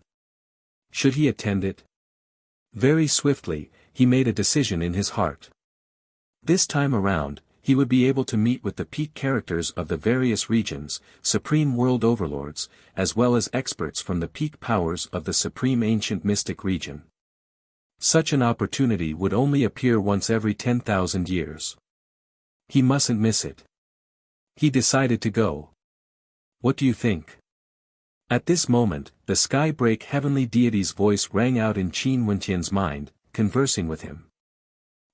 Should he attend it? Very swiftly, he made a decision in his heart. This time around, he would be able to meet with the peak characters of the various regions, supreme world overlords, as well as experts from the peak powers of the supreme ancient mystic region. Such an opportunity would only appear once every 10,000 years. He mustn't miss it. He decided to go. What do you think? At this moment, the sky-break heavenly deity's voice rang out in Qin Wentian's mind, conversing with him.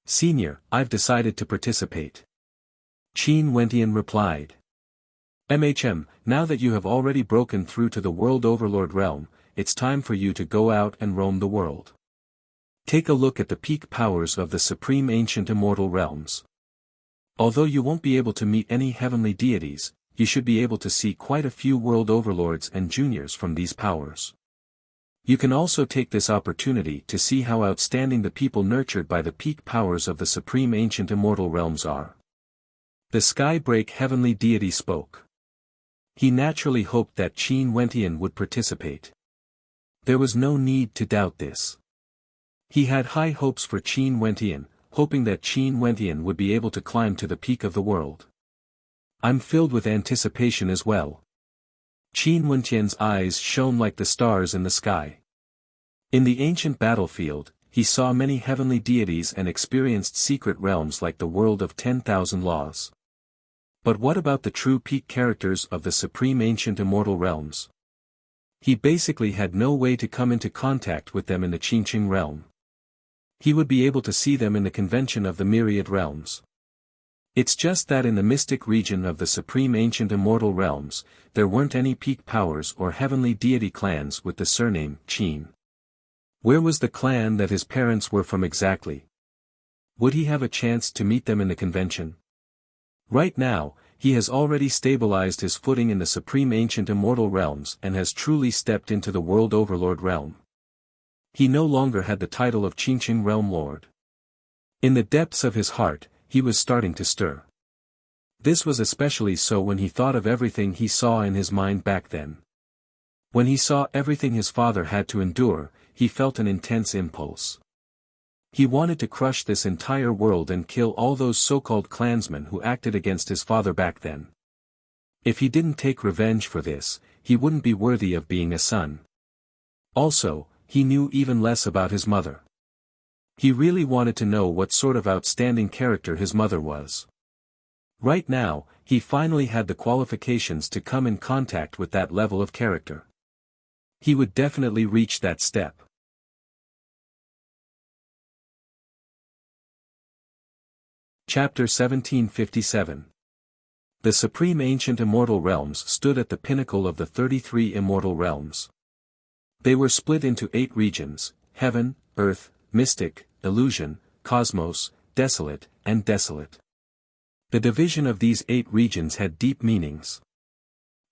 Senior, I've decided to participate. Qin Wentian replied. Now that you have already broken through to the world overlord realm, it's time for you to go out and roam the world. Take a look at the peak powers of the supreme ancient immortal realms. Although you won't be able to meet any heavenly deities, you should be able to see quite a few world overlords and juniors from these powers. You can also take this opportunity to see how outstanding the people nurtured by the peak powers of the supreme ancient immortal realms are. The sky-break heavenly deity spoke. He naturally hoped that Qin Wentian would participate. There was no need to doubt this. He had high hopes for Qin Wentian, hoping that Qin Wentian would be able to climb to the peak of the world. I'm filled with anticipation as well. Qin Wentian's eyes shone like the stars in the sky. In the ancient battlefield, he saw many heavenly deities and experienced secret realms like the world of 10,000 laws. But what about the true peak characters of the supreme ancient immortal realms? He basically had no way to come into contact with them in the Qingqing realm. He would be able to see them in the convention of the myriad realms. It's just that in the mystic region of the supreme ancient immortal realms, there weren't any peak powers or heavenly deity clans with the surname Qin. Where was the clan that his parents were from exactly? Would he have a chance to meet them in the convention? Right now, he has already stabilized his footing in the supreme ancient immortal realms and has truly stepped into the world overlord realm. He no longer had the title of Qingqing Realm Lord. In the depths of his heart, he was starting to stir. This was especially so when he thought of everything he saw in his mind back then. When he saw everything his father had to endure, he felt an intense impulse. He wanted to crush this entire world and kill all those so-called clansmen who acted against his father back then. If he didn't take revenge for this, he wouldn't be worthy of being a son. Also, he knew even less about his mother. He really wanted to know what sort of outstanding character his mother was. Right now, he finally had the qualifications to come in contact with that level of character. He would definitely reach that step. Chapter 1757. The supreme ancient immortal realms stood at the pinnacle of the 33 immortal realms. They were split into 8 regions: heaven, earth, mystic, illusion, cosmos, desolate, and desolate. The division of these 8 regions had deep meanings.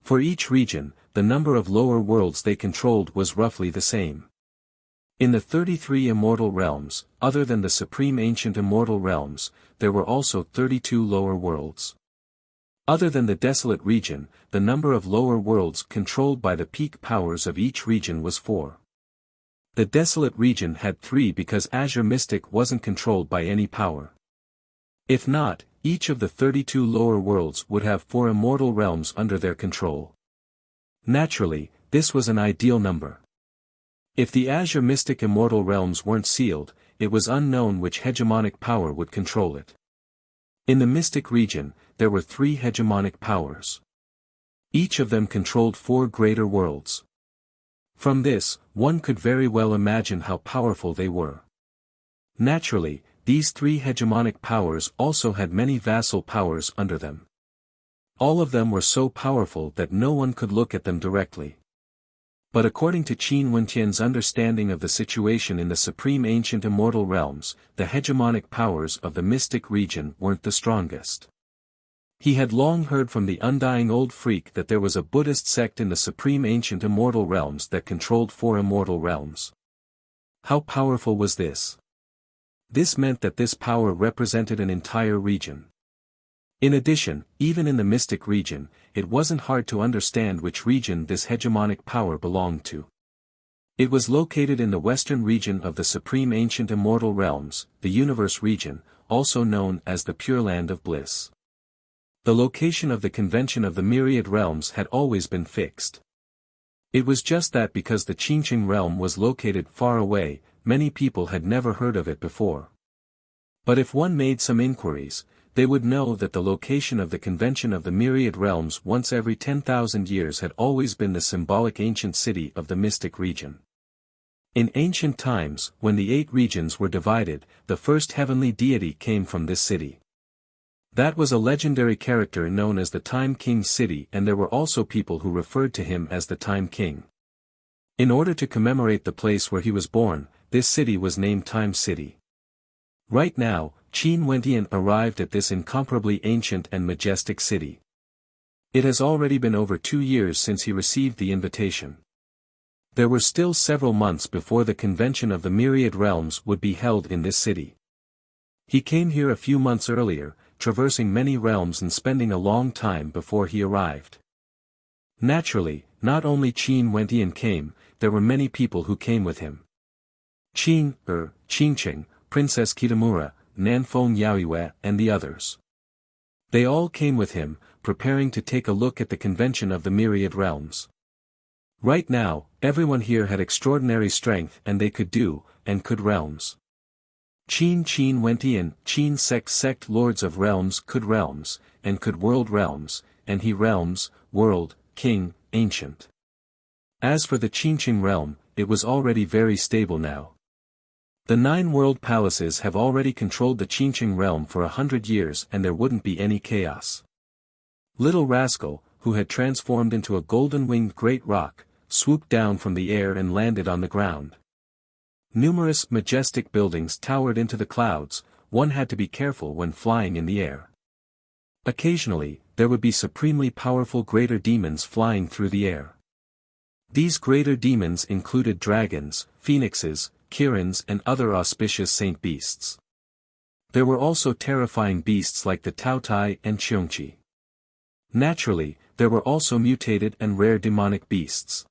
For each region, the number of lower worlds they controlled was roughly the same. In the 33 immortal realms, other than the supreme ancient immortal realms, there were also 32 lower worlds. Other than the desolate region, the number of lower worlds controlled by the peak powers of each region was 4. The desolate region had 3 because Azure Mystic wasn't controlled by any power. If not, each of the 32 lower worlds would have 4 immortal realms under their control. Naturally, this was an ideal number. If the Azure Mystic immortal realms weren't sealed, it was unknown which hegemonic power would control it. In the mystic region, there were 3 hegemonic powers. Each of them controlled 4 greater worlds. From this, one could very well imagine how powerful they were. Naturally, these 3 hegemonic powers also had many vassal powers under them. All of them were so powerful that no one could look at them directly. But according to Qin Wentian's understanding of the situation in the supreme ancient immortal realms, the hegemonic powers of the mystic region weren't the strongest. He had long heard from the undying old freak that there was a Buddhist sect in the supreme ancient immortal realms that controlled 4 immortal realms. How powerful was this? This meant that this power represented an entire region. In addition, even in the mystic region, it wasn't hard to understand which region this hegemonic power belonged to. It was located in the western region of the supreme ancient immortal realms, the universe region, also known as the Pure Land of Bliss. The location of the convention of the myriad realms had always been fixed. It was just that because the Qingqing realm was located far away, many people had never heard of it before. But if one made some inquiries, they would know that the location of the convention of the myriad realms once every 10,000 years had always been the symbolic ancient city of the mystic region. In ancient times, when the 8 regions were divided, the first heavenly deity came from this city. That was a legendary character known as the Time King's city, and there were also people who referred to him as the Time King. In order to commemorate the place where he was born, this city was named Time City. Right now, Qin Wentian arrived at this incomparably ancient and majestic city. It has already been over 2 years since he received the invitation. There were still several months before the convention of the myriad realms would be held in this city. He came here a few months earlier, traversing many realms and spending a long time before he arrived. Naturally, not only Qin Wentian came, there were many people who came with him. Qingqing, Princess Kitamura, Nanfeng Yaoyue, and the others. They all came with him, preparing to take a look at the convention of the myriad realms. Right now, everyone here had extraordinary strength and they could do, and could realms. Qin Wentian, Qin sect lords of realms could realms, and could world realms, and he realms, world, king, ancient. As for the Qingqing realm, it was already very stable now. The 9 world palaces have already controlled the Qingqing realm for 100 years and there wouldn't be any chaos. Little Rascal, who had transformed into a golden-winged great rock, swooped down from the air and landed on the ground. Numerous majestic buildings towered into the clouds, one had to be careful when flying in the air. Occasionally, there would be supremely powerful greater demons flying through the air. These greater demons included dragons, phoenixes, kirans and other auspicious saint beasts. There were also terrifying beasts like the Taotai and Qiongqi. Naturally, there were also mutated and rare demonic beasts.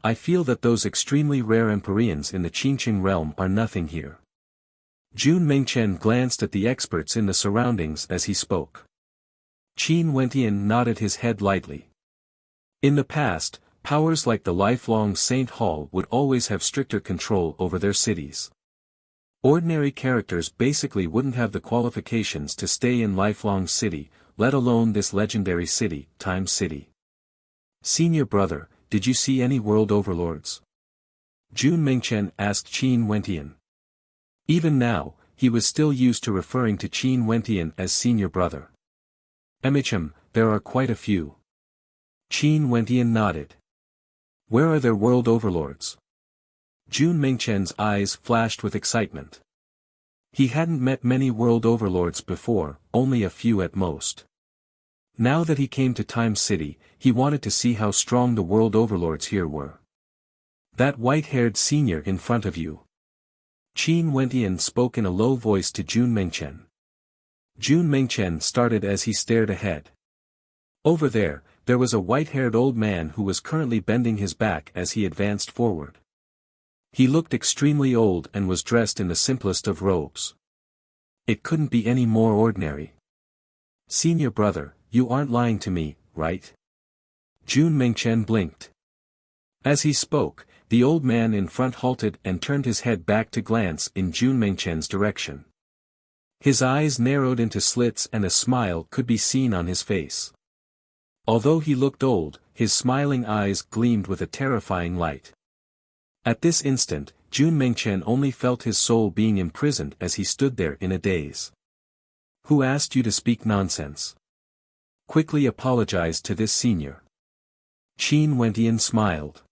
I feel that those extremely rare Empyreans in the Qingqing realm are nothing here. Jun Mengchen glanced at the experts in the surroundings as he spoke. Qin Wentian nodded his head lightly. In the past, powers like the lifelong Saint Hall would always have stricter control over their cities. Ordinary characters basically wouldn't have the qualifications to stay in lifelong city, let alone this legendary city, Time City. Senior brother, did you see any world overlords? Jun Mengchen asked Qin Wentian. Even now, he was still used to referring to Qin Wentian as senior brother. There are quite a few. Qin Wentian nodded. Where are their world overlords? Jun Mengchen's eyes flashed with excitement. He hadn't met many world overlords before, only a few at most. Now that he came to Time City, he wanted to see how strong the world overlords here were. That white-haired senior in front of you. Qin Wentian spoke in a low voice to Jun Mengchen. Jun Mengchen started as he stared ahead. Over there was a white-haired old man who was currently bending his back as he advanced forward. He looked extremely old and was dressed in the simplest of robes. It couldn't be any more ordinary. Senior brother, you aren't lying to me, right? Jun Mengchen blinked. As he spoke, the old man in front halted and turned his head back to glance in Jun Mengchen's direction. His eyes narrowed into slits and a smile could be seen on his face. Although he looked old, his smiling eyes gleamed with a terrifying light. At this instant, Jun Mengchen only felt his soul being imprisoned as he stood there in a daze. Who asked you to speak nonsense? Quickly apologized to this senior. Qin Wentian smiled.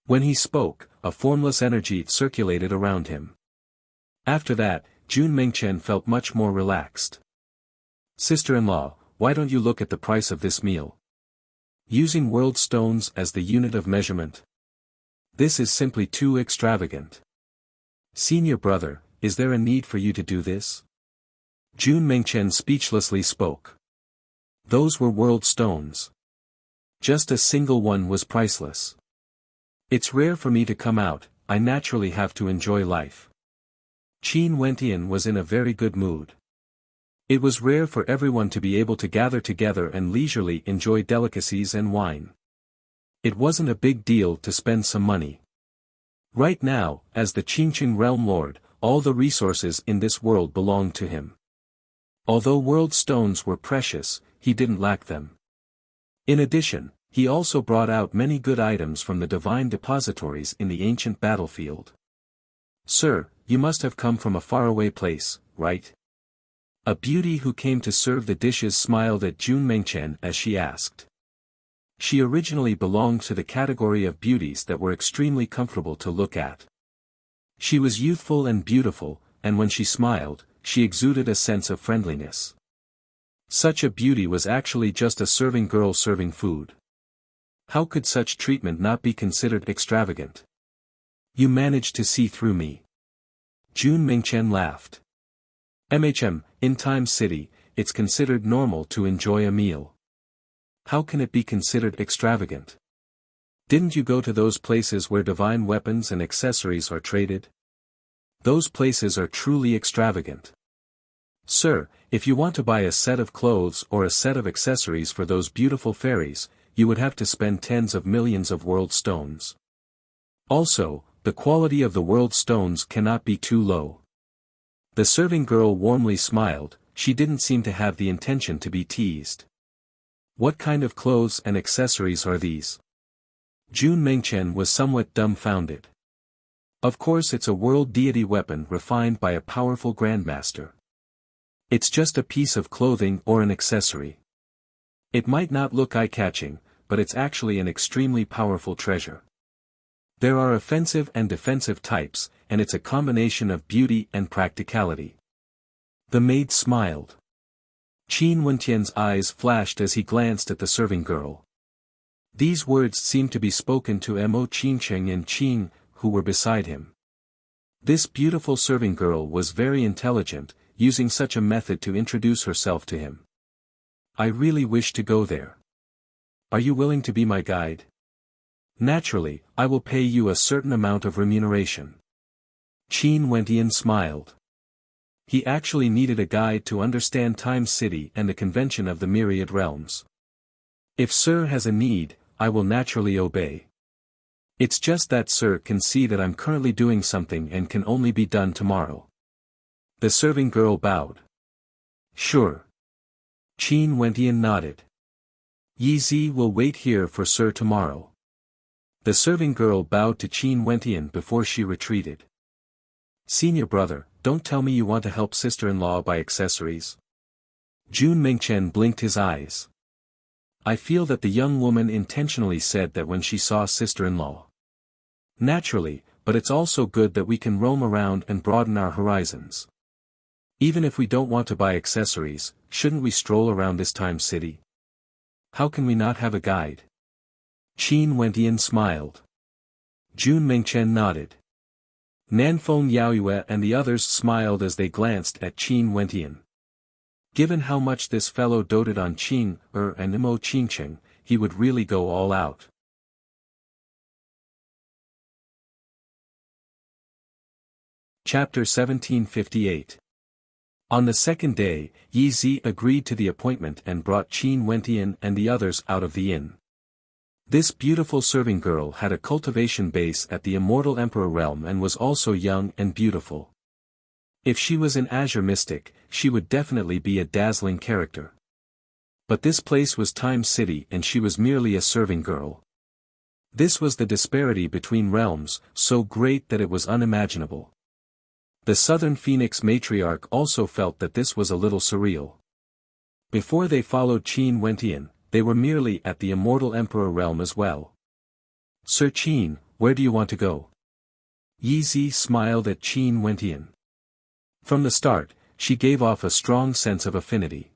When he spoke, a formless energy circulated around him. After that, Jun Mengchen felt much more relaxed. Sister-in-law, why don't you look at the price of this meal? Using world stones as the unit of measurement. This is simply too extravagant. Senior brother, is there a need for you to do this? Jun Mengchen speechlessly spoke. Those were world stones. Just a single one was priceless. It's rare for me to come out, I naturally have to enjoy life. Qin Wentian was in a very good mood. It was rare for everyone to be able to gather together and leisurely enjoy delicacies and wine. It wasn't a big deal to spend some money. Right now, as the Qingqing realm lord, all the resources in this world belonged to him. Although world stones were precious, he didn't lack them. In addition, he also brought out many good items from the divine depositories in the ancient battlefield. Sir, you must have come from a faraway place, right? A beauty who came to serve the dishes smiled at Jun Mengchen as she asked. She originally belonged to the category of beauties that were extremely comfortable to look at. She was youthful and beautiful, and when she smiled, she exuded a sense of friendliness. Such a beauty was actually just a serving girl serving food. How could such treatment not be considered extravagant? You managed to see through me. Jun Mengchen laughed. In Time City, it's considered normal to enjoy a meal. How can it be considered extravagant? Didn't you go to those places where divine weapons and accessories are traded? Those places are truly extravagant. Sir, if you want to buy a set of clothes or a set of accessories for those beautiful fairies, you would have to spend tens of millions of world stones. Also, the quality of the world stones cannot be too low. The serving girl warmly smiled, she didn't seem to have the intention to be teased. What kind of clothes and accessories are these? Jun Mengchen was somewhat dumbfounded. Of course it's a world deity weapon refined by a powerful grandmaster. It's just a piece of clothing or an accessory. It might not look eye-catching, but it's actually an extremely powerful treasure. There are offensive and defensive types, and it's a combination of beauty and practicality. The maid smiled. Qin Wentian's eyes flashed as he glanced at the serving girl. These words seemed to be spoken to Mo Qingcheng and Qing, who were beside him. This beautiful serving girl was very intelligent, using such a method to introduce herself to him. I really wish to go there. Are you willing to be my guide? Naturally, I will pay you a certain amount of remuneration. Qin Wentian smiled. He actually needed a guide to understand Time City and the convention of the myriad realms. If Sir has a need, I will naturally obey. It's just that Sir can see that I'm currently doing something and can only be done tomorrow. The serving girl bowed. Sure. Qin Wentian nodded. Yi Zi will wait here for Sir tomorrow. The serving girl bowed to Qin Wentian before she retreated. Senior brother, don't tell me you want to help sister-in-law buy accessories. Jun Mengchen blinked his eyes. I feel that the young woman intentionally said that when she saw sister-in-law. Naturally, but it's also good that we can roam around and broaden our horizons. Even if we don't want to buy accessories, shouldn't we stroll around this Time City? How can we not have a guide? Qin Wentian smiled. Jun Mengchen nodded. Nanfeng Yaoyue and the others smiled as they glanced at Qin Wentian. Given how much this fellow doted on Qing and Mo Qingcheng, he would really go all out. Chapter 1758. On the second day, Yi Zi agreed to the appointment and brought Qin Wentian and the others out of the inn. This beautiful serving girl had a cultivation base at the Immortal Emperor realm and was also young and beautiful. If she was an Azure Mystic, she would definitely be a dazzling character. But this place was Time City and she was merely a serving girl. This was the disparity between realms, so great that it was unimaginable. The Southern Phoenix matriarch also felt that this was a little surreal. Before they followed Qin Wentian, they were merely at the Immortal Emperor realm as well. Sir Qin, where do you want to go? Yi Zi smiled at Qin Wentian. From the start, she gave off a strong sense of affinity.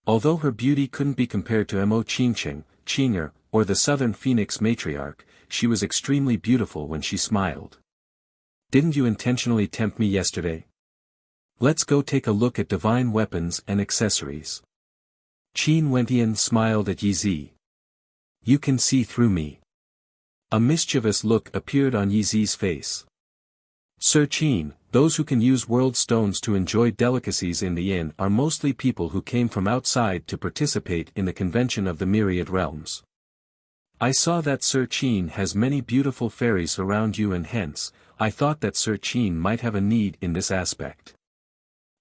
Although her beauty couldn't be compared to Mo Qingcheng, Qinger, or the Southern Phoenix matriarch, she was extremely beautiful when she smiled. Didn't you intentionally tempt me yesterday? Let's go take a look at divine weapons and accessories. Qin Wentian smiled at Yi Zi. You can see through me. A mischievous look appeared on Yi Zi's face. Sir Qin, those who can use world stones to enjoy delicacies in the inn are mostly people who came from outside to participate in the convention of the myriad realms. I saw that Sir Qin has many beautiful fairies around you and hence, I thought that Sir Qin might have a need in this aspect.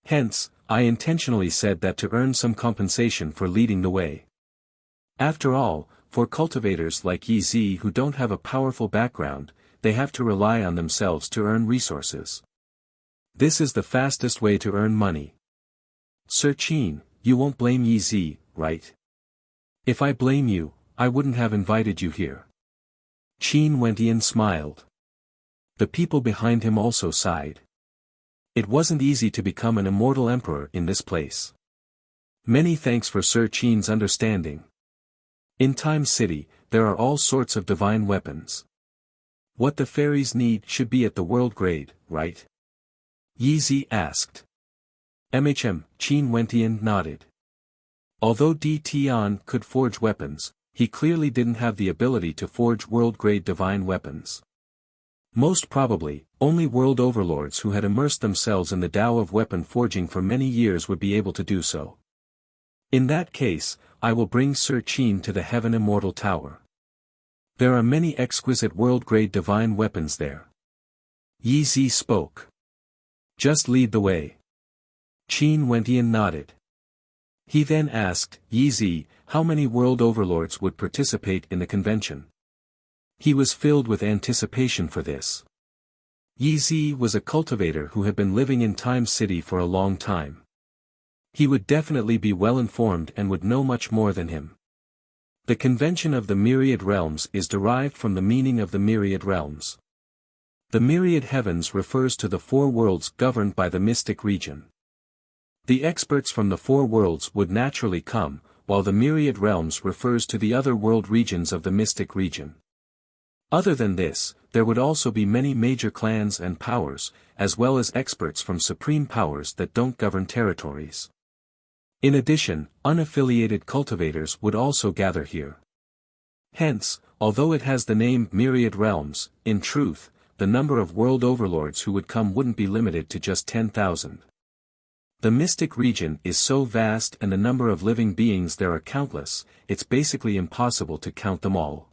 Hence, I intentionally said that to earn some compensation for leading the way. After all, for cultivators like Yi Zi who don't have a powerful background, they have to rely on themselves to earn resources. This is the fastest way to earn money. Sir Qin, you won't blame Yi Zi, right? If I blame you, I wouldn't have invited you here. Qin Wentian smiled. The people behind him also sighed. It wasn't easy to become an immortal emperor in this place. Many thanks for Sir Qin's understanding. In Time City, there are all sorts of divine weapons. What the fairies need should be at the world grade, right? Yi Zi asked. Qin Wentian nodded. Although Di Tian could forge weapons, he clearly didn't have the ability to forge world-grade divine weapons. Most probably, only world overlords who had immersed themselves in the Tao of weapon forging for many years would be able to do so. In that case, I will bring Sir Qin to the Heaven Immortal Tower. There are many exquisite world-grade divine weapons there. Yi Zi spoke. Just lead the way. Qin Wentian nodded. He then asked Yi Zi how many world overlords would participate in the convention. He was filled with anticipation for this. Yi Zi was a cultivator who had been living in Time City for a long time. He would definitely be well informed and would know much more than him. The convention of the myriad realms is derived from the meaning of the myriad realms. The myriad heavens refers to the four worlds governed by the mystic region. The experts from the four worlds would naturally come, while the myriad realms refers to the other world regions of the mystic region. Other than this, there would also be many major clans and powers, as well as experts from supreme powers that don't govern territories. In addition, unaffiliated cultivators would also gather here. Hence, although it has the name Myriad Realms, in truth, the number of world overlords who would come wouldn't be limited to just 10,000. The mystic region is so vast and the number of living beings there are countless, it's basically impossible to count them all.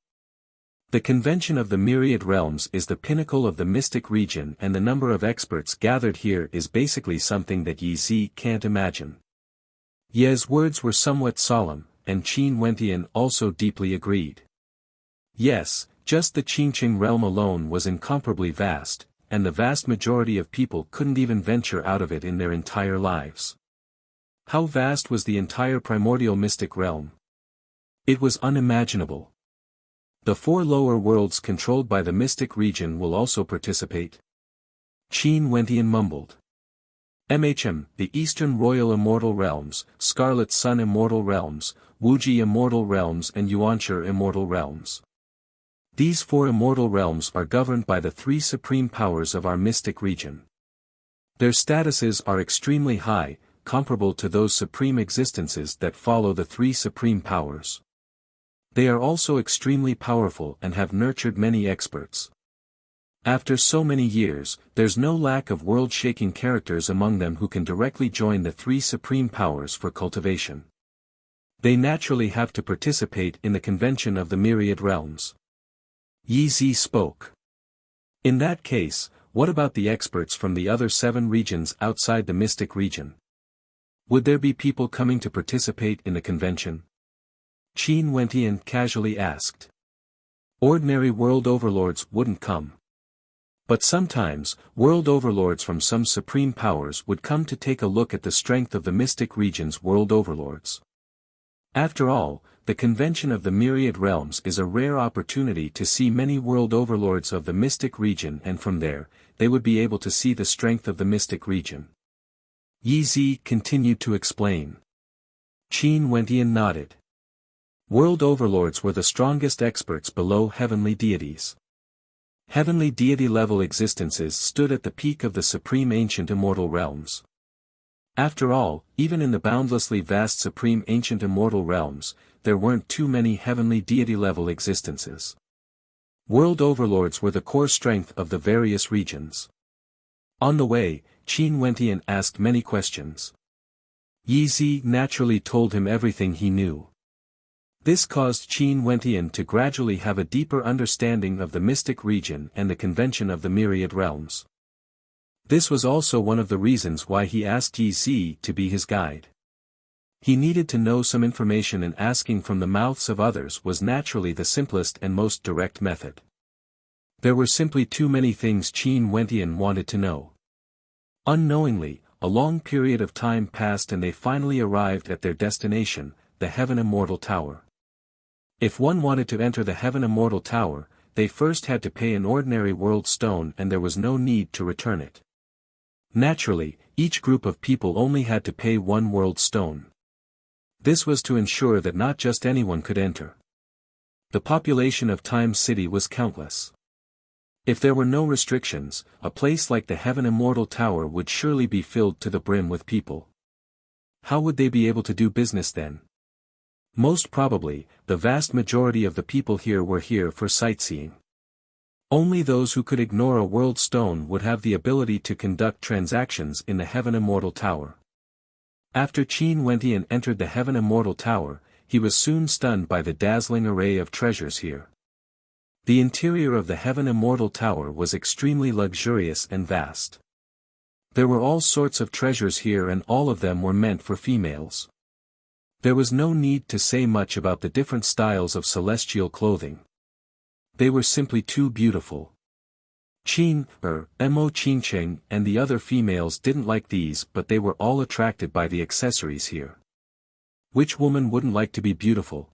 The convention of the myriad realms is the pinnacle of the mystic region, and the number of experts gathered here is basically something that Yi Zi can't imagine. Ye's words were somewhat solemn, and Qin Wentian also deeply agreed. Yes, just the Qingqing realm alone was incomparably vast, and the vast majority of people couldn't even venture out of it in their entire lives. How vast was the entire primordial mystic realm? It was unimaginable. The four lower worlds controlled by the mystic region will also participate. Qin Wentian mumbled. The Eastern Royal Immortal Realms, Scarlet Sun Immortal Realms, Wuxia Immortal Realms and Yuanshi Immortal Realms. These four immortal realms are governed by the three supreme powers of our mystic region. Their statuses are extremely high, comparable to those supreme existences that follow the three supreme powers. They are also extremely powerful and have nurtured many experts. After so many years, there's no lack of world-shaking characters among them who can directly join the three supreme powers for cultivation. They naturally have to participate in the convention of the myriad realms. Yi Zi spoke. In that case, what about the experts from the other 7 regions outside the mystic region? Would there be people coming to participate in the convention? Qin Wentian casually asked. Ordinary world overlords wouldn't come. But sometimes, world overlords from some supreme powers would come to take a look at the strength of the mystic region's world overlords. After all, the convention of the myriad realms is a rare opportunity to see many world overlords of the mystic region, and from there, they would be able to see the strength of the mystic region. Yi Zi continued to explain. Qin Wentian nodded. World overlords were the strongest experts below heavenly deities. Heavenly deity-level existences stood at the peak of the supreme ancient immortal realms. After all, even in the boundlessly vast supreme ancient immortal realms, there weren't too many heavenly deity-level existences. World overlords were the core strength of the various regions. On the way, Qin Wentian asked many questions. Yi Zi naturally told him everything he knew. This caused Qin Wentian to gradually have a deeper understanding of the mystic region and the convention of the myriad realms. This was also one of the reasons why he asked Yi Zi to be his guide. He needed to know some information, and asking from the mouths of others was naturally the simplest and most direct method. There were simply too many things Qin Wentian wanted to know. Unknowingly, a long period of time passed and they finally arrived at their destination, the Heaven Immortal Tower. If one wanted to enter the Heaven Immortal Tower, they first had to pay an ordinary world stone, and there was no need to return it. Naturally, each group of people only had to pay 1 world stone. This was to ensure that not just anyone could enter. The population of Time City was countless. If there were no restrictions, a place like the Heaven Immortal Tower would surely be filled to the brim with people. How would they be able to do business then? Most probably, the vast majority of the people here were here for sightseeing. Only those who could ignore a world stone would have the ability to conduct transactions in the Heaven Immortal Tower. After Qin Wentian entered the Heaven Immortal Tower, he was soon stunned by the dazzling array of treasures here. The interior of the Heaven Immortal Tower was extremely luxurious and vast. There were all sorts of treasures here and all of them were meant for females. There was no need to say much about the different styles of celestial clothing. They were simply too beautiful. Mo Qingcheng and the other females didn't like these, but they were all attracted by the accessories here. Which woman wouldn't like to be beautiful?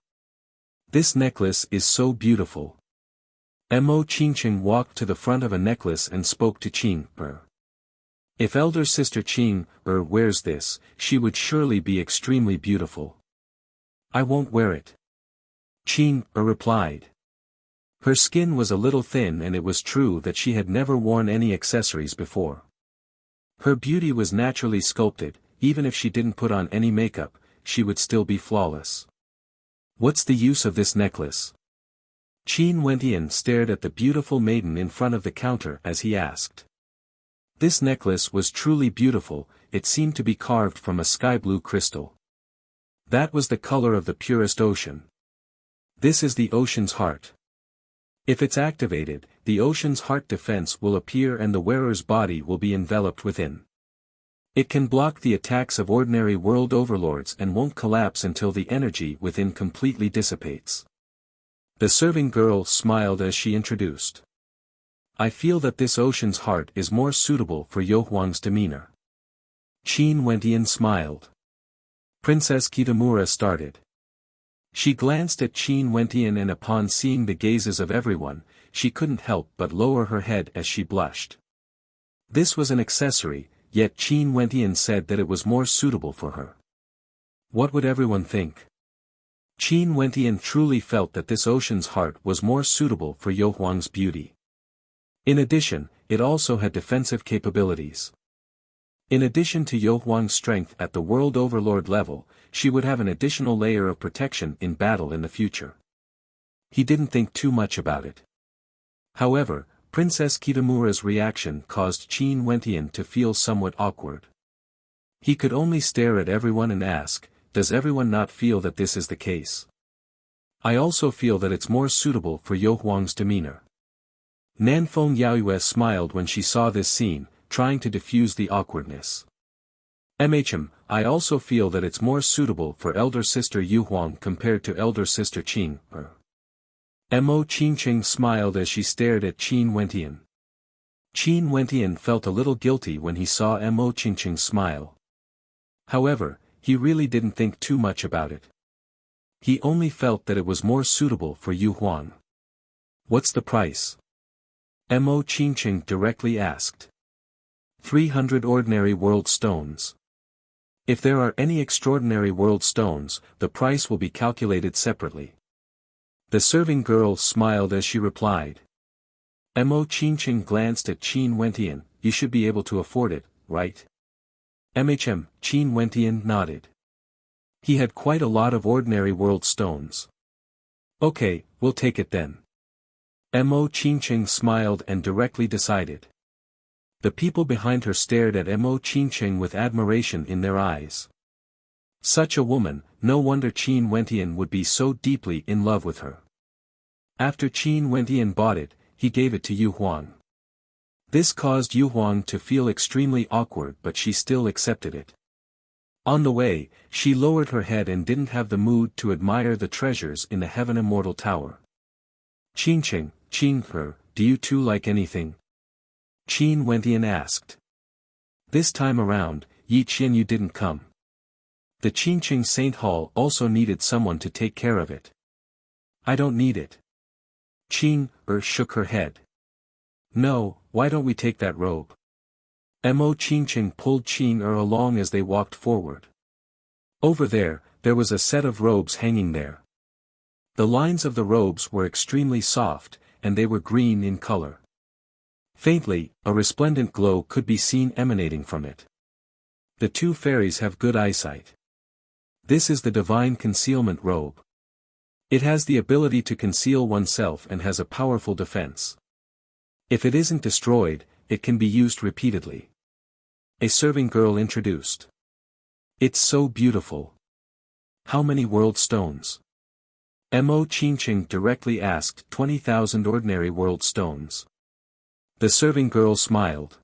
This necklace is so beautiful. Mo Qingcheng walked to the front of a necklace and spoke to Qing. If elder sister Qing wears this, she would surely be extremely beautiful. I won't wear it. Qing replied. Her skin was a little thin and it was true that she had never worn any accessories before. Her beauty was naturally sculpted, even if she didn't put on any makeup, she would still be flawless. What's the use of this necklace? Qin Wentian stared at the beautiful maiden in front of the counter as he asked. This necklace was truly beautiful, it seemed to be carved from a sky-blue crystal. That was the color of the purest ocean. This is the ocean's heart. If it's activated, the ocean's heart defense will appear and the wearer's body will be enveloped within. It can block the attacks of ordinary world overlords and won't collapse until the energy within completely dissipates. The serving girl smiled as she introduced. I feel that this ocean's heart is more suitable for Yo Huang's demeanor. Qin Wentian smiled. Princess Kitamura started. She glanced at Qin Wentian and upon seeing the gazes of everyone, she couldn't help but lower her head as she blushed. This was an accessory, yet Qin Wentian said that it was more suitable for her. What would everyone think? Qin Wentian truly felt that this ocean's heart was more suitable for Yo Huang's beauty. In addition, it also had defensive capabilities. In addition to Yo Huang's strength at the World Overlord level, she would have an additional layer of protection in battle in the future. He didn't think too much about it. However, Princess Kitamura's reaction caused Qin Wentian to feel somewhat awkward. He could only stare at everyone and ask, does everyone not feel that this is the case? I also feel that it's more suitable for Yo Huang's demeanor. Nanfeng Yaoyue smiled when she saw this scene, trying to diffuse the awkwardness. I also feel that it's more suitable for elder sister Yu Huang compared to elder sister Qing. Mo Qingcheng smiled as she stared at Qin Wentian. Qin Wentian felt a little guilty when he saw Mo Qingcheng smile. However, he really didn't think too much about it. He only felt that it was more suitable for Yu Huang. What's the price? Mo Qingcheng directly asked. 300 ordinary world stones. If there are any extraordinary world stones, the price will be calculated separately. The serving girl smiled as she replied. Mo Qingcheng glanced at Qin Wentian, you should be able to afford it, right? Qin Wentian nodded. He had quite a lot of ordinary world stones. Okay, we'll take it then. Mo Qingcheng smiled and directly decided. The people behind her stared at Mo Qingcheng with admiration in their eyes. Such a woman, no wonder Qin Wentian would be so deeply in love with her. After Qin Wentian bought it, he gave it to Yu Huang. This caused Yu Huang to feel extremely awkward, but she still accepted it. On the way, she lowered her head and didn't have the mood to admire the treasures in the Heaven Immortal Tower. Qingcheng, do you too like anything? Qin Wentian asked. This time around, Yi Qianyu didn't come. The Qingcheng Saint Hall also needed someone to take care of it. I don't need it. Qing shook her head. No, why don't we take that robe? Mo Qingcheng pulled Qing along as they walked forward. Over there was a set of robes hanging there. The lines of the robes were extremely soft, and they were green in color. Faintly, a resplendent glow could be seen emanating from it. The two fairies have good eyesight. This is the Divine Concealment Robe. It has the ability to conceal oneself and has a powerful defense. If it isn't destroyed, it can be used repeatedly. A serving girl introduced. It's so beautiful. How many world stones? Mo Qingcheng directly asked. 20,000 ordinary world stones. The serving girl smiled.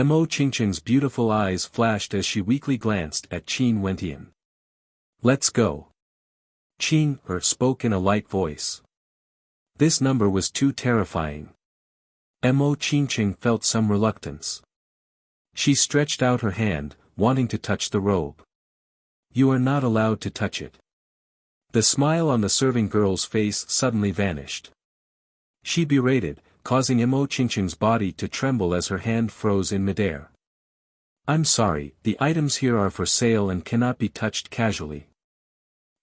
Mo Qingqing's beautiful eyes flashed as she weakly glanced at Qin Wentian. Let's go. Qin spoke in a light voice. This number was too terrifying. Mo Qingqing felt some reluctance. She stretched out her hand, wanting to touch the robe. You are not allowed to touch it. The smile on the serving girl's face suddenly vanished. She berated, causing Mo Qingqing's body to tremble as her hand froze in midair. I'm sorry, the items here are for sale and cannot be touched casually.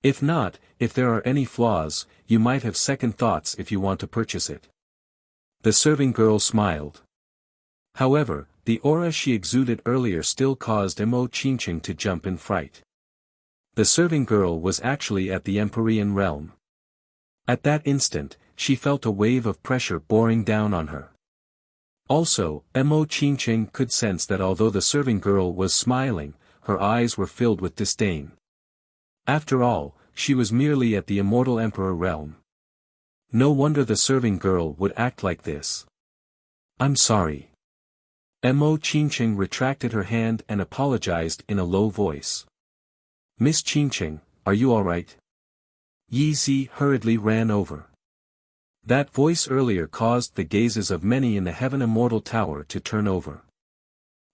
If not, if there are any flaws, you might have second thoughts if you want to purchase it. The serving girl smiled. However, the aura she exuded earlier still caused Mo Qingqing to jump in fright. The serving girl was actually at the Empyrean realm. At that instant, she felt a wave of pressure boring down on her. Also, Mo Qingqing could sense that although the serving girl was smiling, her eyes were filled with disdain. After all, she was merely at the Immortal Emperor realm. No wonder the serving girl would act like this. I'm sorry. Mo Qingqing retracted her hand and apologized in a low voice. Miss Qingqing, are you alright? Yi Zi hurriedly ran over. That voice earlier caused the gazes of many in the Heaven Immortal Tower to turn over.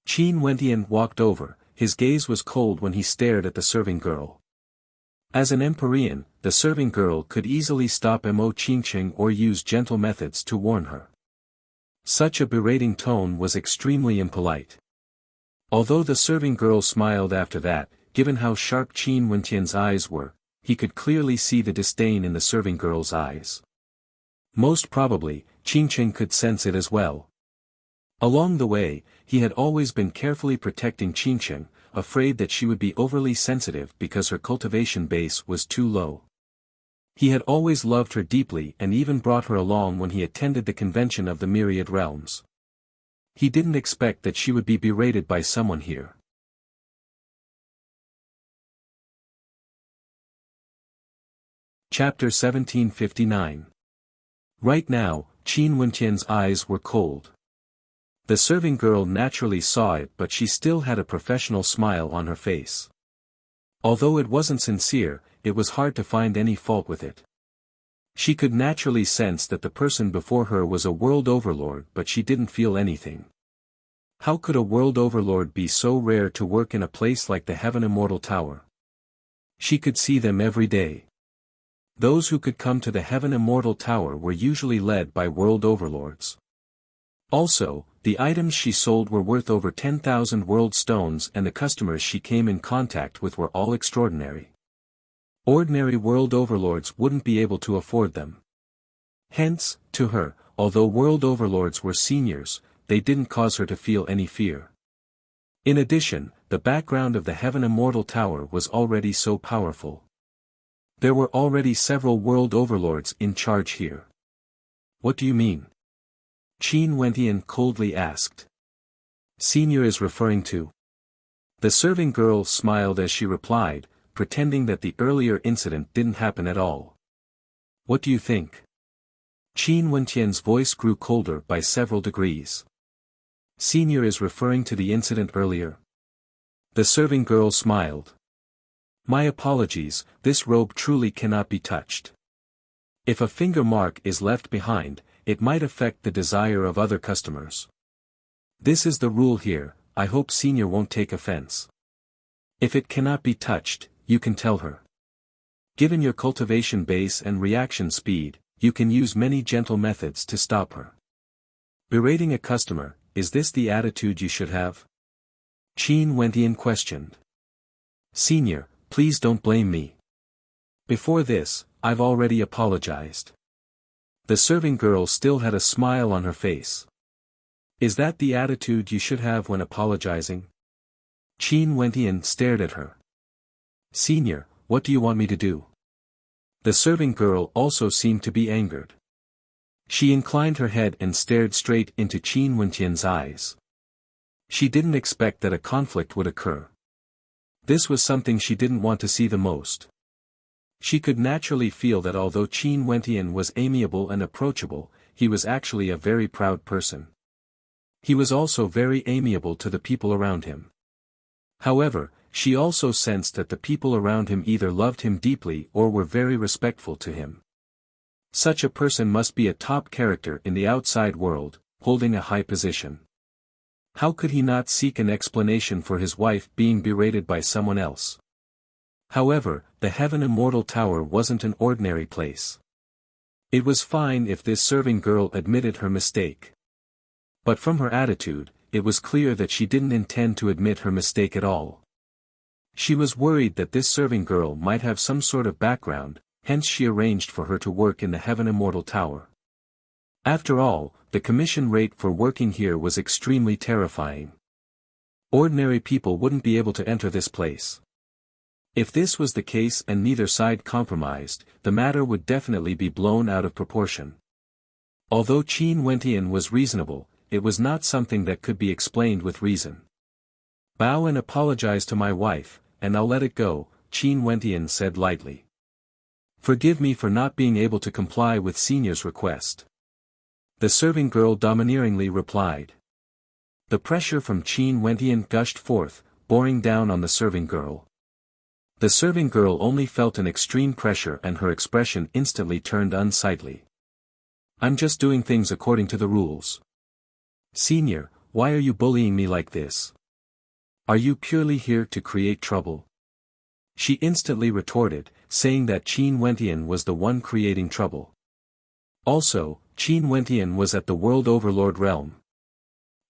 Qin Wentian walked over, his gaze was cold when he stared at the serving girl. As an Empyrean, the serving girl could easily stop Mo Qingqing or use gentle methods to warn her. Such a berating tone was extremely impolite. Although the serving girl smiled after that, given how sharp Qin Wentian's eyes were, he could clearly see the disdain in the serving girl's eyes. Most probably, Qingqing could sense it as well. Along the way, he had always been carefully protecting Qingqing, afraid that she would be overly sensitive because her cultivation base was too low. He had always loved her deeply and even brought her along when he attended the convention of the Myriad Realms. He didn't expect that she would be berated by someone here. Chapter 1759. Right now, Qin Wentian's eyes were cold. The serving girl naturally saw it, but she still had a professional smile on her face. Although it wasn't sincere, it was hard to find any fault with it. She could naturally sense that the person before her was a world overlord, but she didn't feel anything. How could a world overlord be so rare to work in a place like the Heaven Immortal Tower? She could see them every day. Those who could come to the Heaven Immortal Tower were usually led by world overlords. Also, the items she sold were worth over 10,000 world stones, and the customers she came in contact with were all extraordinary. Ordinary world overlords wouldn't be able to afford them. Hence, to her, although world overlords were seniors, they didn't cause her to feel any fear. In addition, the background of the Heaven Immortal Tower was already so powerful. There were already several world overlords in charge here. What do you mean? Qin Wentian coldly asked. Senior is referring to. The serving girl smiled as she replied, pretending that the earlier incident didn't happen at all. What do you think? Qin Wentian's voice grew colder by several degrees. Senior is referring to the incident earlier. The serving girl smiled. My apologies, this robe truly cannot be touched. If a finger mark is left behind, it might affect the desire of other customers. This is the rule here, I hope Senior won't take offense. If it cannot be touched, you can tell her. Given your cultivation base and reaction speed, you can use many gentle methods to stop her. Berating a customer, is this the attitude you should have? Qin Wentian questioned. Senior, please don't blame me. Before this, I've already apologized. The serving girl still had a smile on her face. Is that the attitude you should have when apologizing? Qin Wentian stared at her. Senior, what do you want me to do? The serving girl also seemed to be angered. She inclined her head and stared straight into Qin Wentian's eyes. She didn't expect that a conflict would occur. This was something she didn't want to see the most. She could naturally feel that although Qin Wentian was amiable and approachable, he was actually a very proud person. He was also very amiable to the people around him. However, she also sensed that the people around him either loved him deeply or were very respectful to him. Such a person must be a top character in the outside world, holding a high position. How could he not seek an explanation for his wife being berated by someone else? However, the Heaven Immortal Tower wasn't an ordinary place. It was fine if this serving girl admitted her mistake. But from her attitude, it was clear that she didn't intend to admit her mistake at all. She was worried that this serving girl might have some sort of background, hence she arranged for her to work in the Heaven Immortal Tower. After all, the commission rate for working here was extremely terrifying. Ordinary people wouldn't be able to enter this place. If this was the case and neither side compromised, the matter would definitely be blown out of proportion. Although Qin Wentian was reasonable, it was not something that could be explained with reason. Bow and apologize to my wife, and I'll let it go, Qin Wentian said lightly. Forgive me for not being able to comply with Senior's request. The serving girl domineeringly replied. The pressure from Qin Wentian gushed forth, boring down on the serving girl. The serving girl only felt an extreme pressure and her expression instantly turned unsightly. I'm just doing things according to the rules. Senior, why are you bullying me like this? Are you purely here to create trouble? She instantly retorted, saying that Qin Wentian was the one creating trouble. Also, Qin Wentian was at the World Overlord realm.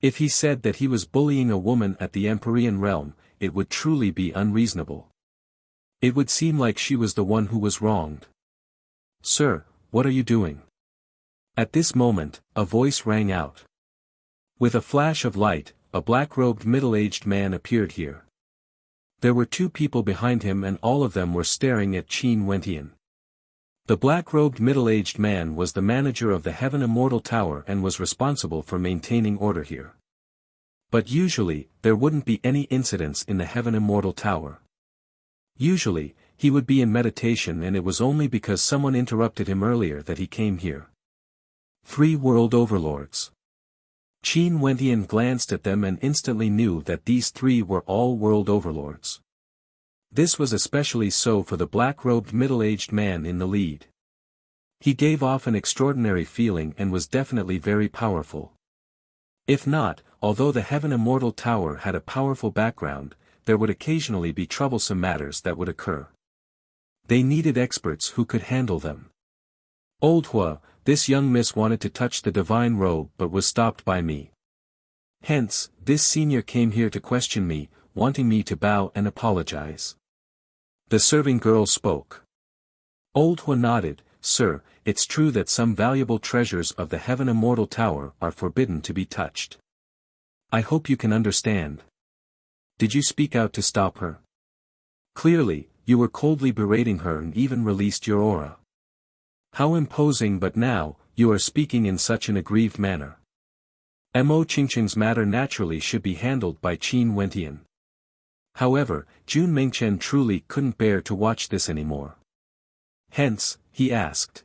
If he said that he was bullying a woman at the Empyrean realm, it would truly be unreasonable. It would seem like she was the one who was wronged. Sir, what are you doing? At this moment, a voice rang out. With a flash of light, a black-robed middle-aged man appeared here. There were two people behind him and all of them were staring at Qin Wentian. The black-robed middle-aged man was the manager of the Heaven Immortal Tower and was responsible for maintaining order here. But usually, there wouldn't be any incidents in the Heaven Immortal Tower. Usually, he would be in meditation and it was only because someone interrupted him earlier that he came here. 3 world overlords. Qin Wentian glanced at them and instantly knew that these 3 were all world overlords. This was especially so for the black-robed middle-aged man in the lead. He gave off an extraordinary feeling and was definitely very powerful. If not, although the Heaven Immortal Tower had a powerful background, there would occasionally be troublesome matters that would occur. They needed experts who could handle them. Old Hua, this young miss wanted to touch the divine robe but was stopped by me. Hence, this senior came here to question me, wanting me to bow and apologize. The serving girl spoke. Old Hua nodded, Sir, it's true that some valuable treasures of the Heaven Immortal Tower are forbidden to be touched. I hope you can understand. Did you speak out to stop her? Clearly, you were coldly berating her and even released your aura. How imposing, but now, you are speaking in such an aggrieved manner. Mo Qingqing's matter naturally should be handled by Qin Wentian. However, Jun Mengchen truly couldn't bear to watch this anymore. Hence, he asked.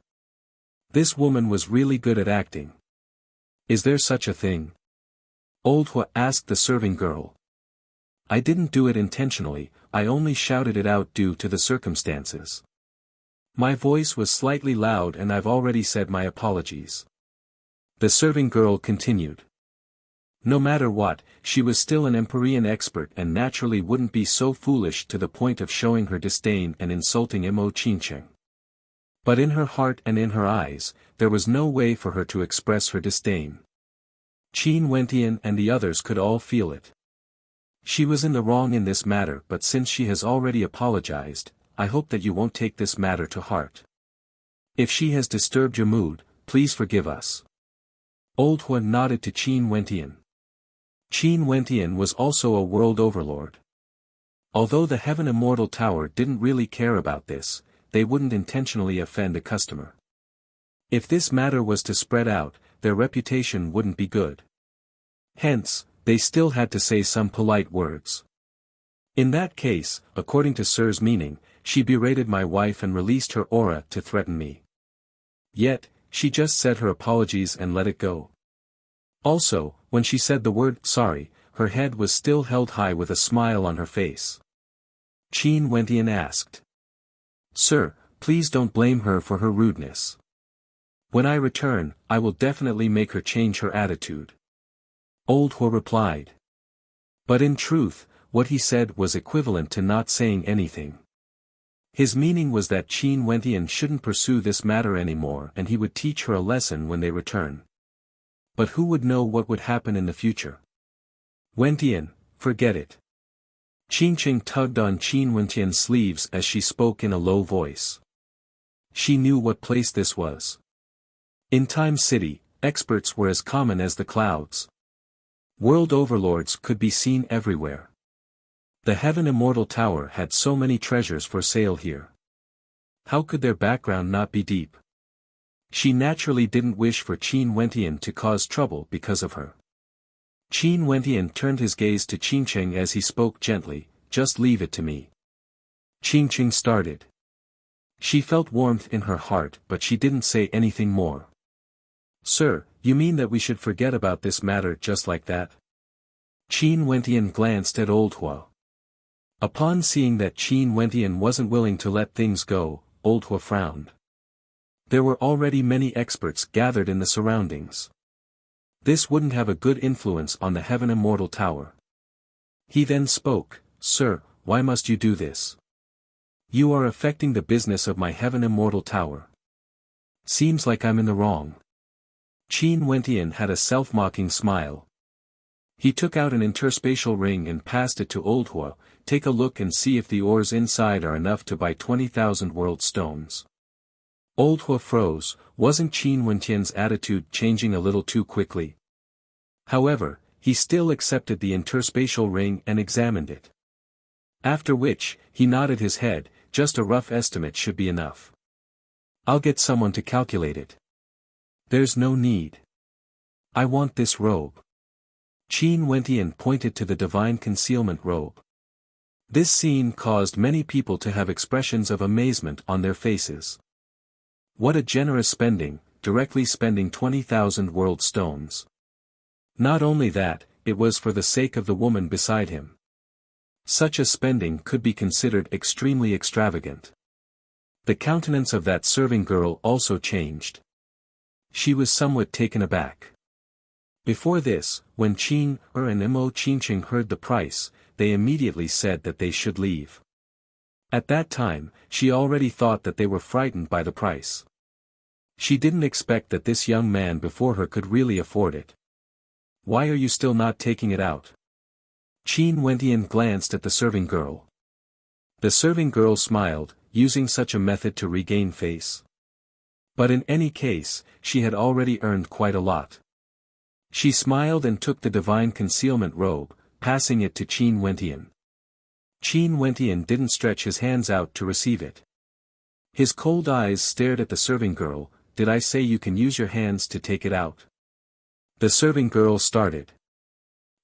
This woman was really good at acting. Is there such a thing? Old Hua asked the serving girl. I didn't do it intentionally, I only shouted it out due to the circumstances. My voice was slightly loud and I've already said my apologies. The serving girl continued. No matter what, she was still an Empyrean expert and naturally wouldn't be so foolish to the point of showing her disdain and insulting Mo Qingqing. But in her heart and in her eyes, there was no way for her to express her disdain. Qin Wentian and the others could all feel it. She was in the wrong in this matter, but since she has already apologized, I hope that you won't take this matter to heart. If she has disturbed your mood, please forgive us. Old Hua nodded to Qin Wentian. Qin Wentian was also a world overlord. Although the Heaven Immortal Tower didn't really care about this, they wouldn't intentionally offend a customer. If this matter was to spread out, their reputation wouldn't be good. Hence, they still had to say some polite words. In that case, according to Sir's meaning, she berated my wife and released her aura to threaten me. Yet, she just said her apologies and let it go. Also, when she said the word sorry, her head was still held high with a smile on her face. Qin Wentian asked. Sir, please don't blame her for her rudeness. When I return, I will definitely make her change her attitude. Old Hua replied. But in truth, what he said was equivalent to not saying anything. His meaning was that Qin Wentian shouldn't pursue this matter anymore and he would teach her a lesson when they return. But who would know what would happen in the future? Wentian, forget it. Qingqing tugged on Qin Wentian's sleeves as she spoke in a low voice. She knew what place this was. In Time City, experts were as common as the clouds. World overlords could be seen everywhere. The Heaven Immortal Tower had so many treasures for sale here. How could their background not be deep? She naturally didn't wish for Qin Wentian to cause trouble because of her. Qin Wentian turned his gaze to Qingqing as he spoke gently, just leave it to me. Qingqing started. She felt warmth in her heart but she didn't say anything more. Sir, you mean that we should forget about this matter just like that? Qin Wentian glanced at Old Hua. Upon seeing that Qin Wentian wasn't willing to let things go, Old Hua frowned. There were already many experts gathered in the surroundings. This wouldn't have a good influence on the Heaven Immortal Tower. He then spoke, Sir, why must you do this? You are affecting the business of my Heaven Immortal Tower. Seems like I'm in the wrong. Qin Wentian had a self-mocking smile. He took out an interspatial ring and passed it to Old Hua. Take a look and see if the ores inside are enough to buy 20,000 world stones. Old Hua froze. Wasn't Qin Wentian's attitude changing a little too quickly? However, he still accepted the interspatial ring and examined it. After which, he nodded his head, just a rough estimate should be enough. I'll get someone to calculate it. There's no need. I want this robe. Qin Wentian pointed to the divine concealment robe. This scene caused many people to have expressions of amazement on their faces. What a generous spending, directly spending 20,000 world stones. Not only that, it was for the sake of the woman beside him. Such a spending could be considered extremely extravagant. The countenance of that serving girl also changed. She was somewhat taken aback. Before this, when Qin and Mo Qingqing heard the price, they immediately said that they should leave. At that time, she already thought that they were frightened by the price. She didn't expect that this young man before her could really afford it. Why are you still not taking it out? Qin Wentian glanced at the serving girl. The serving girl smiled, using such a method to regain face. But in any case, she had already earned quite a lot. She smiled and took the divine concealment robe, passing it to Qin Wentian. Qin Wentian didn't stretch his hands out to receive it. His cold eyes stared at the serving girl. Did I say you can use your hands to take it out? The serving girl started.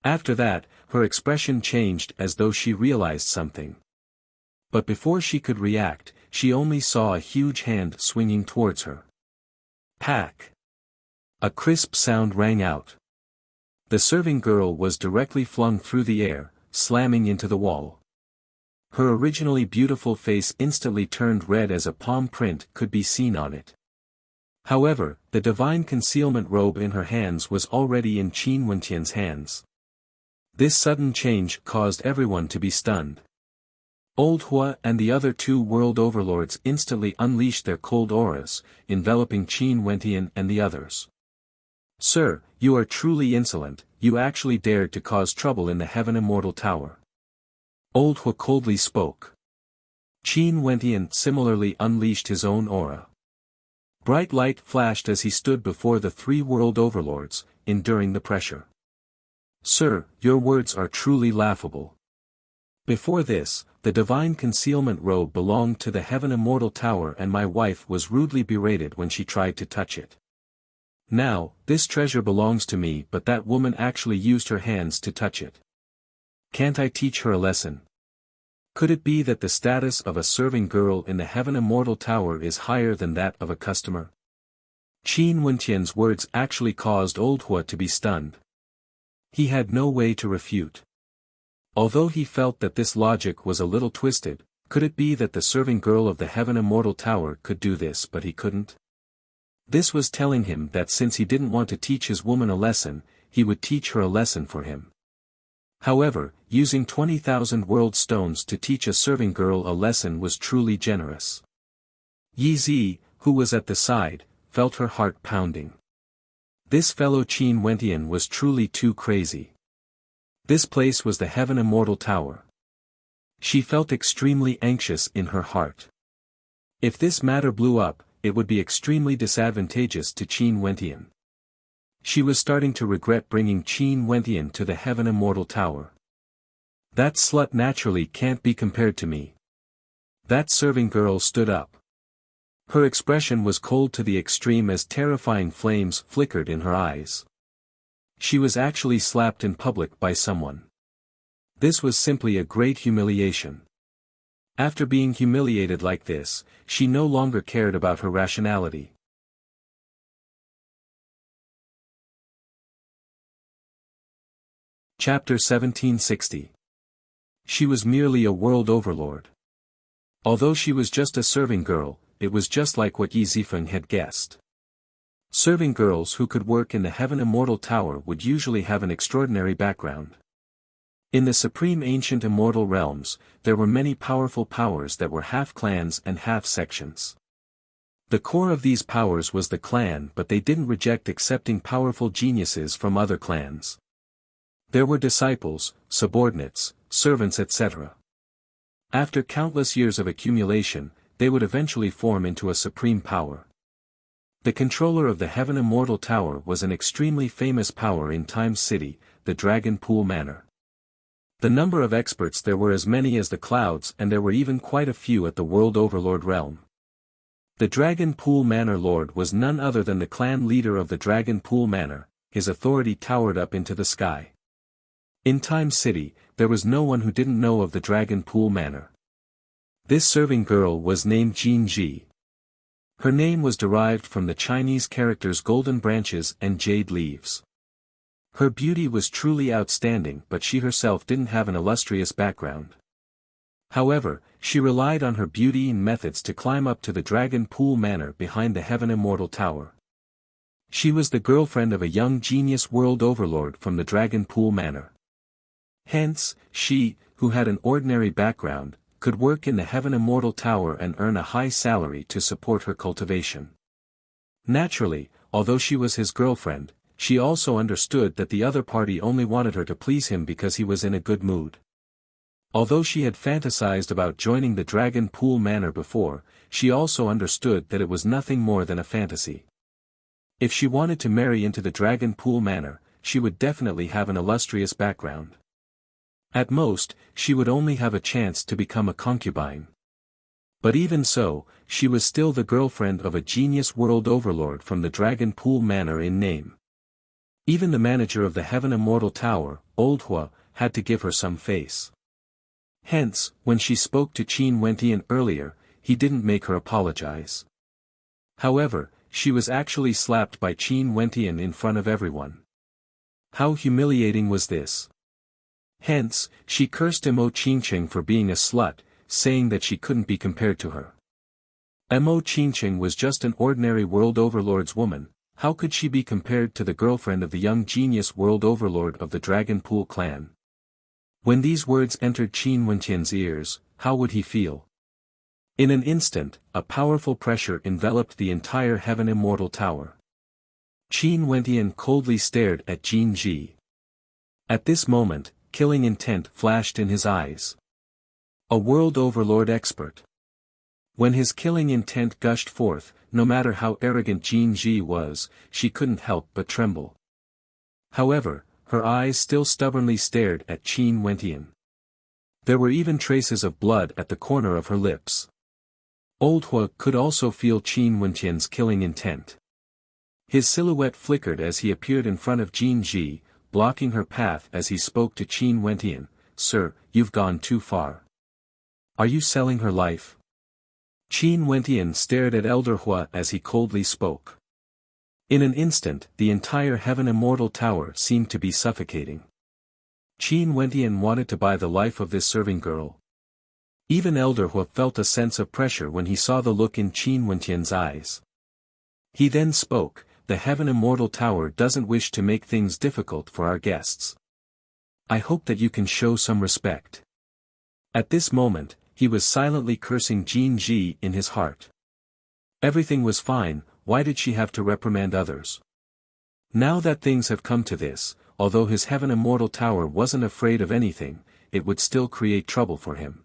After that, her expression changed as though she realized something. But before she could react, she only saw a huge hand swinging towards her. Pack! A crisp sound rang out. The serving girl was directly flung through the air, slamming into the wall. Her originally beautiful face instantly turned red as a palm print could be seen on it. However, the divine concealment robe in her hands was already in Qin Wentian's hands. This sudden change caused everyone to be stunned. Old Hua and the other two world overlords instantly unleashed their cold auras, enveloping Qin Wentian and the others. Sir, you are truly insolent, you actually dared to cause trouble in the Heaven Immortal Tower. Old Hua coldly spoke. Qin Wentian similarly unleashed his own aura. Bright light flashed as he stood before the three world overlords, enduring the pressure. Sir, your words are truly laughable. Before this, the divine concealment robe belonged to the Heaven Immortal Tower and my wife was rudely berated when she tried to touch it. Now, this treasure belongs to me but that woman actually used her hands to touch it. Can't I teach her a lesson? Could it be that the status of a serving girl in the Heaven Immortal Tower is higher than that of a customer? Qin Wentian's words actually caused old Hua to be stunned. He had no way to refute. Although he felt that this logic was a little twisted, could it be that the serving girl of the Heaven Immortal Tower could do this but he couldn't? This was telling him that since he didn't want to teach his woman a lesson, he would teach her a lesson for him. However, using 20,000 world stones to teach a serving girl a lesson was truly generous. Yi Zi, who was at the side, felt her heart pounding. This fellow Qin Wentian was truly too crazy. This place was the Heaven Immortal Tower. She felt extremely anxious in her heart. If this matter blew up, it would be extremely disadvantageous to Qin Wentian. She was starting to regret bringing Qin Wentian to the Heaven Immortal Tower. That slut naturally can't be compared to me. That serving girl stood up. Her expression was cold to the extreme as terrifying flames flickered in her eyes. She was actually slapped in public by someone. This was simply a great humiliation. After being humiliated like this, she no longer cared about her rationality. Chapter 1760. She was merely a world overlord. Although she was just a serving girl, it was just like what Yi Zifeng had guessed. Serving girls who could work in the Heaven Immortal Tower would usually have an extraordinary background. In the supreme ancient immortal realms, there were many powerful powers that were half clans and half sections. The core of these powers was the clan, but they didn't reject accepting powerful geniuses from other clans. There were disciples, subordinates, servants etc. After countless years of accumulation, they would eventually form into a supreme power. The controller of the Heaven Immortal Tower was an extremely famous power in Time City, the Dragon Pool Manor. The number of experts there were as many as the clouds, and there were even quite a few at the World Overlord realm. The Dragon Pool Manor Lord was none other than the clan leader of the Dragon Pool Manor. His authority towered up into the sky. In Time City, there was no one who didn't know of the Dragon Pool Manor. This serving girl was named Jin Ji. Her name was derived from the Chinese characters golden branches and jade leaves. Her beauty was truly outstanding, but she herself didn't have an illustrious background. However, she relied on her beauty and methods to climb up to the Dragon Pool Manor behind the Heaven Immortal Tower. She was the girlfriend of a young genius world overlord from the Dragon Pool Manor. Hence, she, who had an ordinary background, could work in the Heaven Immortal Tower and earn a high salary to support her cultivation. Naturally, although she was his girlfriend, she also understood that the other party only wanted her to please him because he was in a good mood. Although she had fantasized about joining the Dragon Pool Manor before, she also understood that it was nothing more than a fantasy. If she wanted to marry into the Dragon Pool Manor, she would definitely have an illustrious background. At most, she would only have a chance to become a concubine. But even so, she was still the girlfriend of a genius world overlord from the Dragon Pool Manor in name. Even the manager of the Heaven Immortal Tower, Old Hua, had to give her some face. Hence, when she spoke to Qin Wentian earlier, he didn't make her apologize. However, she was actually slapped by Qin Wentian in front of everyone. How humiliating was this? Hence, she cursed Mo Qingqing for being a slut, saying that she couldn't be compared to her. Mo Qingqing was just an ordinary world overlord's woman. How could she be compared to the girlfriend of the young genius world overlord of the Dragon Pool clan? When these words entered Qin Wentian's ears, how would he feel? In an instant, a powerful pressure enveloped the entire Heaven Immortal Tower. Qin Wentian coldly stared at Jin Ji. At this moment, killing intent flashed in his eyes. A world overlord expert. When his killing intent gushed forth, no matter how arrogant Jin Ji was, she couldn't help but tremble. However, her eyes still stubbornly stared at Qin Wentian. There were even traces of blood at the corner of her lips. Old Hua could also feel Qin Wentian's killing intent. His silhouette flickered as he appeared in front of Jin Ji, blocking her path as he spoke to Qin Wentian. "Sir, you've gone too far. Are you selling her life?" Qin Wentian stared at Elder Hua as he coldly spoke. In an instant, the entire Heaven Immortal Tower seemed to be suffocating. Qin Wentian wanted to buy the life of this serving girl. Even Elder Hua felt a sense of pressure when he saw the look in Qin Wentian's eyes. He then spoke, "The Heaven Immortal Tower doesn't wish to make things difficult for our guests. I hope that you can show some respect." At this moment, he was silently cursing Jin Ji in his heart. Everything was fine, why did she have to reprimand others? Now that things have come to this, although his Heaven Immortal Tower wasn't afraid of anything, it would still create trouble for him.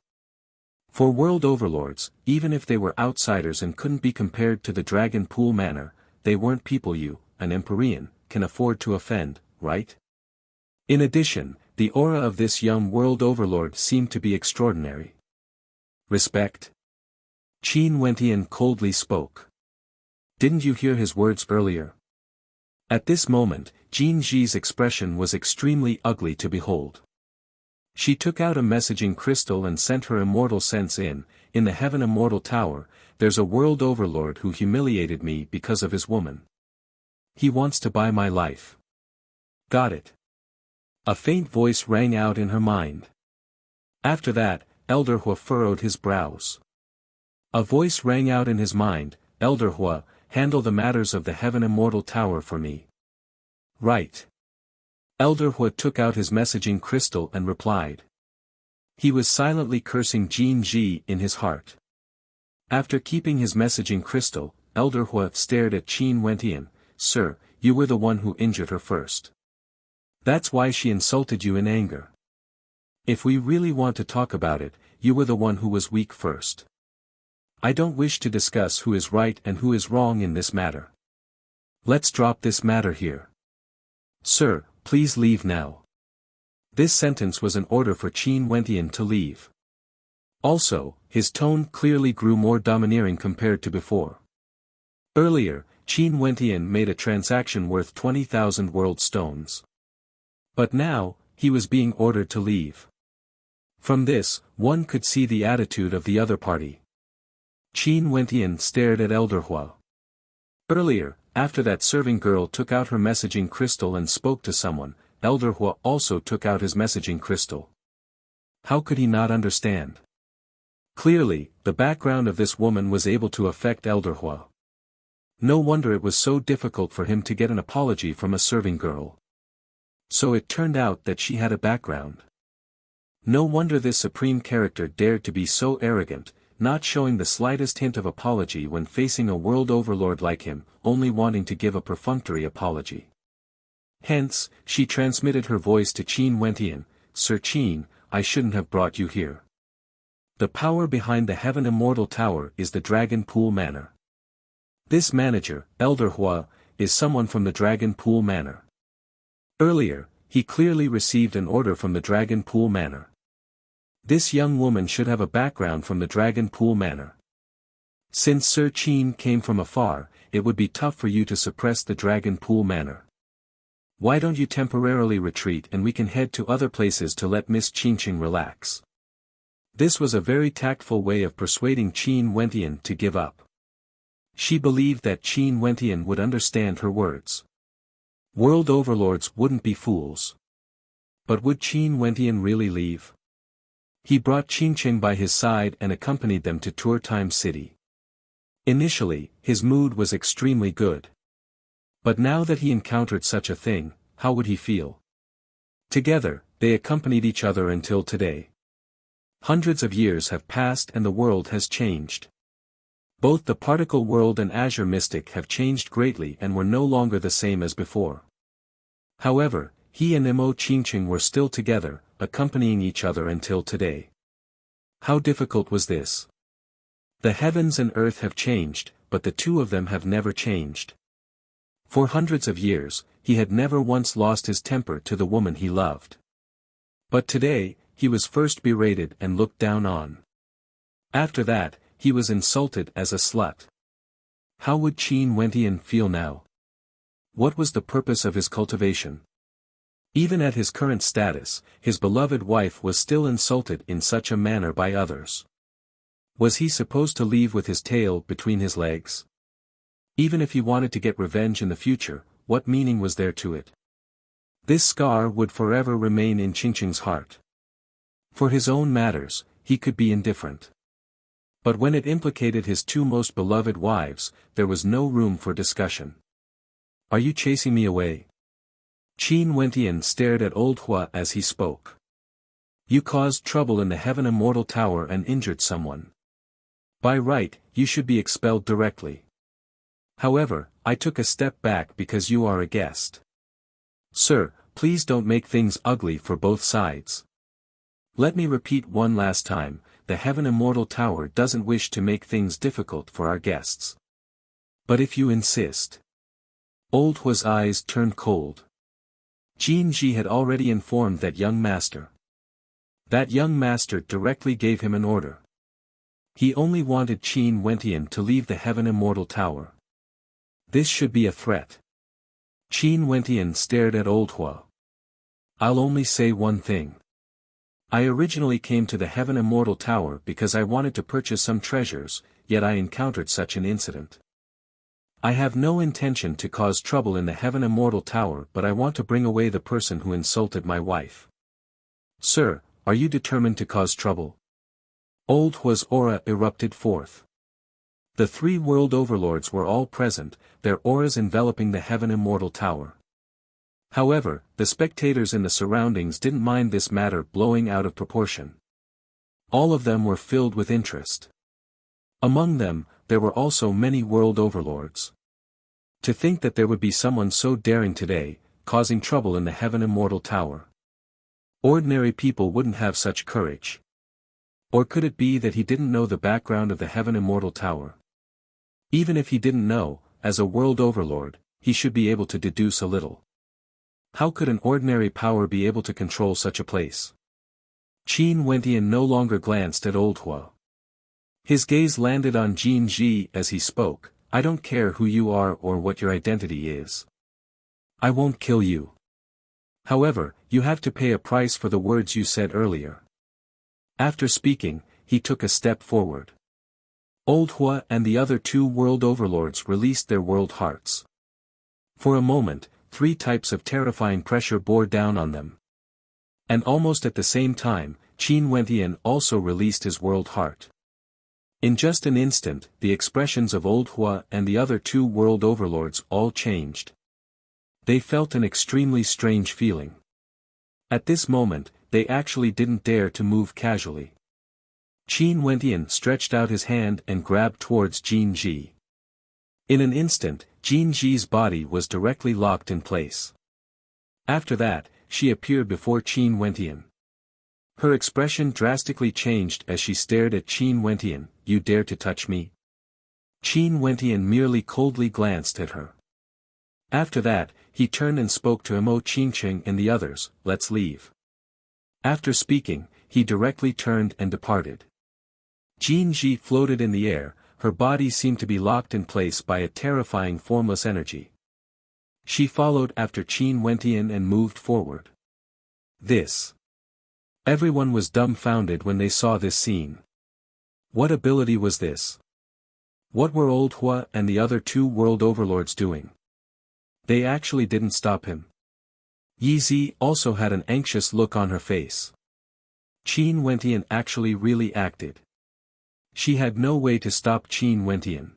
For world overlords, even if they were outsiders and couldn't be compared to the Dragon Pool Manor, they weren't people you, an Empyrean, can afford to offend, right? In addition, the aura of this young world overlord seemed to be extraordinary. Respect? Qin Wentian coldly spoke. Didn't you hear his words earlier? At this moment, Jin Ji's expression was extremely ugly to behold. She took out a messaging crystal and sent her immortal sense in the Heaven Immortal Tower, there's a world overlord who humiliated me because of his woman. He wants to buy my life. Got it. A faint voice rang out in her mind. After that, Elder Hua furrowed his brows. A voice rang out in his mind, Elder Hua, handle the matters of the Heaven Immortal Tower for me. Right. Elder Hua took out his messaging crystal and replied. He was silently cursing Jin Ji in his heart. After keeping his messaging crystal, Elder Hua stared at Qin Wentian, "Sir, you were the one who injured her first. That's why she insulted you in anger. If we really want to talk about it, you were the one who was weak first. I don't wish to discuss who is right and who is wrong in this matter. Let's drop this matter here. Sir, please leave now." This sentence was an order for Qin Wentian to leave. Also, his tone clearly grew more domineering compared to before. Earlier, Qin Wentian made a transaction worth 20,000 world stones. But now, he was being ordered to leave. From this, one could see the attitude of the other party. Qin Wentian stared at Elder Hua. Earlier, after that serving girl took out her messaging crystal and spoke to someone, Elder Hua also took out his messaging crystal. How could he not understand? Clearly, the background of this woman was able to affect Elder Hua. No wonder it was so difficult for him to get an apology from a serving girl. So it turned out that she had a background. No wonder this supreme character dared to be so arrogant, not showing the slightest hint of apology when facing a world overlord like him, only wanting to give a perfunctory apology. Hence, she transmitted her voice to Qin Wentian, "Sir Qin, I shouldn't have brought you here. The power behind the Heaven Immortal Tower is the Dragon Pool Manor. This manager, Elder Hua, is someone from the Dragon Pool Manor. Earlier, he clearly received an order from the Dragon Pool Manor. This young woman should have a background from the Dragon Pool Manor. Since Sir Qin came from afar, it would be tough for you to suppress the Dragon Pool Manor. Why don't you temporarily retreat and we can head to other places to let Miss Qingqing relax?" This was a very tactful way of persuading Qin Wentian to give up. She believed that Qin Wentian would understand her words. World overlords wouldn't be fools. But would Qin Wentian really leave? He brought Qingqing by his side and accompanied them to Turtime City. Initially, his mood was extremely good. But now that he encountered such a thing, how would he feel? Together, they accompanied each other until today. Hundreds of years have passed and the world has changed. Both the particle world and Azure Mystic have changed greatly and were no longer the same as before. However, he and Mo Qingqing were still together, accompanying each other until today. How difficult was this? The heavens and earth have changed, but the two of them have never changed. For hundreds of years, he had never once lost his temper to the woman he loved. But today, he was first berated and looked down on. After that, he was insulted as a slut. How would Qin Wentian feel now? What was the purpose of his cultivation? Even at his current status, his beloved wife was still insulted in such a manner by others. Was he supposed to leave with his tail between his legs? Even if he wanted to get revenge in the future, what meaning was there to it? This scar would forever remain in Qingqing's heart. For his own matters, he could be indifferent. But when it implicated his two most beloved wives, there was no room for discussion. Are you chasing me away? Qin Wentian stared at old Hua as he spoke. You caused trouble in the Heaven Immortal Tower and injured someone. By right, you should be expelled directly. However, I took a step back because you are a guest. Sir, please don't make things ugly for both sides. Let me repeat one last time, the Heaven Immortal Tower doesn't wish to make things difficult for our guests. But if you insist. Old Hua's eyes turned cold. Jin Ji had already informed that young master. That young master directly gave him an order. He only wanted Qin Wentian to leave the Heaven Immortal Tower. This should be a threat. Qin Wentian stared at old Hua. I'll only say one thing. I originally came to the Heaven Immortal Tower because I wanted to purchase some treasures, yet I encountered such an incident. I have no intention to cause trouble in the Heaven Immortal Tower, but I want to bring away the person who insulted my wife. Sir, are you determined to cause trouble? Old Hua's aura erupted forth. The three world overlords were all present, their auras enveloping the Heaven Immortal Tower. However, the spectators in the surroundings didn't mind this matter blowing out of proportion. All of them were filled with interest. Among them, there were also many world overlords. To think that there would be someone so daring today, causing trouble in the Heaven Immortal Tower. Ordinary people wouldn't have such courage. Or could it be that he didn't know the background of the Heaven Immortal Tower? Even if he didn't know, as a world overlord, he should be able to deduce a little. How could an ordinary power be able to control such a place? Qin Wentian no longer glanced at old Hua. His gaze landed on Jin Ji as he spoke. I don't care who you are or what your identity is. I won't kill you. However, you have to pay a price for the words you said earlier. After speaking, he took a step forward. Old Hua and the other two world overlords released their world hearts. For a moment, three types of terrifying pressure bore down on them. And almost at the same time, Qin Wentian also released his world heart. In just an instant, the expressions of old Hua and the other two world overlords all changed. They felt an extremely strange feeling. At this moment, they actually didn't dare to move casually. Qin Wentian stretched out his hand and grabbed towards Jin Ji. In an instant, Jin Ji's body was directly locked in place. After that, she appeared before Qin Wentian. Her expression drastically changed as she stared at Qin Wentian. You dare to touch me? Qin Wentian merely coldly glanced at her. After that, he turned and spoke to Imo Qingqing and the others. Let's leave. After speaking, he directly turned and departed. Jin Ji floated in the air, her body seemed to be locked in place by a terrifying formless energy. She followed after Qin Wentian and moved forward. Everyone was dumbfounded when they saw this scene. What ability was this? What were old Hua and the other two world overlords doing? They actually didn't stop him. Yi Zi also had an anxious look on her face. Qin Wentian actually really acted. She had no way to stop Qin Wentian.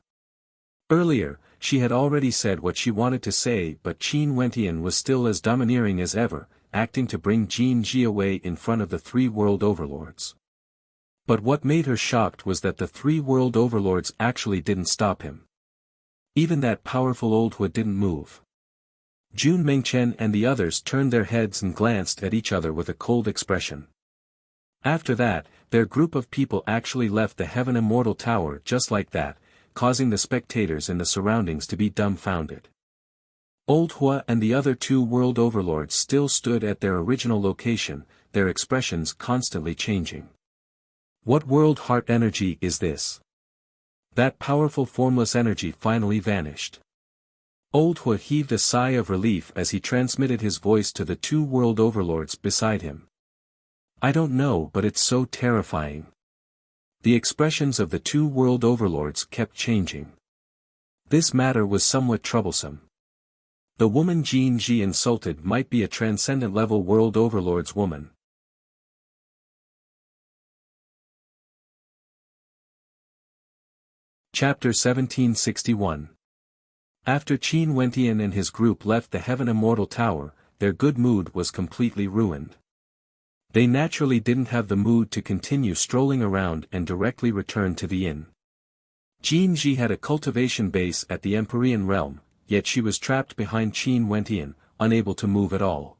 Earlier, she had already said what she wanted to say, but Qin Wentian was still as domineering as ever, acting to bring Jin Ji away in front of the three world overlords. But what made her shocked was that the three world overlords actually didn't stop him. Even that powerful old Hua didn't move. Jun Mengchen and the others turned their heads and glanced at each other with a cold expression. After that, their group of people actually left the Heaven Immortal Tower just like that, causing the spectators in the surroundings to be dumbfounded. Old Hua and the other two world overlords still stood at their original location, their expressions constantly changing. What world heart energy is this? That powerful formless energy finally vanished. Old Hua heaved a sigh of relief as he transmitted his voice to the two world overlords beside him. I don't know, but it's so terrifying. The expressions of the two world overlords kept changing. This matter was somewhat troublesome. The woman Jin Ji insulted might be a transcendent-level world overlord's woman. Chapter 1761. After Qin Wentian and his group left the Heaven Immortal Tower, their good mood was completely ruined. They naturally didn't have the mood to continue strolling around and directly return to the inn. Jin Ji had a cultivation base at the Empyrean realm, yet she was trapped behind Qin Wentian, unable to move at all.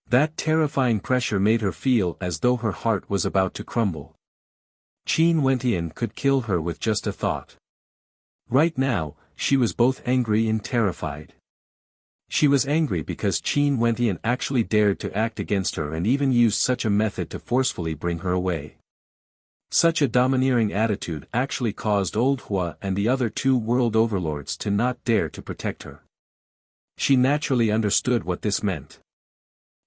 That terrifying pressure made her feel as though her heart was about to crumble. Qin Wentian could kill her with just a thought. Right now, she was both angry and terrified. She was angry because Qin Wentian actually dared to act against her and even used such a method to forcefully bring her away. Such a domineering attitude actually caused Old Hua and the other two world overlords to not dare to protect her. She naturally understood what this meant.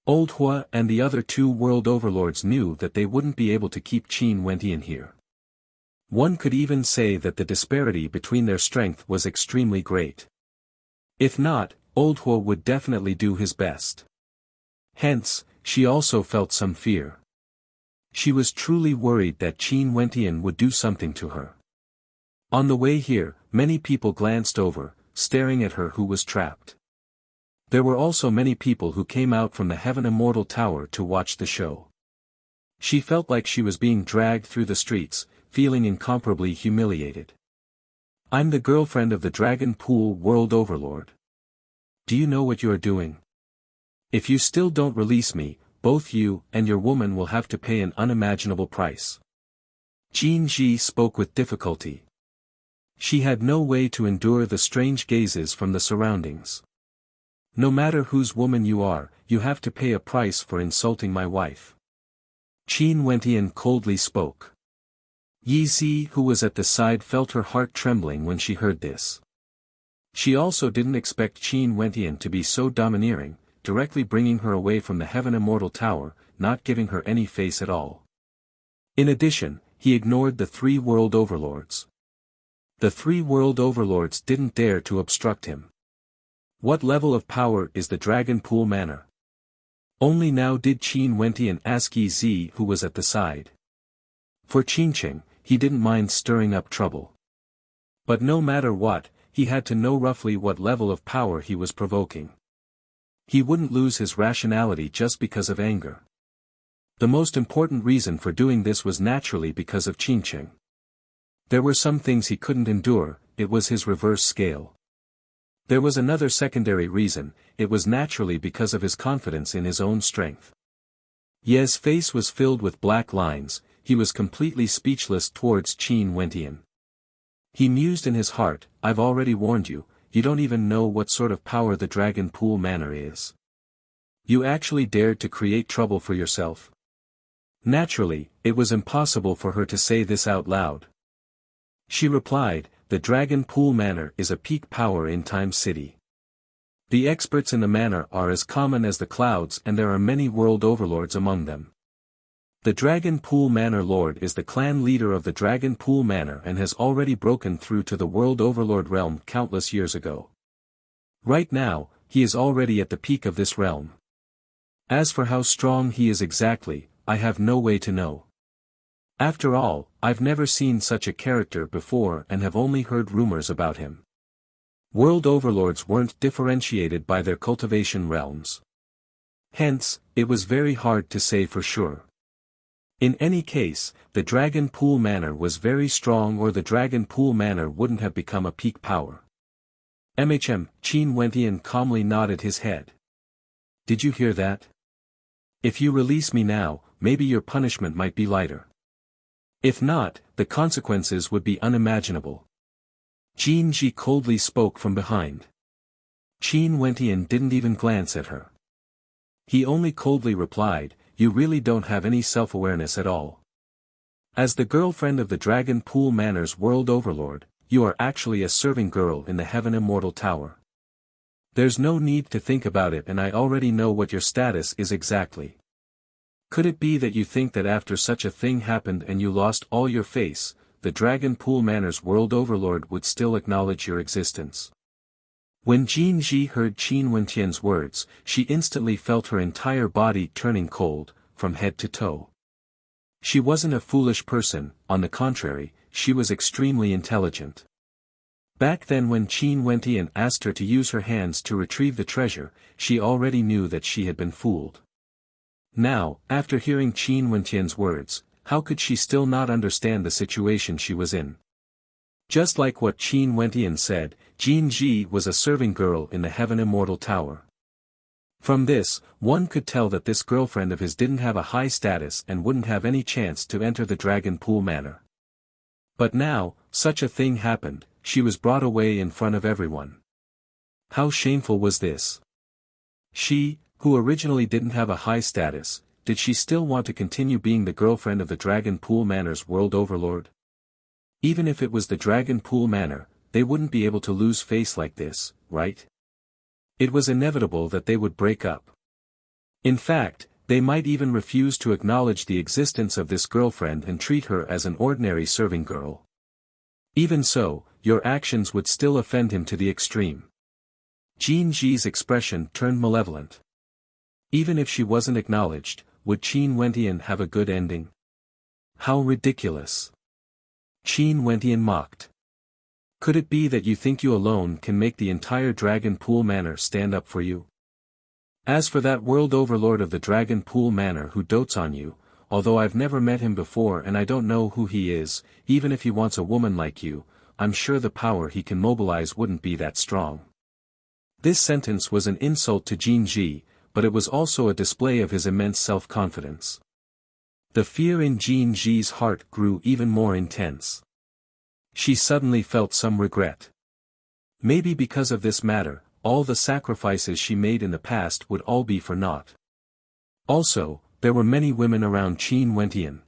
Old Hua and the other two world overlords knew that they wouldn't be able to keep Qin Wentian here. One could even say that the disparity between their strength was extremely great. If not, Old Hua would definitely do his best. Hence, she also felt some fear. She was truly worried that Qin Wentian would do something to her. On the way here, many people glanced over, staring at her who was trapped. There were also many people who came out from the Heaven Immortal Tower to watch the show. She felt like she was being dragged through the streets, feeling incomparably humiliated. I'm the girlfriend of the Dragon Pool World Overlord. Do you know what you are doing? If you still don't release me, both you and your woman will have to pay an unimaginable price. Jin Ji spoke with difficulty. She had no way to endure the strange gazes from the surroundings. No matter whose woman you are, you have to pay a price for insulting my wife. Qin Wentian coldly spoke. Yi Zi, who was at the side, felt her heart trembling when she heard this. She also didn't expect Qin Wentian to be so domineering, directly bringing her away from the Heaven Immortal Tower, not giving her any face at all. In addition, he ignored the three world overlords. The three world overlords didn't dare to obstruct him. What level of power is the Dragon Pool Manor? Only now did Qin Wentian ask Yi Zi, who was at the side. For Qinqing, he didn't mind stirring up trouble. But no matter what, he had to know roughly what level of power he was provoking. He wouldn't lose his rationality just because of anger. The most important reason for doing this was naturally because of Qinqing. There were some things he couldn't endure, it was his reverse scale. There was another secondary reason, it was naturally because of his confidence in his own strength. Ye's face was filled with black lines, he was completely speechless towards Qin Wentian. He mused in his heart, I've already warned you, you don't even know what sort of power the Dragon Pool Manor is. You actually dared to create trouble for yourself. Naturally, it was impossible for her to say this out loud. She replied, the Dragon Pool Manor is a peak power in Time City. The experts in the manor are as common as the clouds and there are many world overlords among them. The Dragon Pool Manor Lord is the clan leader of the Dragon Pool Manor and has already broken through to the World Overlord realm countless years ago. Right now, he is already at the peak of this realm. As for how strong he is exactly, I have no way to know. After all, I've never seen such a character before and have only heard rumors about him. World Overlords weren't differentiated by their cultivation realms. Hence, it was very hard to say for sure. In any case, the Dragon Pool Manor was very strong or the Dragon Pool Manor wouldn't have become a peak power. Qin Wentian calmly nodded his head. Did you hear that? If you release me now, maybe your punishment might be lighter. If not, the consequences would be unimaginable. Jin Ji coldly spoke from behind. Qin Wentian didn't even glance at her. He only coldly replied, you really don't have any self-awareness at all. As the girlfriend of the Dragon Pool Manor's World Overlord, you are actually a serving girl in the Heaven Immortal Tower. There's no need to think about it and I already know what your status is exactly. Could it be that you think that after such a thing happened and you lost all your face, the Dragon Pool Manor's world overlord would still acknowledge your existence. When Jin Ji heard Qin Wentian's words, she instantly felt her entire body turning cold, from head to toe. She wasn't a foolish person, on the contrary, she was extremely intelligent. Back then when Qin Wentian asked her to use her hands to retrieve the treasure, she already knew that she had been fooled. Now, after hearing Qin Wentian's words, how could she still not understand the situation she was in? Just like what Qin Wentian said, Jin Ji was a serving girl in the Heaven Immortal Tower. From this, one could tell that this girlfriend of his didn't have a high status and wouldn't have any chance to enter the Dragon Pool Manor. But now, such a thing happened, she was brought away in front of everyone. How shameful was this? She, who originally didn't have a high status, did she still want to continue being the girlfriend of the Dragon Pool Manor's world overlord? Even if it was the Dragon Pool Manor, they wouldn't be able to lose face like this, right? It was inevitable that they would break up. In fact, they might even refuse to acknowledge the existence of this girlfriend and treat her as an ordinary serving girl. Even so, your actions would still offend him to the extreme. Jin Ji's expression turned malevolent. Even if she wasn't acknowledged, would Qin Wentian have a good ending? How ridiculous! Qin Wentian mocked. Could it be that you think you alone can make the entire Dragon Pool Manor stand up for you? As for that world overlord of the Dragon Pool Manor who dotes on you, although I've never met him before and I don't know who he is, even if he wants a woman like you, I'm sure the power he can mobilize wouldn't be that strong. This sentence was an insult to Jin Ji, but it was also a display of his immense self-confidence. The fear in Jin Ji's heart grew even more intense. She suddenly felt some regret. Maybe because of this matter, all the sacrifices she made in the past would all be for naught. Also, there were many women around Qin Wentian.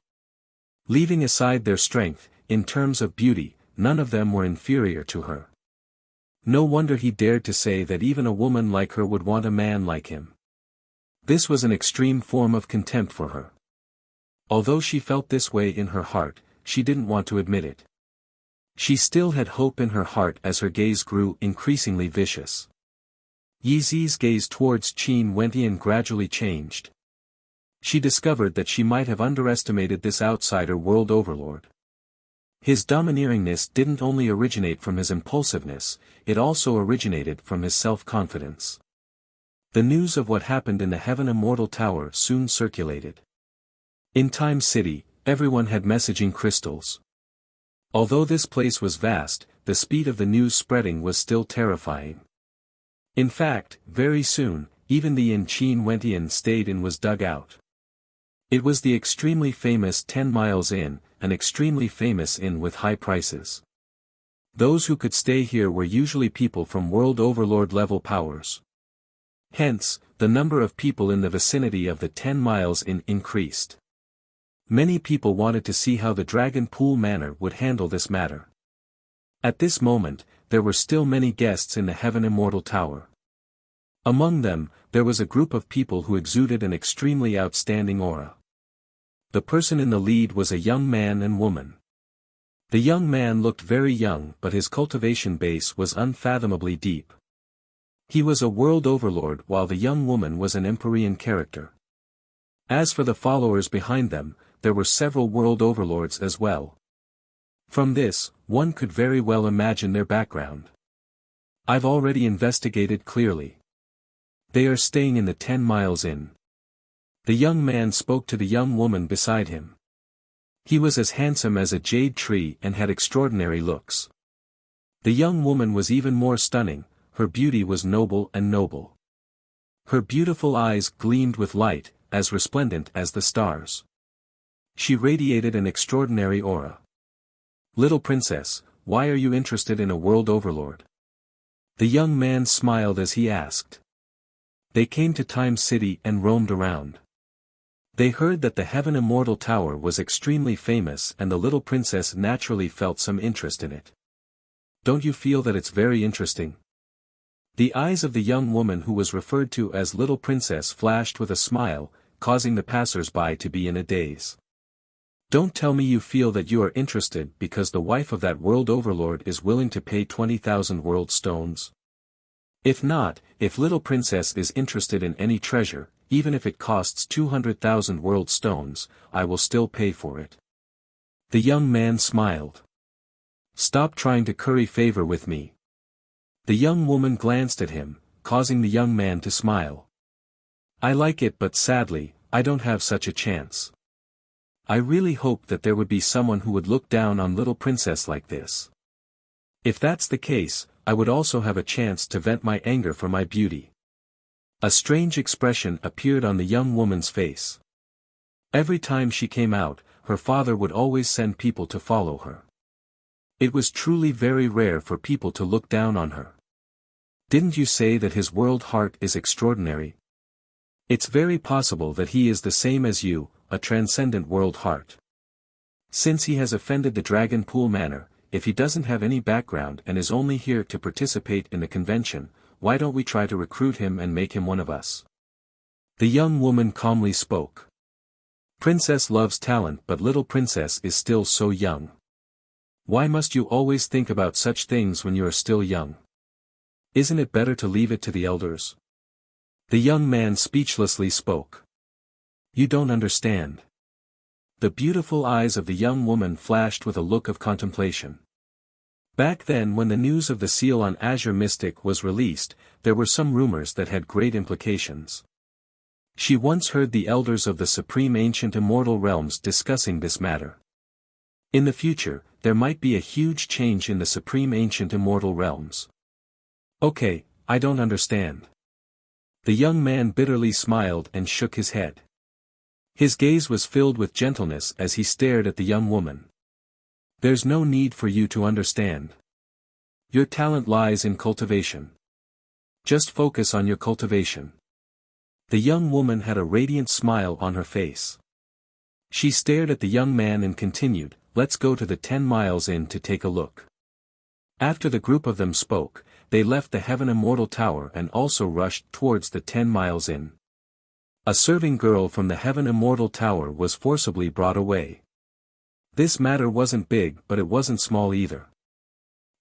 Leaving aside their strength, in terms of beauty, none of them were inferior to her. No wonder he dared to say that even a woman like her would want a man like him. This was an extreme form of contempt for her. Although she felt this way in her heart, she didn't want to admit it. She still had hope in her heart as her gaze grew increasingly vicious. Yi Zi's gaze towards Qin Wentian gradually changed. She discovered that she might have underestimated this outsider world overlord. His domineeringness didn't only originate from his impulsiveness, it also originated from his self-confidence. The news of what happened in the Heaven Immortal Tower soon circulated. In Time City, everyone had messaging crystals. Although this place was vast, the speed of the news spreading was still terrifying. In fact, very soon, even the inn Qin Wentian stayed in was dug out. It was the extremely famous 10 Miles Inn, an extremely famous inn with high prices. Those who could stay here were usually people from world overlord level powers. Hence, the number of people in the vicinity of the 10 Miles Inn increased. Many people wanted to see how the Dragon Pool Manor would handle this matter. At this moment, there were still many guests in the Heaven Immortal Tower. Among them, there was a group of people who exuded an extremely outstanding aura. The person in the lead was a young man and woman. The young man looked very young but his cultivation base was unfathomably deep. He was a world overlord while the young woman was an Empyrean character. As for the followers behind them, there were several world overlords as well. From this, one could very well imagine their background. I've already investigated clearly. They are staying in the 10 Miles Inn. The young man spoke to the young woman beside him. He was as handsome as a jade tree and had extraordinary looks. The young woman was even more stunning, her beauty was noble and noble. Her beautiful eyes gleamed with light, as resplendent as the stars. She radiated an extraordinary aura. Little princess, why are you interested in a world overlord? The young man smiled as he asked. They came to Time City and roamed around. They heard that the Heaven Immortal Tower was extremely famous and the little princess naturally felt some interest in it. Don't you feel that it's very interesting? The eyes of the young woman who was referred to as Little Princess flashed with a smile, causing the passers-by to be in a daze. Don't tell me you feel that you are interested because the wife of that world overlord is willing to pay 20,000 world stones? If not, if little princess is interested in any treasure, even if it costs 200,000 world stones, I will still pay for it. The young man smiled. Stop trying to curry favor with me. The young woman glanced at him, causing the young man to smile. I like it, but sadly, I don't have such a chance. I really hoped that there would be someone who would look down on little princess like this. If that's the case, I would also have a chance to vent my anger for my beauty. A strange expression appeared on the young woman's face. Every time she came out, her father would always send people to follow her. It was truly very rare for people to look down on her. Didn't you say that his world heart is extraordinary? It's very possible that he is the same as you, a transcendent world heart. Since he has offended the Dragon Pool Manor, if he doesn't have any background and is only here to participate in the convention, why don't we try to recruit him and make him one of us? The young woman calmly spoke. Princess loves talent, but little princess is still so young. Why must you always think about such things when you are still young? Isn't it better to leave it to the elders? The young man speechlessly spoke. You don't understand. The beautiful eyes of the young woman flashed with a look of contemplation. Back then, when the news of the seal on Azure Mystic was released, there were some rumors that had great implications. She once heard the elders of the Supreme Ancient Immortal Realms discussing this matter. In the future, there might be a huge change in the Supreme Ancient Immortal Realms. Okay, I don't understand. The young man bitterly smiled and shook his head. His gaze was filled with gentleness as he stared at the young woman. There's no need for you to understand. Your talent lies in cultivation. Just focus on your cultivation. The young woman had a radiant smile on her face. She stared at the young man and continued, let's go to the 10 Miles Inn to take a look. After the group of them spoke, they left the Heaven Immortal Tower and also rushed towards the 10 Miles Inn. A serving girl from the Heaven Immortal Tower was forcibly brought away. This matter wasn't big, but it wasn't small either.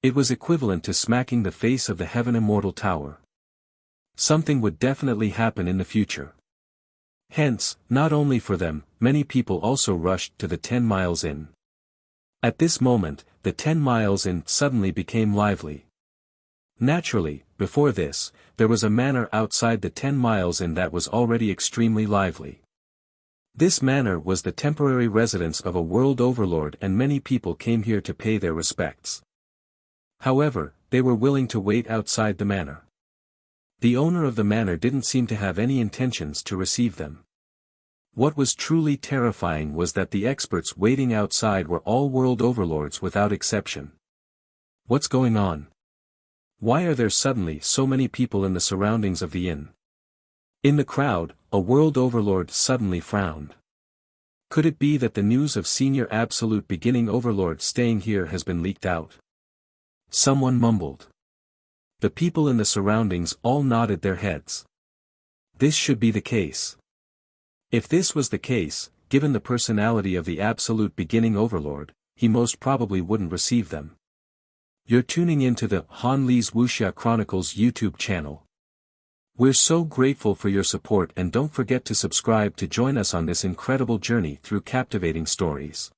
It was equivalent to smacking the face of the Heaven Immortal Tower. Something would definitely happen in the future. Hence, not only for them, many people also rushed to the 10 Miles Inn. At this moment, the 10 Miles Inn suddenly became lively. Naturally, before this, there was a manor outside the 10 Miles Inn that was already extremely lively. This manor was the temporary residence of a world overlord, and many people came here to pay their respects. However, they were willing to wait outside the manor. The owner of the manor didn't seem to have any intentions to receive them. What was truly terrifying was that the experts waiting outside were all world overlords without exception. What's going on? Why are there suddenly so many people in the surroundings of the inn? In the crowd, a world overlord suddenly frowned. Could it be that the news of Senior Absolute Beginning Overlord staying here has been leaked out? Someone mumbled. The people in the surroundings all nodded their heads. This should be the case. If this was the case, given the personality of the Absolute Beginning Overlord, he most probably wouldn't receive them. You're tuning into the Han Li's Wuxia Chronicles YouTube channel. We're so grateful for your support, and don't forget to subscribe to join us on this incredible journey through captivating stories.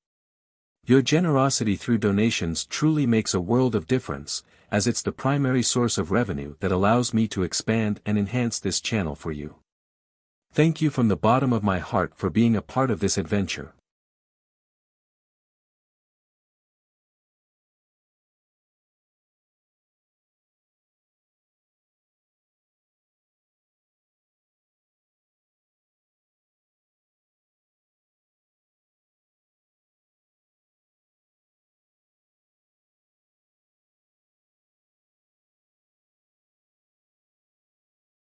Your generosity through donations truly makes a world of difference, as it's the primary source of revenue that allows me to expand and enhance this channel for you. Thank you from the bottom of my heart for being a part of this adventure.